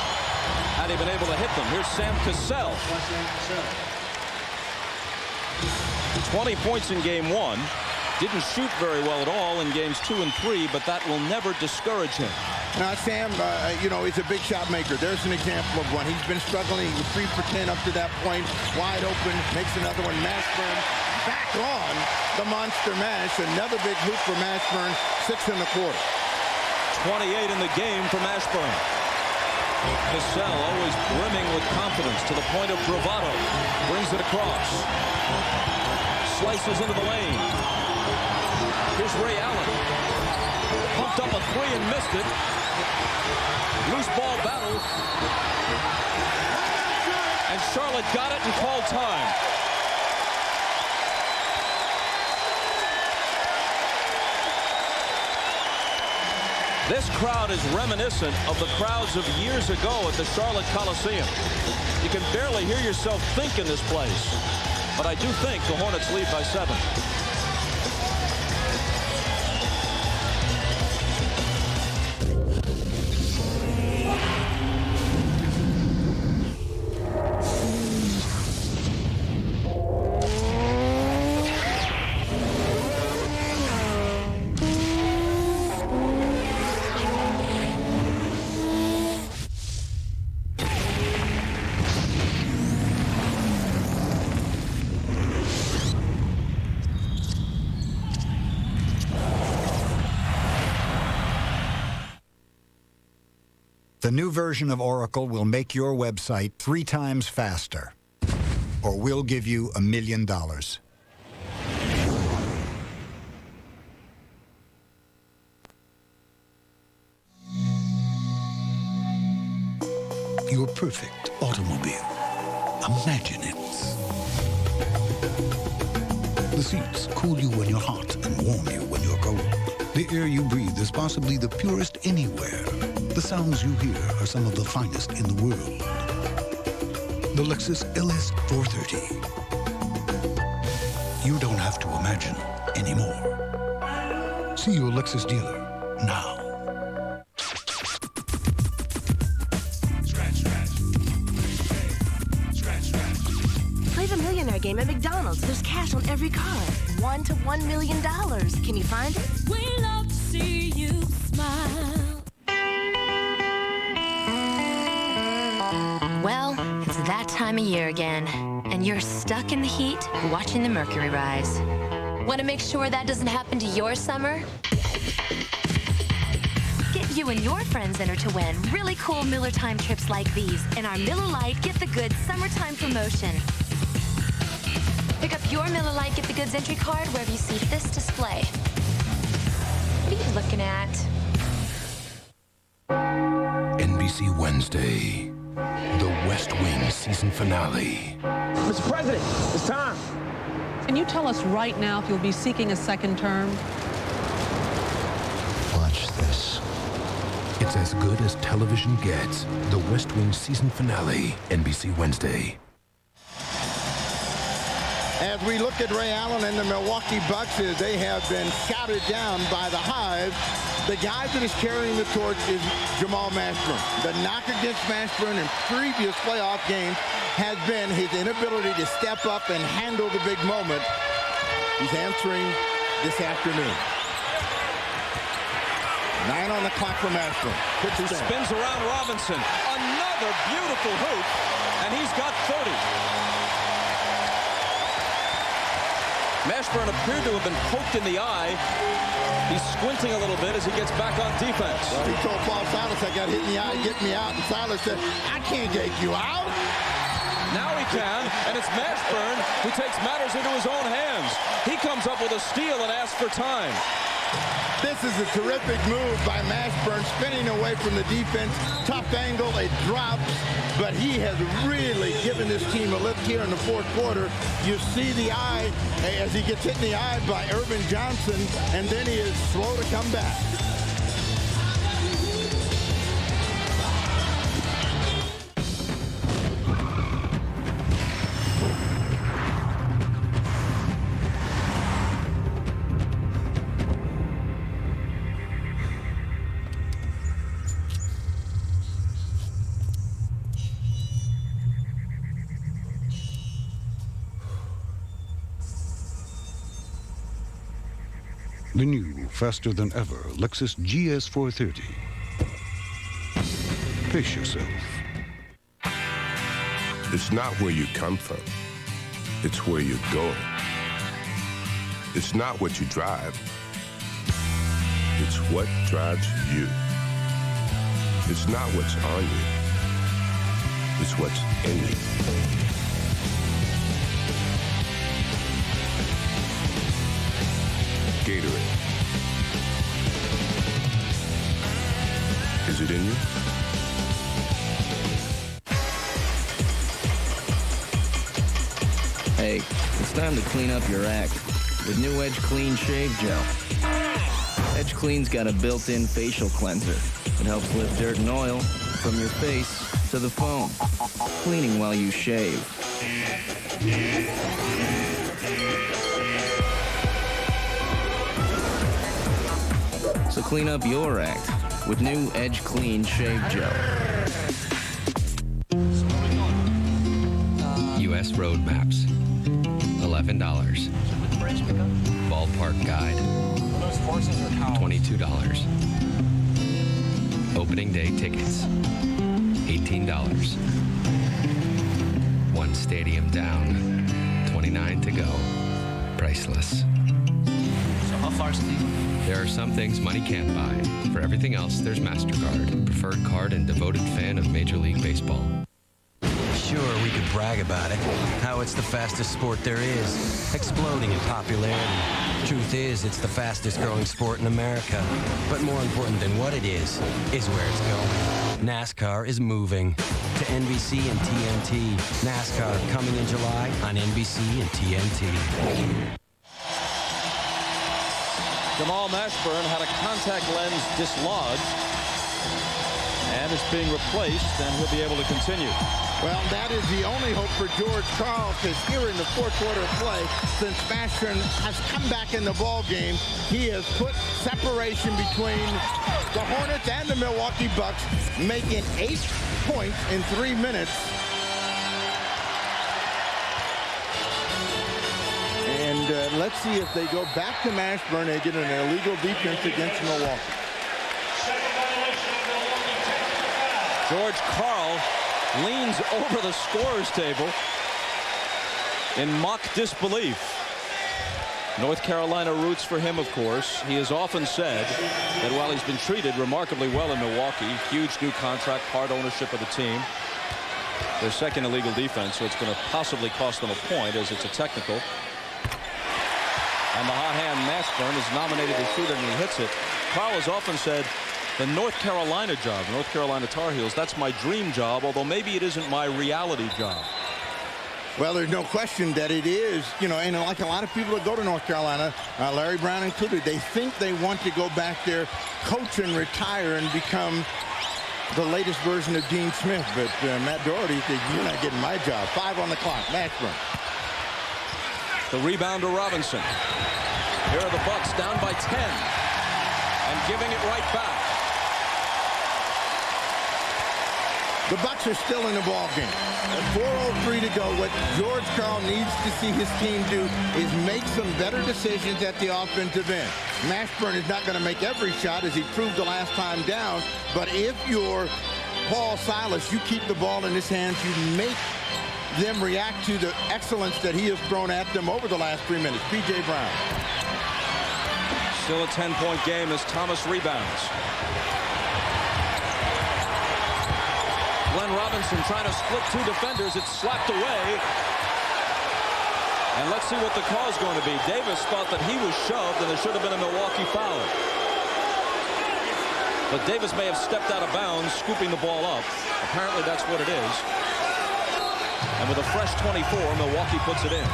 had he been able to hit them. Here's Sam Cassell. 20 points in Game 1. Didn't shoot very well at all in Games 2 and 3, but that will never discourage him. Now, Sam, you know, he's a big shot maker. There's an example of one. He's been struggling. He was 3 for 10 up to that point. Wide open, makes another one. Mashburn back on the monster mash. Another big hoop for Mashburn, 6 in the quarter. 28 in the game for Mashburn. Cassell always brimming with confidence to the point of bravado. Brings it across. Slices into the lane. Here's Ray Allen. Pumped up a 3 and missed it. Loose ball battle. And Charlotte got it and called time. This crowd is reminiscent of the crowds of years ago at the Charlotte Coliseum. You can barely hear yourself think in this place. But I do think the Hornets lead by 7. The new version of Oracle will make your website 3 times faster, or we'll give you $1 million. Your perfect automobile. Imagine it. The seats cool you when you're hot and warm you when you're cold. The air you breathe is possibly the purest anywhere. The sounds you hear are some of the finest in the world. The Lexus LS 430. You don't have to imagine anymore. See your Lexus dealer now. Play the Millionaire game at McDonald's. There's cash on every card. $1 to $1 million. Can you find it? We love to see you smile. Well, it's that time of year again, and you're stuck in the heat watching the mercury rise. Want to make sure that doesn't happen to your summer? Get you and your friends entered to win really cool Miller Time trips like these in our Miller Lite Get the Goods Summertime promotion. Pick up your Miller Lite Get the Goods entry card wherever you see this display. What are you looking at? NBC Wednesday, The West Wing season finale. Mr. President, it's time. Can you tell us right now if you'll be seeking a second term? Watch this. It's as good as television gets. The West Wing season finale, NBC Wednesday. As we look at Ray Allen and the Milwaukee Bucks, they have been shouted down by the Hive. The guy that is carrying the torch is Jamal Mashburn. The knock against Mashburn in previous playoff games has been his inability to step up and handle the big moment. He's answering this afternoon. 9 on the clock for Mashburn. He spins around Robinson. Another beautiful hoop, and he's got 30. Mashburn appeared to have been poked in the eye. He's squinting a little bit as he gets back on defense. Well, he told Paul Silas, I got hit in the eye, get me out. And Silas said, I can't take you out. Now he can, and it's Mashburn who takes matters into his own hands. He comes up with a steal and asks for time. This is a terrific move by Mashburn, spinning away from the defense. Tough angle, it drops, but he has really given this team a lift here in the fourth quarter. You see the eye as he gets hit in the eye by Irvin Johnson, and then he is slow to come back. The new, faster than ever Lexus GS 430. Pace yourself. It's not where you come from. It's where you're going. It's not what you drive. It's what drives you. It's not what's on you. It's what's in you. Gatorade. Is it in you? Hey, it's time to clean up your act with new Edge Clean Shave Gel. Edge Clean's got a built-in facial cleanser. It helps lift dirt and oil from your face to the phone, cleaning while you shave. So clean up your act with new Edge Clean Shave Gel. U.S. road maps, $11. Ballpark guide, $22. Opening day tickets, $18. One stadium down, $29 to go. Priceless. So how far, Steve? There are some things money can't buy. For everything else, there's MasterCard, preferred card and devoted fan of Major League Baseball. Sure, we could brag about it, how it's the fastest sport there is, exploding in popularity. Truth is, it's the fastest growing sport in America. But more important than what it is where it's going. NASCAR is moving to NBC and TNT. NASCAR coming in July on NBC and TNT. Jamal Mashburn had a contact lens dislodged and is being replaced, and he'll be able to continue. Well, that is the only hope for George Karl, because here in the fourth quarter of play, since Mashburn has come back in the ball game, he has put separation between the Hornets and the Milwaukee Bucks, making 8 points in 3 minutes. And let's see if they go back to Mashburn. They get an illegal defense against Milwaukee. George Karl leans over the scorer's table in mock disbelief. North Carolina roots for him, of course. He has often said that while he's been treated remarkably well in Milwaukee, huge new contract, part ownership of the team, their second illegal defense, so it's going to possibly cost them a point as it's a technical. And the hot hand Mashburn is nominated to shoot it, and he hits it. Carl has often said the North Carolina job, North Carolina Tar Heels, that's my dream job, although maybe it isn't my reality job. Well, there's no question that it is, you know, and like a lot of people that go to North Carolina, Larry Brown included, they think they want to go back there, coach and retire and become the latest version of Dean Smith. But Matt Doherty thinks, you're not getting my job. 5 on the clock. Mashburn. The rebound to Robinson. Here are the Bucks down by 10 and giving it right back. The Bucks are still in the ball game. At 4:03 to go, what George Karl needs to see his team do is make some better decisions at the offensive end. Mashburn is not going to make every shot, as he proved the last time down, but if you're Paul Silas, you keep the ball in his hands, you make them react to the excellence that he has thrown at them over the last 3 minutes. P.J. Brown. Still a 10-point game as Thomas rebounds. Glenn Robinson trying to split 2 defenders. It's slapped away. And let's see what the call is going to be. Davis thought that he was shoved and there should have been a Milwaukee foul. But Davis may have stepped out of bounds, scooping the ball up. Apparently that's what it is. And with a fresh 24, Milwaukee puts it in.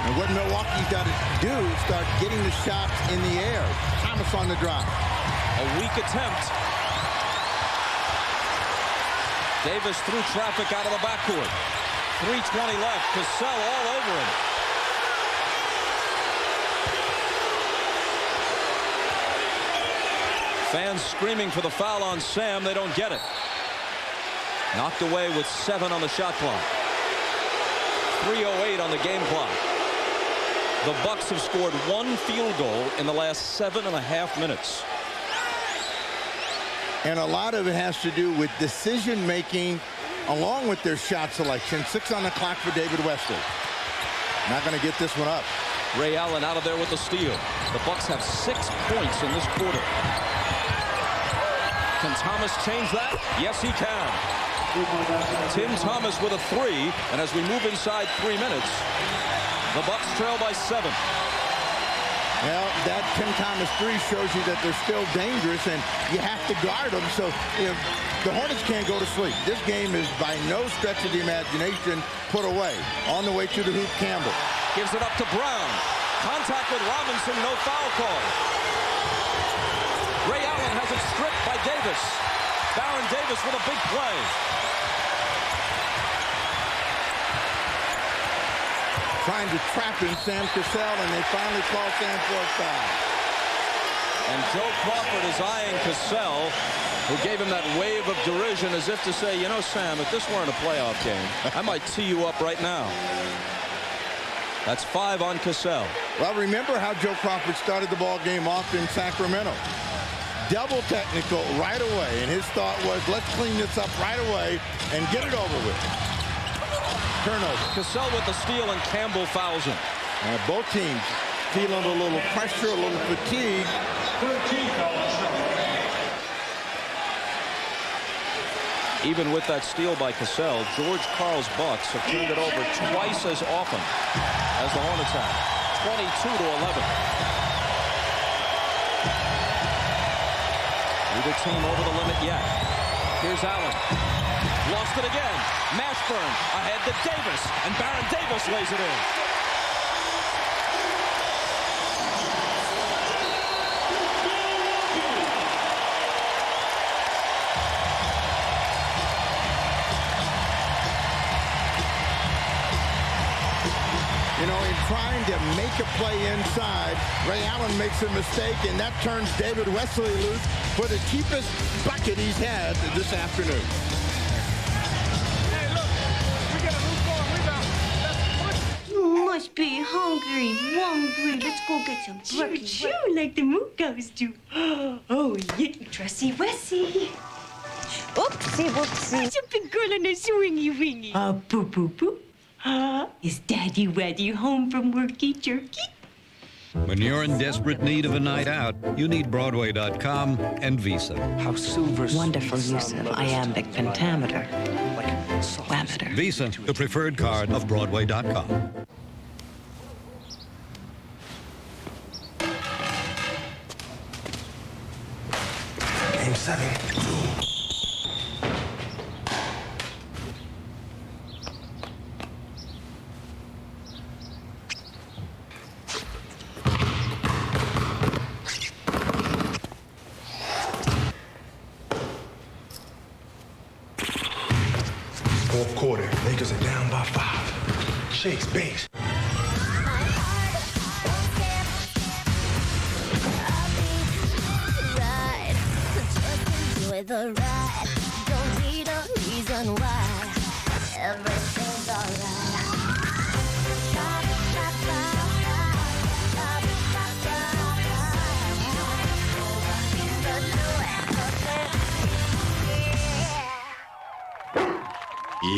And what Milwaukee's got to do is start getting the shots in the air. Thomas on the drive. A weak attempt. Davis threw traffic out of the backcourt. 3:20 left. Cassell all over him. Fans screaming for the foul on Sam. They don't get it. Knocked away with 7 on the shot clock. 3:08 on the game clock. The Bucks have scored 1 field goal in the last 7.5 minutes. And a lot of it has to do with decision-making along with their shot selection. 6 on the clock for David Wesley. Not going to get this one up. Ray Allen out of there with the steal. The Bucks have 6 points in this quarter. Can Thomas change that? Yes, he can. Tim Thomas with a 3. And as we move inside 3 minutes, the Bucks trail by 7. Well, that Tim Thomas 3 shows you that they're still dangerous, and you have to guard them. So, you know, the Hornets can't go to sleep. This game is by no stretch of the imagination put away. On the way to the hoop, Campbell. Gives it up to Brown. Contact with Robinson, no foul call. Ray Allen has it stripped by Davis. Baron Davis with a big play. Trying to trap in Sam Cassell, and they finally call Sam for a foul. And Joe Crawford is eyeing Cassell, who gave him that wave of derision as if to say, you know, Sam, if this weren't a playoff game, I might tee you up right now. That's 5 on Cassell. Well, remember how Joe Crawford started the ball game off in Sacramento. Double technical right away, and his thought was, let's clean this up right away and get it over with. Turnover. Cassell with the steal, and Campbell fouls him. Both teams feeling a little pressure, a little fatigue. Even with that steal by Cassell, George Karl's Bucks have turned it over twice as often as the Hornets have. 22-11. Neither team over the limit yet. Here's Allen. Lost it again. Mashburn ahead to Davis, and Baron Davis lays it in. You know, in trying to make a play inside, Ray Allen makes a mistake, and that turns David Wesley loose for the cheapest bucket he's had this afternoon. Hey, look, we got a loose ball rebound. You must be hungry. Let's go get some breakfast. Choo, like the Mookos do. Oh, yeah, trusty Wessie. Oopsie, whoopsie. Such a big girl in a swingy wingy. Boo, boo, boo. Is Daddy Waddy home from worky jerky? When you're in desperate need of a night out, you need Broadway.com and Visa. How silver. Wonderful use of iambic pentameter. Wameter. Visa, the preferred card of Broadway.com. Game 7. Fourth quarter, Lakers are down by 5. Shakes, base. Enjoy the ride. Don't need a reason why. Everything's alright.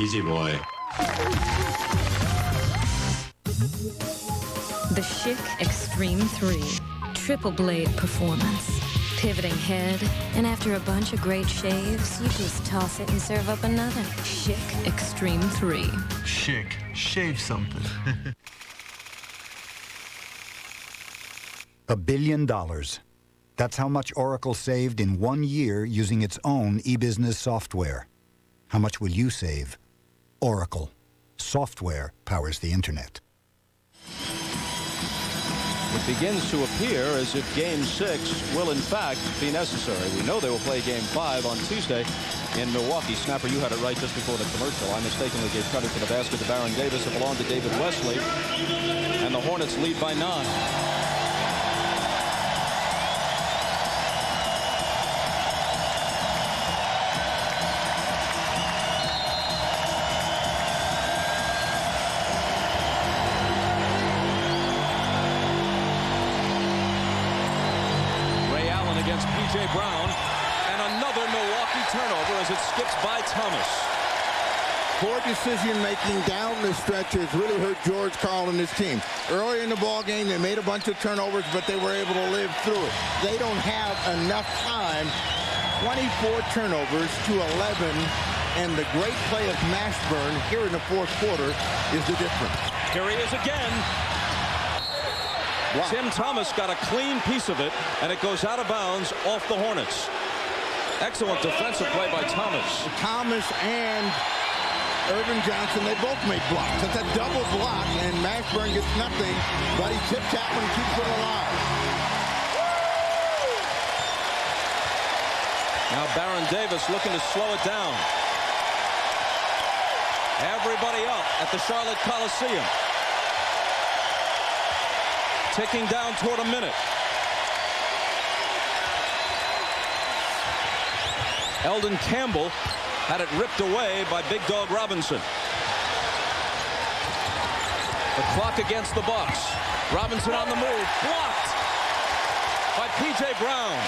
Easy boy. The Schick Extreme 3. Triple blade performance. Pivoting head, and after a bunch of great shaves, you just toss it and serve up another. Schick Extreme 3. Schick. Shave something. $1 billion. That's how much Oracle saved in 1 year using its own e-business software. How much will you save? Oracle. Software powers the internet. It begins to appear as if Game 6 will, in fact, be necessary. We know they will play Game 5 on Tuesday in Milwaukee. Snapper, you had it right just before the commercial. I mistakenly gave credit for the basket to Baron Davis. It belonged to David Wesley. And the Hornets lead by 9. P.J. Brown, and another Milwaukee turnover as it skips by Thomas. Poor decision-making down the stretch has really hurt George Karl and his team. Early in the ball game, they made a bunch of turnovers, but they were able to live through it. They don't have enough time. 24 turnovers to 11, and the great play of Mashburn here in the fourth quarter is the difference. Here he is again. Wow. Tim Thomas got a clean piece of it, and it goes out of bounds off the Hornets. Excellent defensive play by Thomas. Thomas and Irvin Johnson, they both make blocks. It's a double block, and Mashburn gets nothing, but he tips that one and keeps it alive. Now Baron Davis looking to slow it down. Everybody up at the Charlotte Coliseum. Ticking down toward a minute. Eldon Campbell had it ripped away by Big Dog Robinson. The clock against the Bucks. Robinson on the move. Blocked by P.J. Brown.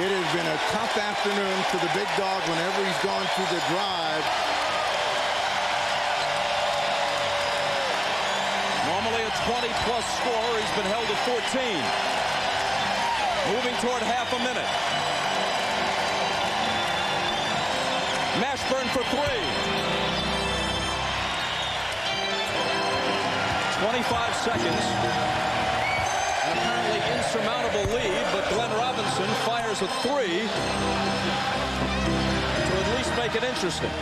It has been a tough afternoon for the Big Dog whenever he's gone through the drive. Normally a 20-plus scorer. He's been held to 14. Moving toward half a minute. Mashburn for 3. 25 seconds. An apparently insurmountable lead, but Glenn Robinson fires a 3 to at least make it interesting.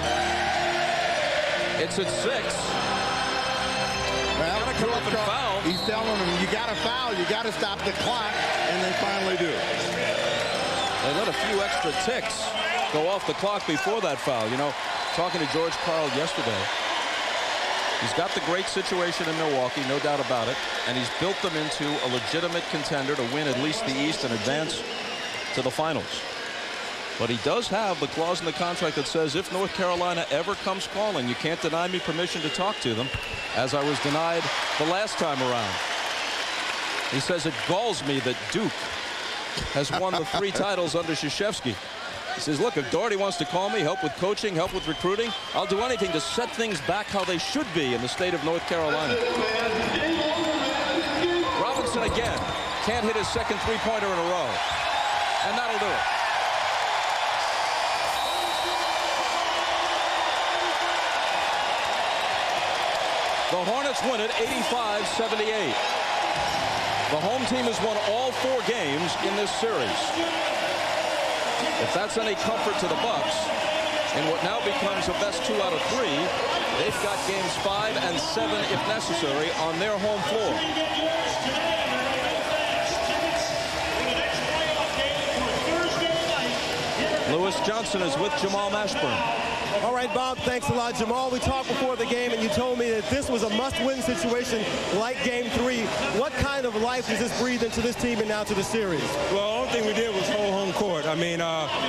It's at 6. Well, come up and foul. He's telling them, you got to foul, you got to stop the clock, and they finally do. They let a few extra ticks go off the clock before that foul. You know, talking to George Karl yesterday, he's got the great situation in Milwaukee, no doubt about it, and he's built them into a legitimate contender to win at least the East and advance to the finals. But he does have the clause in the contract that says if North Carolina ever comes calling, you can't deny me permission to talk to them, as I was denied the last time around. He says it galls me that Duke has won the 3 titles under Krzyzewski. He says, look, if Doherty wants to call me, help with coaching, help with recruiting, I'll do anything to set things back how they should be in the state of North Carolina. Robinson again. Can't hit his second three-pointer in a row. And that'll do it. The Hornets win it 85-78. The home team has won all 4 games in this series. If that's any comfort to the Bucks, in what now becomes a best 2 out of 3, they've got games 5 and 7, if necessary, on their home floor. Lewis Johnson is with Jamal Mashburn. All right, Bob, thanks a lot. Jamal, we talked before the game, and you told me that this was a must-win situation like Game 3. What kind of life does this breathe into this team and now to the series? Well, the only thing we did was hold home court. I mean,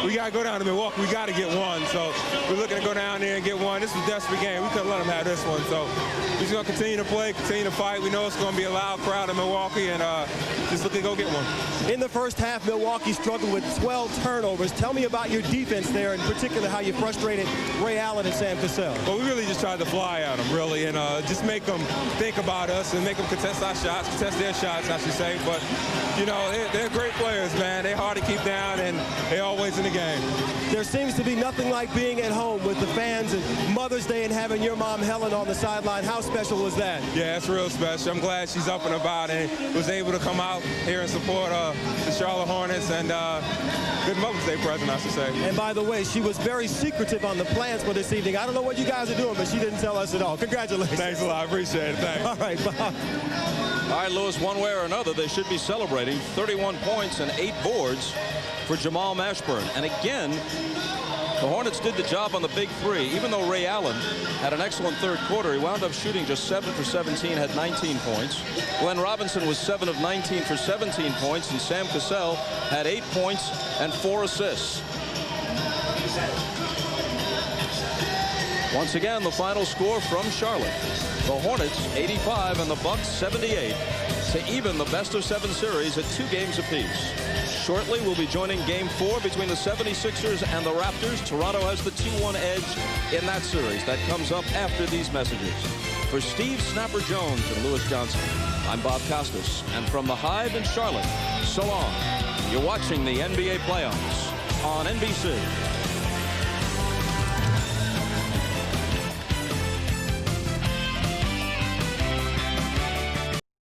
we got to go down to Milwaukee. We got to get one. So we're looking to go down there and get one. This was a desperate game. We couldn't let them have this one. So we're just going to continue to play, continue to fight. We know it's going to be a loud crowd in Milwaukee, and just looking to go get one. In the first half, Milwaukee struggled with 12 turnovers. Tell me about your defense there, in particular how you frustrated Ray Allen and Sam Cassell. Well, we really just tried to fly at them, really, and just make them think about us and make them contest our shots, contest their shots, I should say. But, you know, they're great players, man. They're hard to keep down, and they're always in the game. There seems to be nothing like being at home with the fans and Mother's Day and having your mom, Helen, on the sideline. How special was that? Yeah, it's real special. I'm glad she's up and about and was able to come out here and support the Charlotte Hornets, and good Mother's Day present, I should say. And by the way, she was very secretive on the plans for this evening. I don't know what you guys are doing, but she didn't tell us at all. Congratulations. Thanks a lot. I appreciate it. Thanks. All right, Bob. All right, Lewis, one way or another, they should be celebrating 31 points and 8 boards for Jamal Mashburn. And again, the Hornets did the job on the big 3. Even though Ray Allen had an excellent third quarter, he wound up shooting just 7 for 17, had 19 points. Glenn Robinson was 7 of 19 for 17 points, and Sam Cassell had 8 points and 4 assists. Once again, the final score from Charlotte. The Hornets 85 and the Bucks 78 to even the best-of-7 series at 2 games apiece. Shortly, we'll be joining Game 4 between the 76ers and the Raptors. Toronto has the 2-1 edge in that series. That comes up after these messages. For Steve Snapper Jones and Lewis Johnson, I'm Bob Costas. And from the Hive in Charlotte, so long. You're watching the NBA playoffs on NBC.